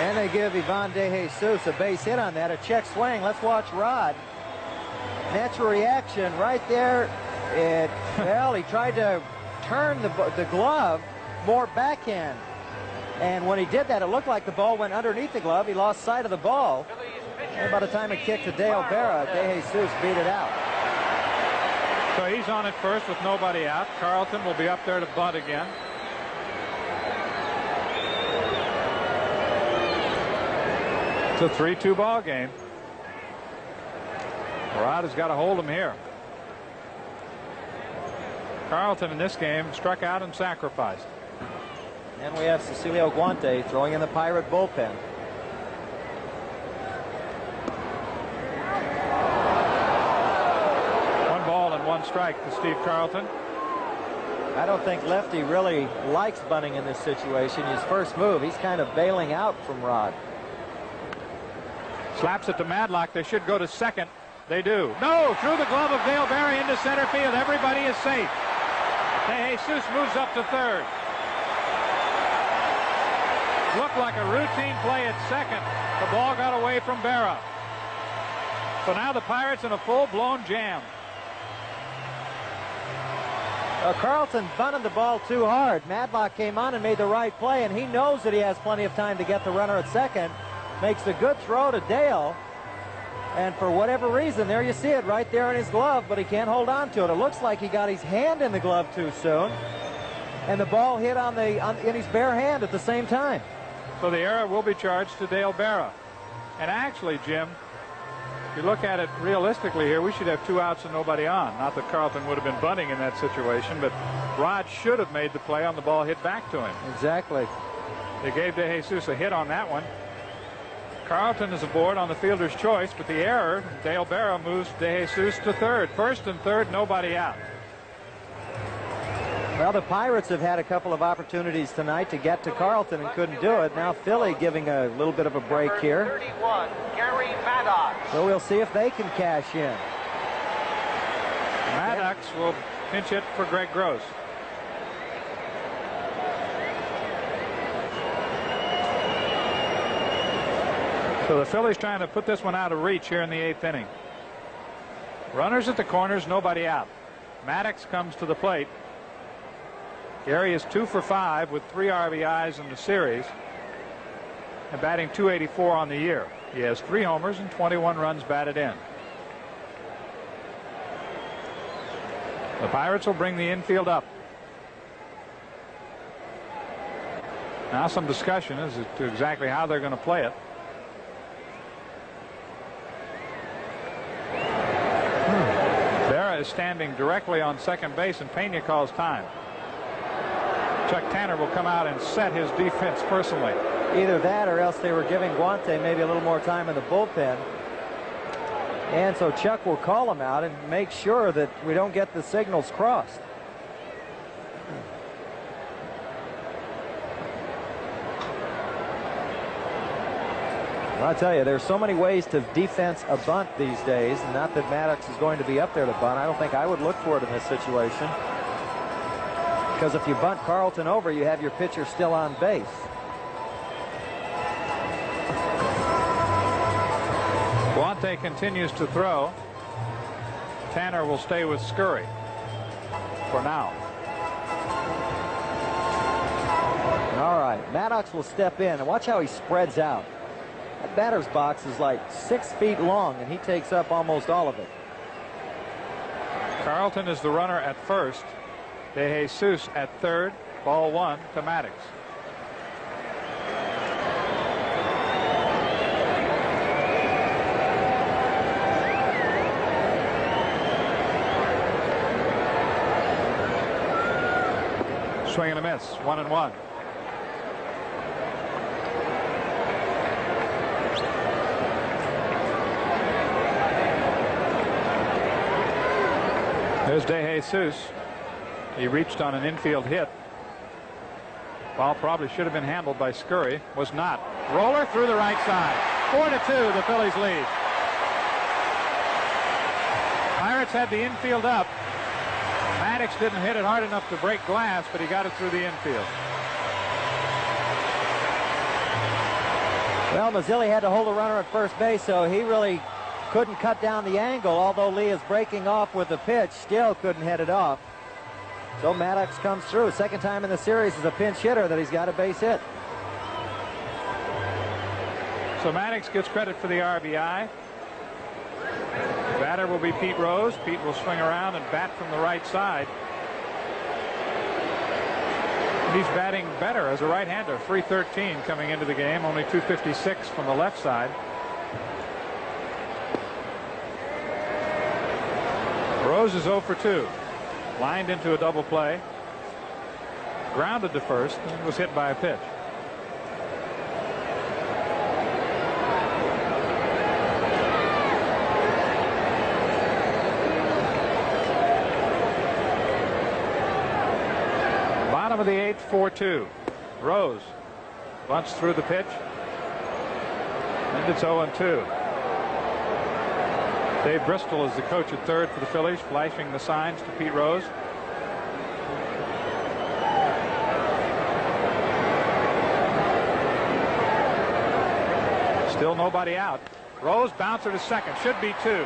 B: And they give Ivan DeJesus a base hit on that, a check swing. Let's watch Rod. Natural reaction right there. Well, he tried to turn the glove more backhand. And when he did that, it looked like the ball went underneath the glove. He lost sight of the ball. And by the time it kicked to Dale Berra, DeJesus beat it out.
A: So he's on at first with nobody out. Carlton will be up there to bunt again. It's a 3-2 ball game. Rod has got to hold him here. Carlton in this game struck out and sacrificed.
B: And we have Cecilio Guante throwing in the Pirate bullpen.
A: One ball and 1 strike to Steve Carlton.
B: I don't think Lefty really likes bunting in this situation. His first move, he's kind of bailing out from Rod.
A: Slaps it to Madlock. They should go to second. They do. No, through the glove of Dale Berra into center field. Everybody is safe. DeJesus moves up to third. Looked like a routine play at second. The ball got away from Berra. So now the Pirates in a full-blown jam.
B: Carlton bunted the ball too hard. Madlock came on and made the right play, and he knows that he has plenty of time to get the runner at second. Makes a good throw to Dale. And for whatever reason, there you see it right there in his glove, but he can't hold on to it. It looks like he got his hand in the glove too soon, and the ball hit in his bare hand at the same time.
A: So the error will be charged to Dale Berra. And actually, Jim, if you look at it realistically here, we should have 2 outs and nobody on. Not that Carlton would have been bunting in that situation, but Rod should have made the play on the ball hit back to him.
B: Exactly.
A: They gave DeJesus a hit on that one. Carlton is aboard on the fielder's choice, but the error, Dale Berra moves DeJesus to third. First and third, nobody out.
B: Well, the Pirates have had a couple of opportunities tonight to get to Carlton and couldn't do it. Now Philly giving a little bit of a break here.
C: 31, Gary Maddox.
B: So we'll see if they can cash in.
A: Maddox will pinch hit for Greg Gross. So the Phillies trying to put this one out of reach here in the 8th inning. Runners at the corners, nobody out. Maddox comes to the plate. Gary is 2 for 5 with 3 RBIs in the series and batting .284 on the year. He has 3 homers and 21 runs batted in. The Pirates will bring the infield up. Now some discussion as to exactly how they're going to play it. Berra is standing directly on second base, and Pena calls time. Chuck Tanner will come out and set his defense personally.
B: Either that or else they were giving Guante maybe a little more time in the bullpen. And so Chuck will call him out and make sure that we don't get the signals crossed. I'll tell you, there's so many ways to defense a bunt these days, and not that Maddox is going to be up there to bunt. I don't think I would look for it in this situation, because if you bunt Carlton over, you have your pitcher still on base.
A: Guante continues to throw. Tanner will stay with Scurry for now.
B: All right, Maddox will step in, and watch how he spreads out. That batter's box is like 6 feet long, and he takes up almost all of it.
A: Carlton is the runner at first. De Jesus at third. Ball 1 to Maddox. Swing and a miss. 1-1. There's De Jesus. He reached on an infield hit. Ball probably should have been handled by Scurry. Was not. Roller through the right side. 4-2, the Phillies lead. Pirates had the infield up. Maddox didn't hit it hard enough to break glass, but he got it through the infield.
B: Well, Mazzilli had to hold a runner at first base, so he really couldn't cut down the angle. Although Lee is breaking off with the pitch, still couldn't head it off. So Maddox comes through. Second time in the series as a pinch hitter that he's got a base hit.
A: So Maddox gets credit for the RBI. The batter will be Pete Rose. Pete will swing around and bat from the right side. And he's batting better as a right-hander. .313 coming into the game. Only .256 from the left side. Rose is 0 for 2. Lined into a double play. Grounded to first and was hit by a pitch. Bottom of the 8th, 4-2. Rose bunts through the pitch. And it's 0-2. Dave Bristol is the coach at third for the Phillies, flashing the signs to Pete Rose. Still nobody out. Rose bouncer to second. Should be 2.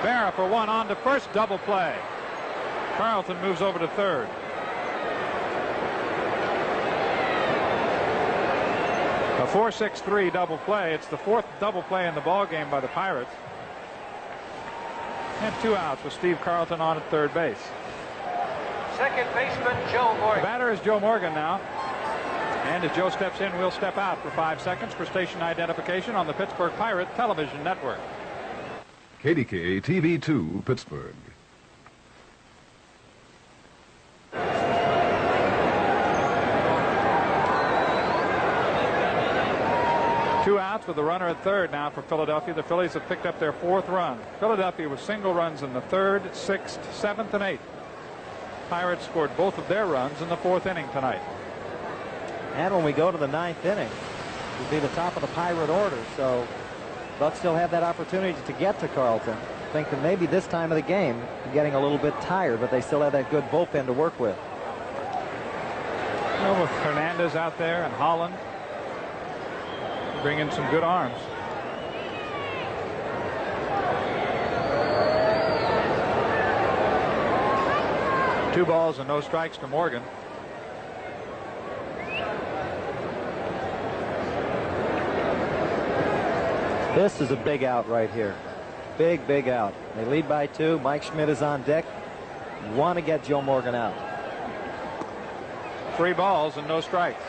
A: Berra for 1 on to first. Double play. Carlton moves over to third. A 4-6-3 double play. It's the 4th double play in the ball game by the Pirates. And 2 outs with Steve Carlton on at third base.
C: Second baseman Joe Morgan.
A: The batter is Joe Morgan now. And as Joe steps in, we'll step out for 5 seconds for station identification on the Pittsburgh Pirate Television Network.
D: KDKA TV2 Pittsburgh.
A: Two outs with the runner at third now for Philadelphia. The Phillies have picked up their 4th run. Philadelphia with single runs in the 3rd, 6th, 7th, and 8th. Pirates scored both of their runs in the 4th inning tonight.
B: And when we go to the 9th inning, we'll be the top of the Pirate order. So Bucks still have that opportunity to get to Carlton. I think that maybe this time of the game, they're getting a little bit tired, but they still have that good bullpen to work with.
A: You know, with Hernandez out there and Holland, bring in some good arms. 2 balls and no strikes to Morgan.
B: This is a big out right here. Big out. They lead by 2. Mike Schmidt is on deck. Want to get Joe Morgan out.
A: 3 balls and no strikes.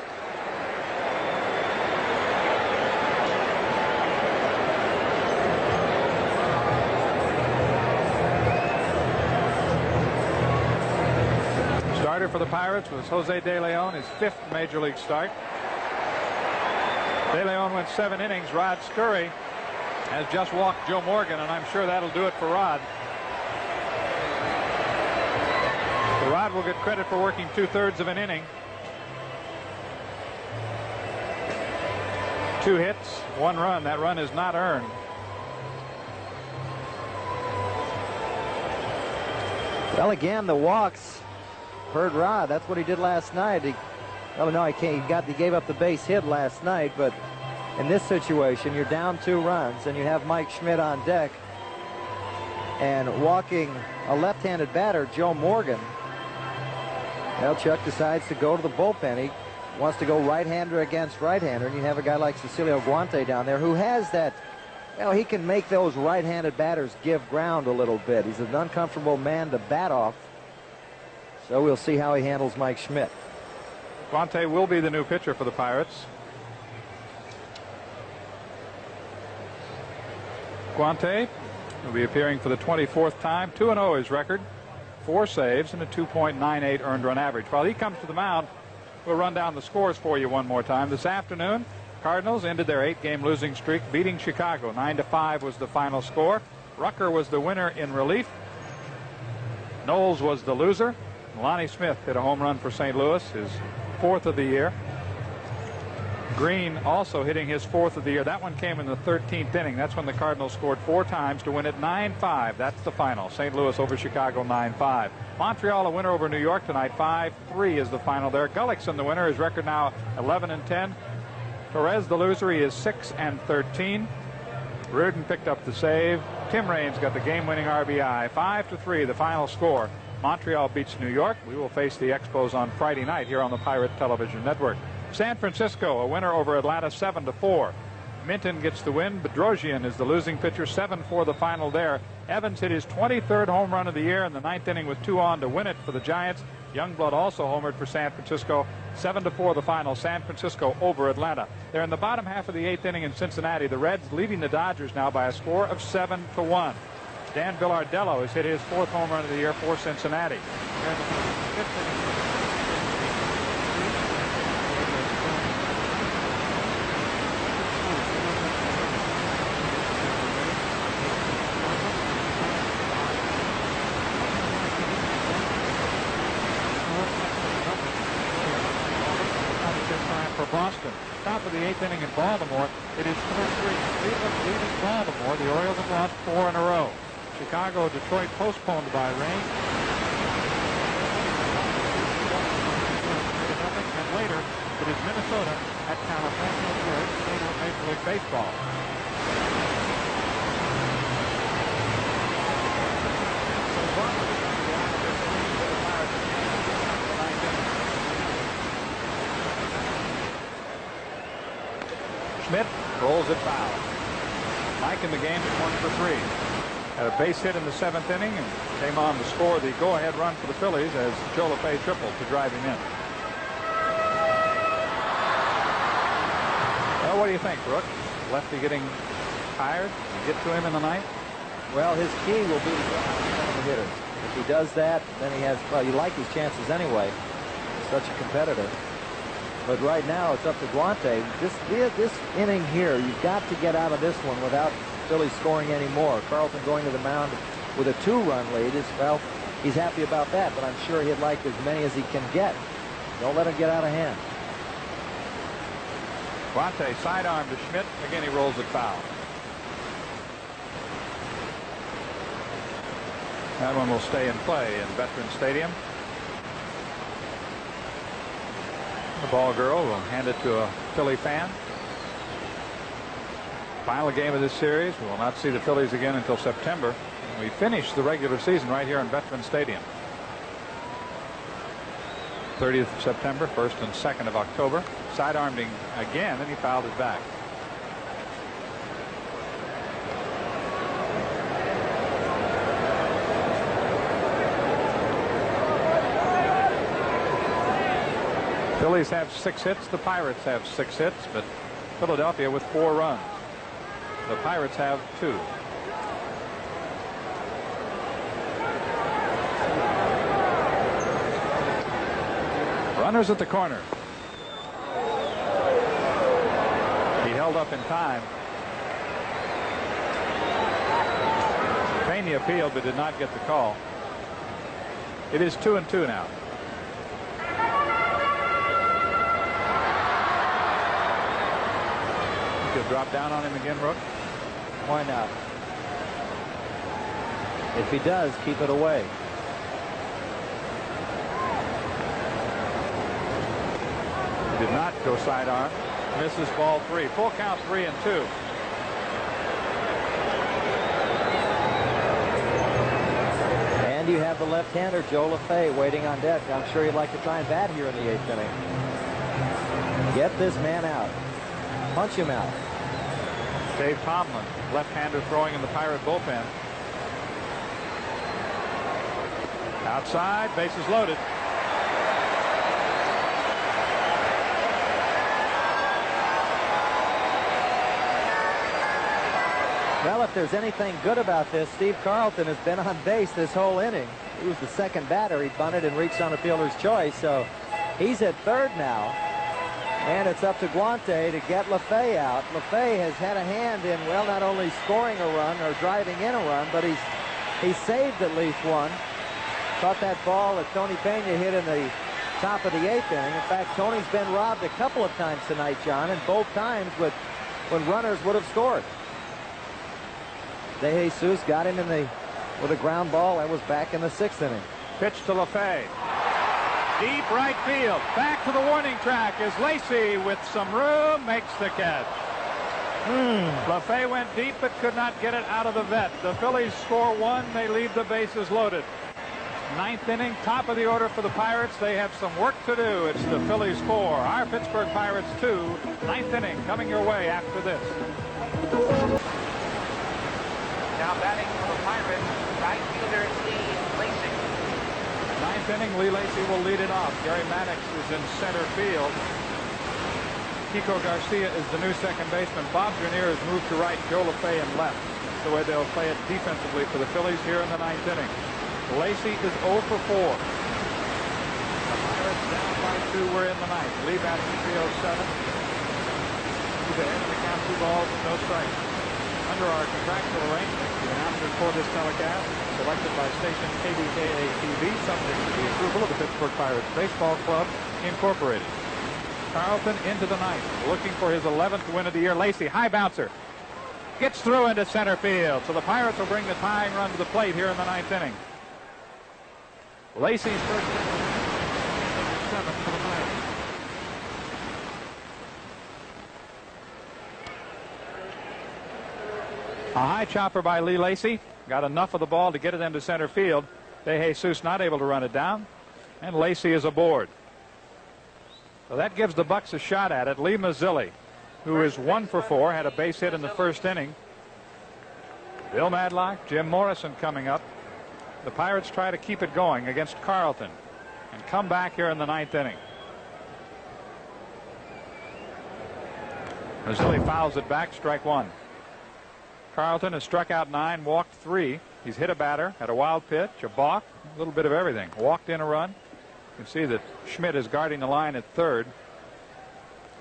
A: Starter for the Pirates was Jose De Leon, his 5th major league start. De Leon went 7 innings. Rod Scurry has just walked Joe Morgan, and I'm sure that'll do it for Rod. So Rod will get credit for working 2/3 of an inning. 2 hits, 1 run. That run is not earned.
B: Well, again, the walks hurt Rod. That's what he did last night. He gave up the base hit last night, but in this situation, you're down 2 runs, and you have Mike Schmidt on deck, and walking a left-handed batter, Joe Morgan. Well, Chuck decides to go to the bullpen. He wants to go right-hander against right-hander, and you have a guy like Cecilio Guante down there who has that. Well, he can make those right-handed batters give ground a little bit. He's an uncomfortable man to bat off. So we'll see how he handles Mike Schmidt.
A: Guante will be the new pitcher for the Pirates. Guante will be appearing for the 24th time. 2-0 his record. 4 saves and a 2.98 earned run average. While he comes to the mound, we'll run down the scores for you one more time. This afternoon, Cardinals ended their 8-game losing streak, beating Chicago. 9-5 was the final score. Rucker was the winner in relief. Knowles was the loser. Lonnie Smith hit a home run for St. Louis, his 4th of the year. Green also hitting his 4th of the year. That one came in the 13th inning. That's when the Cardinals scored 4 times to win it 9-5. That's the final. St. Louis over Chicago 9-5. Montreal a winner over New York tonight. 5-3 is the final there. Gullickson the winner. His record now 11-10. Torres the loser. He is 6-13. Reardon picked up the save. Tim Raines got the game-winning RBI. 5-3 the final score. Montreal beats New York. We will face the Expos on Friday night here on the Pirate Television Network. San Francisco a winner over Atlanta 7-4. Minton gets the win. Bedrosian is the losing pitcher. 7-4 the final there. Evans hit his 23rd home run of the year in the 9th inning with 2 on to win it for the Giants. Youngblood also homered for San Francisco. 7-4 the final. San Francisco over Atlanta. They're in the bottom half of the 8th inning in Cincinnati. The Reds leading the Dodgers now by a score of 7-1. Dan Villardello has hit his 4th home run of the year for Cincinnati. For Boston. Top of the 8th inning in Baltimore. It is 4-3. Cleveland leading Baltimore. The Orioles have lost 4 in a row. Chicago, Detroit postponed by rain. And later, it is Minnesota at California for Major League Baseball. Schmidt rolls it foul. Mike in the game is 1 for 3. Had a base hit in the 7th inning and came on to score the go-ahead run for the Phillies as Joe LePay tripled to drive him in. Well, what do you think, Brooke? Lefty getting tired? Get to him in the ninth?
B: Well, his key will be to get out of the hitters. If he does that, then he has, well, you like his chances anyway. He's such a competitor. But right now, it's up to Guante. This inning here, you've got to get out of this one without Phillies scoring any more. Carlton going to the mound with a 2-run lead is, well, he's happy about that, but I'm sure he'd like as many as he can get. Don't let him get out of hand.
A: Guante sidearm to Schmidt. Again, he rolls it foul. That one will stay in play in Veterans Stadium. The ball girl will hand it to a Philly fan. Final game of this series. We will not see the Phillies again until September. We finish the regular season right here in Veterans Stadium. 30th of September, 1st and 2nd of October. Sidearmed him again, and he fouled it back. Phillies have 6 hits. The Pirates have 6 hits, but Philadelphia with 4 runs. The Pirates have 2. Runners at the corner. He held up in time. Pena appealed but did not get the call. It is 2-2 now. You could drop down on him again, Rook.
B: Why not? If he does, keep it away.
A: Did not go sidearm. Misses ball 3. Full count 3-2.
B: And you have the left-hander Joe LaFay waiting on deck. I'm sure he'd like to try and bat here in the 8th inning. Get this man out. Punch him out.
A: Dave Tomlin, left-hander throwing in the Pirate bullpen. Outside, bases loaded.
B: Well, if there's anything good about this, Steve Carlton has been on base this whole inning. He was the second batter. He bunted and reached on a fielder's choice, so he's at third now. And it's up to Guante to get LaFay out. LaFay has had a hand in, well, not only scoring a run or driving in a run, but he's saved at least one. Caught that ball that Tony Pena hit in the top of the 8th inning. In fact, Tony's been robbed a couple of times tonight, John, and both times when runners would have scored. De Jesus got him with a ground ball. That was back in the 6th inning.
A: Pitch to LaFay. Deep right field. Back to the warning track is Lacy with some room. Makes the catch. LaFay went deep but could not get it out of the vet. The Phillies score 1. They leave the bases loaded. 9th inning, top of the order for the Pirates. They have some work to do. It's the Phillies 4. Our Pittsburgh Pirates 2. 9th inning coming your way after this.
C: Now batting for the Pirates, right fielder Lee Lacy.
A: 9th inning, Lee Lacy will lead it off. Gary Maddox is in center field. Kiko Garcia is the new second baseman. Bob Grenier has moved to right. Joe LaFay in left. That's the way they'll play it defensively for the Phillies here in the 9th inning. Lacy is 0 for 4. The Pirates down by 2. We're in the 9th. Lee batting 307. He's ahead of the count, 2 balls and no strikes. Under our contractual arrangement, the announcers for this telecast, selected by station KDKA-TV, subject to the approval of the Pittsburgh Pirates Baseball Club, Incorporated. Carlton into the 9th, looking for his 11th win of the year. Lacy, high bouncer, gets through into center field. So the Pirates will bring the tying run to the plate here in the 9th inning. Lacy's first 7 for the Pirates. A high chopper by Lee Lacy. Got enough of the ball to get it into center field. De Jesus not able to run it down. And Lacy is aboard. So that gives the Bucks a shot at it. Lee Mazzilli, who is 1 for 4, had a base hit in the first inning. Bill Madlock, Jim Morrison coming up. The Pirates try to keep it going against Carlton and come back here in the 9th inning. Mazzilli fouls it back, strike 1. Carlton has struck out 9, walked 3. He's hit a batter, had a wild pitch, a balk, a little bit of everything. Walked in a run. You can see that Schmidt is guarding the line at third,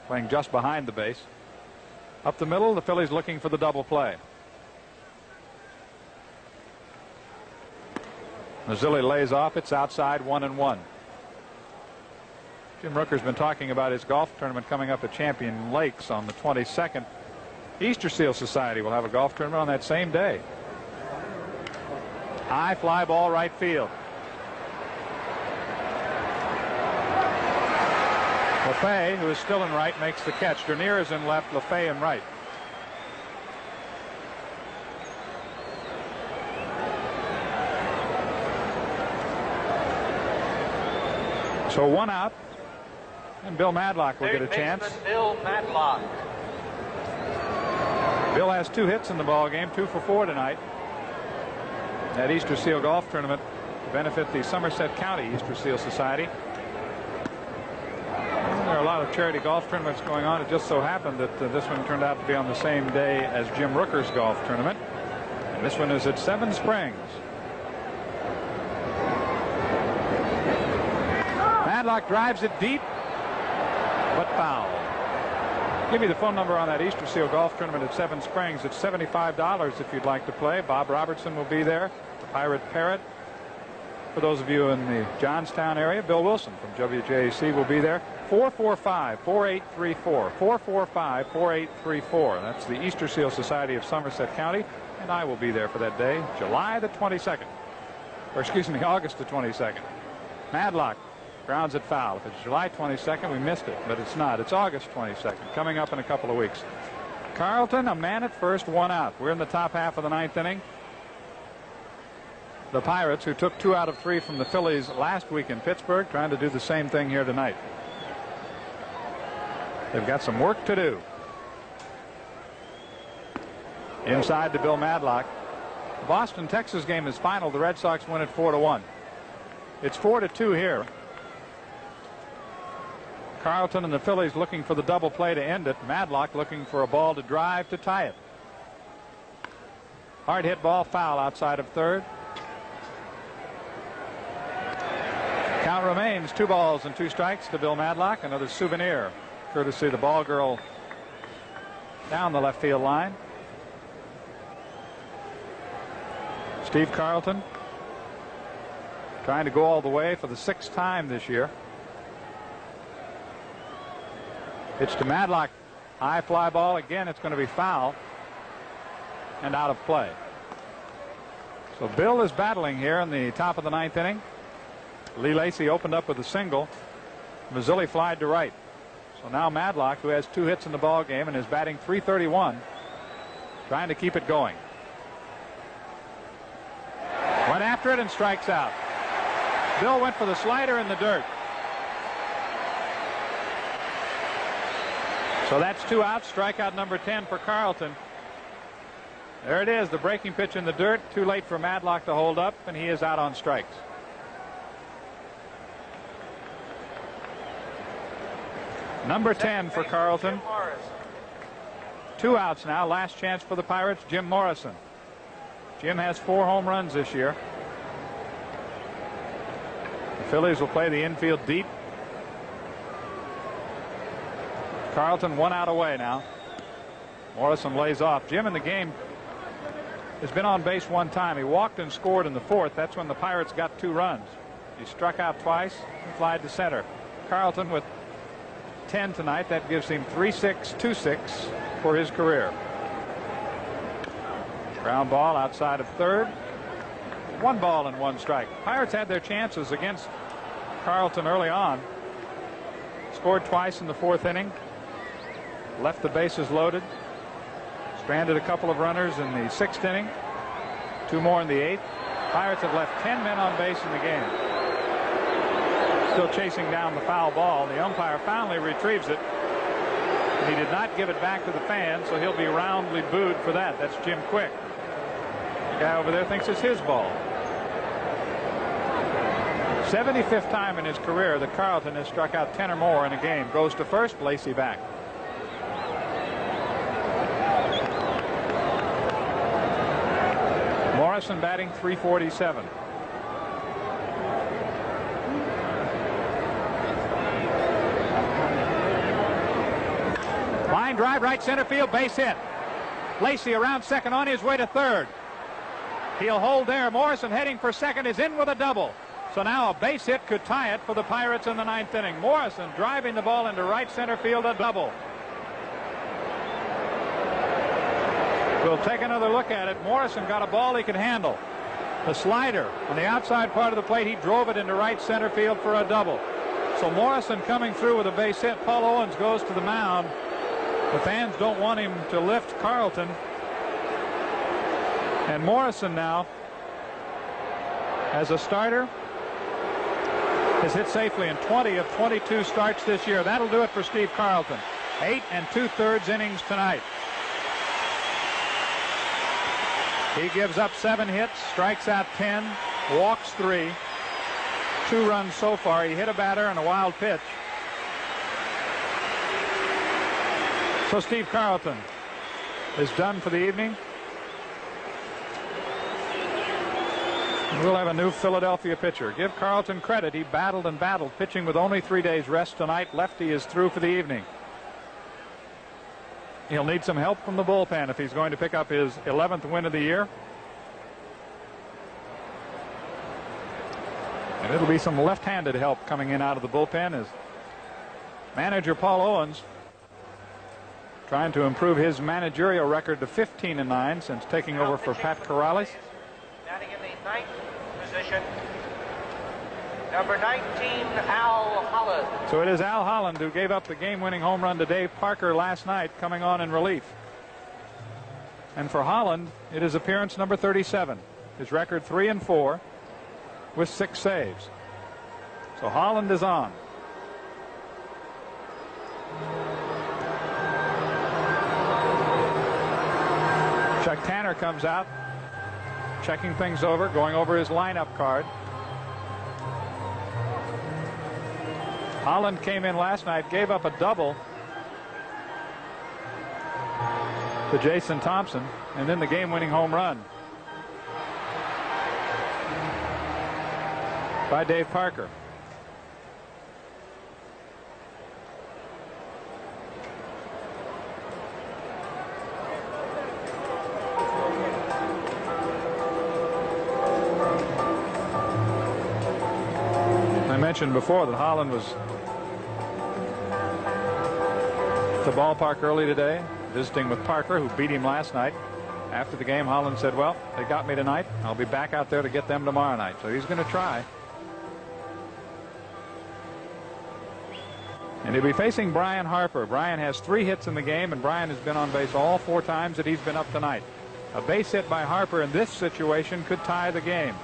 A: playing just behind the base. Up the middle, the Phillies looking for the double play. Mazzilli lays off. It's outside, 1-1. Jim Rooker's been talking about his golf tournament coming up at Champion Lakes on the 22nd. Easter Seal Society will have a golf tournament on that same day. High fly ball right field. LaFay, who is still in right, makes the catch. Dernier is in left, LaFay in right. So 1 out, and Bill Madlock will get a chance.
C: Bill Madlock.
A: Bill has 2 hits in the ball game, 2 for 4 tonight. That Easter Seal Golf Tournament to benefit the Somerset County Easter Seal Society. There are a lot of charity golf tournaments going on. It just so happened that this one turned out to be on the same day as Jim Rooker's golf tournament. And this one is at Seven Springs. Madlock drives it deep, but foul. Give me the phone number on that Easter Seal Golf Tournament at Seven Springs. It's $75 if you'd like to play. Bob Robertson will be there. The Pirate Parrot. For those of you in the Johnstown area, Bill Wilson from WJAC will be there. 445-4834. 445-4834. That's the Easter Seal Society of Somerset County. And I will be there for that day, July the 22nd. Or excuse me, August the 22nd. Madlock grounds it foul. If it's July 22nd, we missed it, but it's not. It's August 22nd, coming up in a couple of weeks. Carlton, a man at first, 1 out. We're in the top half of the 9th inning. The Pirates, who took 2 out of 3 from the Phillies last week in Pittsburgh, trying to do the same thing here tonight. They've got some work to do. Inside to Bill Madlock. The Boston-Texas game is final. The Red Sox win it 4-1. It's 4-2 here. Carlton and the Phillies looking for the double play to end it. Madlock looking for a ball to drive to tie it. Hard hit ball, foul outside of third. Count remains 2 balls and 2 strikes to Bill Madlock. Another souvenir courtesy of the ball girl down the left field line. Steve Carlton trying to go all the way for the 6th time this year. Pitch to Madlock. High fly ball. Again, it's going to be foul and out of play. So Bill is battling here in the top of the 9th inning. Lee Lacy opened up with a single. Mazzilli flied to right. So now Madlock, who has 2 hits in the ball game and is batting .331, trying to keep it going. Went after it and strikes out. Bill went for the slider in the dirt. So that's 2 outs. Strikeout number 10 for Carlton. There it is, the breaking pitch in the dirt. Too late for Madlock to hold up, and he is out on strikes. Number 10 for Carlton. 2 outs now. Last chance for the Pirates, Jim Morrison. Jim has 4 home runs this year. The Phillies will play the infield deep. Carlton 1 out away now. Morrison lays off. Jim in the game has been on base 1 time. He walked and scored in the 4th. That's when the Pirates got 2 runs. He struck out twice and flied to center. Carlton with 10 tonight. That gives him 3-6-2-6 for his career. Ground ball outside of third. 1 ball and 1 strike. Pirates had their chances against Carlton early on. Scored twice in the 4th inning. Left the bases loaded. Stranded a couple of runners in the 6th inning. 2 more in the 8th. Pirates have left 10 men on base in the game. Still chasing down the foul ball. The umpire finally retrieves it. He did not give it back to the fans, so he'll be roundly booed for that. That's Jim Quick. The guy over there thinks it's his ball. 75th time in his career that Carlton has struck out 10 or more in a game. Goes to first, Lacy back. Morrison batting .347. Line drive, right center field, base hit. Lacy around second, on his way to third. He'll hold there. Morrison heading for second, is in with a double. So now a base hit could tie it for the Pirates in the 9th inning. Morrison driving the ball into right center field, a double. We'll take another look at it. Morrison got a ball he could handle. The slider on the outside part of the plate, he drove it into right center field for a double. So Morrison coming through with a base hit. Paul Owens goes to the mound. The fans don't want him to lift Carlton. And Morrison now, as a starter, has hit safely in 20 of 22 starts this year. That'll do it for Steve Carlton. 8 2/3 innings tonight. He gives up 7 hits, strikes out 10, walks 3, 2 runs so far. He hit a batter and a wild pitch. So Steve Carlton is done for the evening. We'll have a new Philadelphia pitcher. Give Carlton credit. He battled and battled, pitching with only 3 days rest tonight. Lefty is through for the evening. He'll need some help from the bullpen if he's going to pick up his 11th win of the year. And it'll be some left-handed help coming in out of the bullpen as manager Paul Owens trying to improve his managerial record to 15-9 since taking over for Pat Corrales.
C: Batting in the 9th position, number 19, Al Holland.
A: So it is Al Holland who gave up the game-winning home run to Dave Parker last night, coming on in relief. And for Holland, it is appearance number 37. His record 3-4 with 6 saves. So Holland is on. Chuck Tanner comes out, checking things over, going over his lineup card. Holland came in last night, gave up a double to Jason Thompson, and then the game-winning home run by Dave Parker. I mentioned before that Holland was at the ballpark early today, visiting with Parker, who beat him last night. After the game, Holland said, well, they got me tonight. I'll be back out there to get them tomorrow night. So he's going to try. And he'll be facing Brian Harper. Brian has 3 hits in the game, and Brian has been on base all 4 times that he's been up tonight. A base hit by Harper in this situation could tie the game.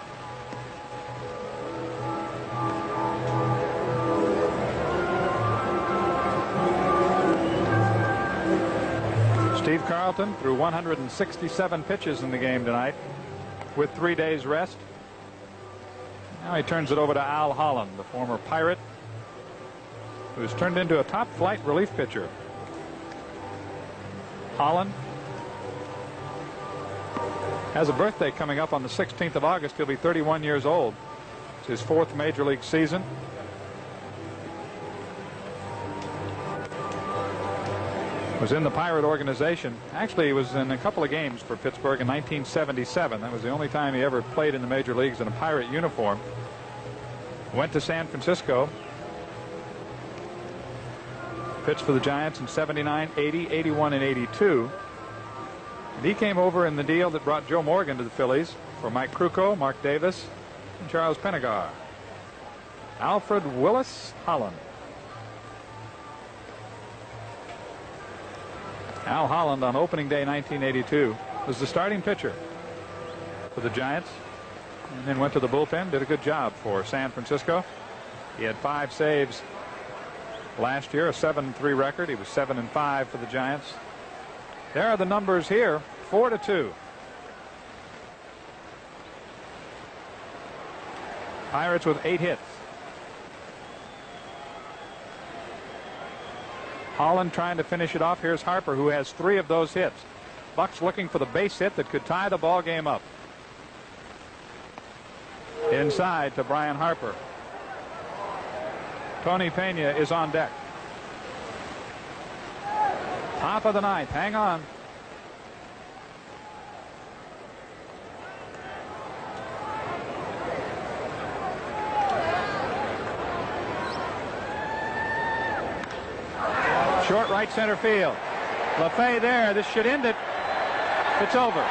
A: Steve Carlton threw 167 pitches in the game tonight with 3 days rest. Now he turns it over to Al Holland, the former Pirate, who's turned into a top flight relief pitcher. Holland has a birthday coming up on the 16th of August. He'll be 31 years old. It's his 4th major league season. Was in the Pirate organization. Actually, he was in a couple of games for Pittsburgh in 1977. That was the only time he ever played in the major leagues in a Pirate uniform. Went to San Francisco. Pitched for the Giants in 79, 80, 81, and 82. And he came over in the deal that brought Joe Morgan to the Phillies for Mike Krukow, Mark Davis, and Charles Pennegar. Alfred Willis Holland. Al Holland on opening day 1982 was the starting pitcher for the Giants, and then went to the bullpen, did a good job for San Francisco. He had 5 saves last year, a 7-3 record. He was 7-5 for the Giants. There are the numbers here, 4-2. Pirates with 8 hits. Holland trying to finish it off. Here's Harper, who has 3 of those hits. Bucks looking for the base hit that could tie the ball game up. Inside to Brian Harper. Tony Pena is on deck. Top of the 9th. Hang on. Short right center field. LaFay there. This should end it. It's over.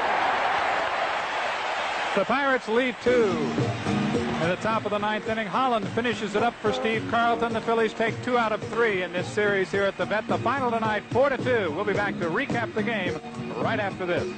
A: The Pirates lead 2 in the top of the 9th inning. Holland finishes it up for Steve Carlton. The Phillies take 2 out of 3 in this series here at the Vet. The final tonight, 4-2. We'll be back to recap the game right after this.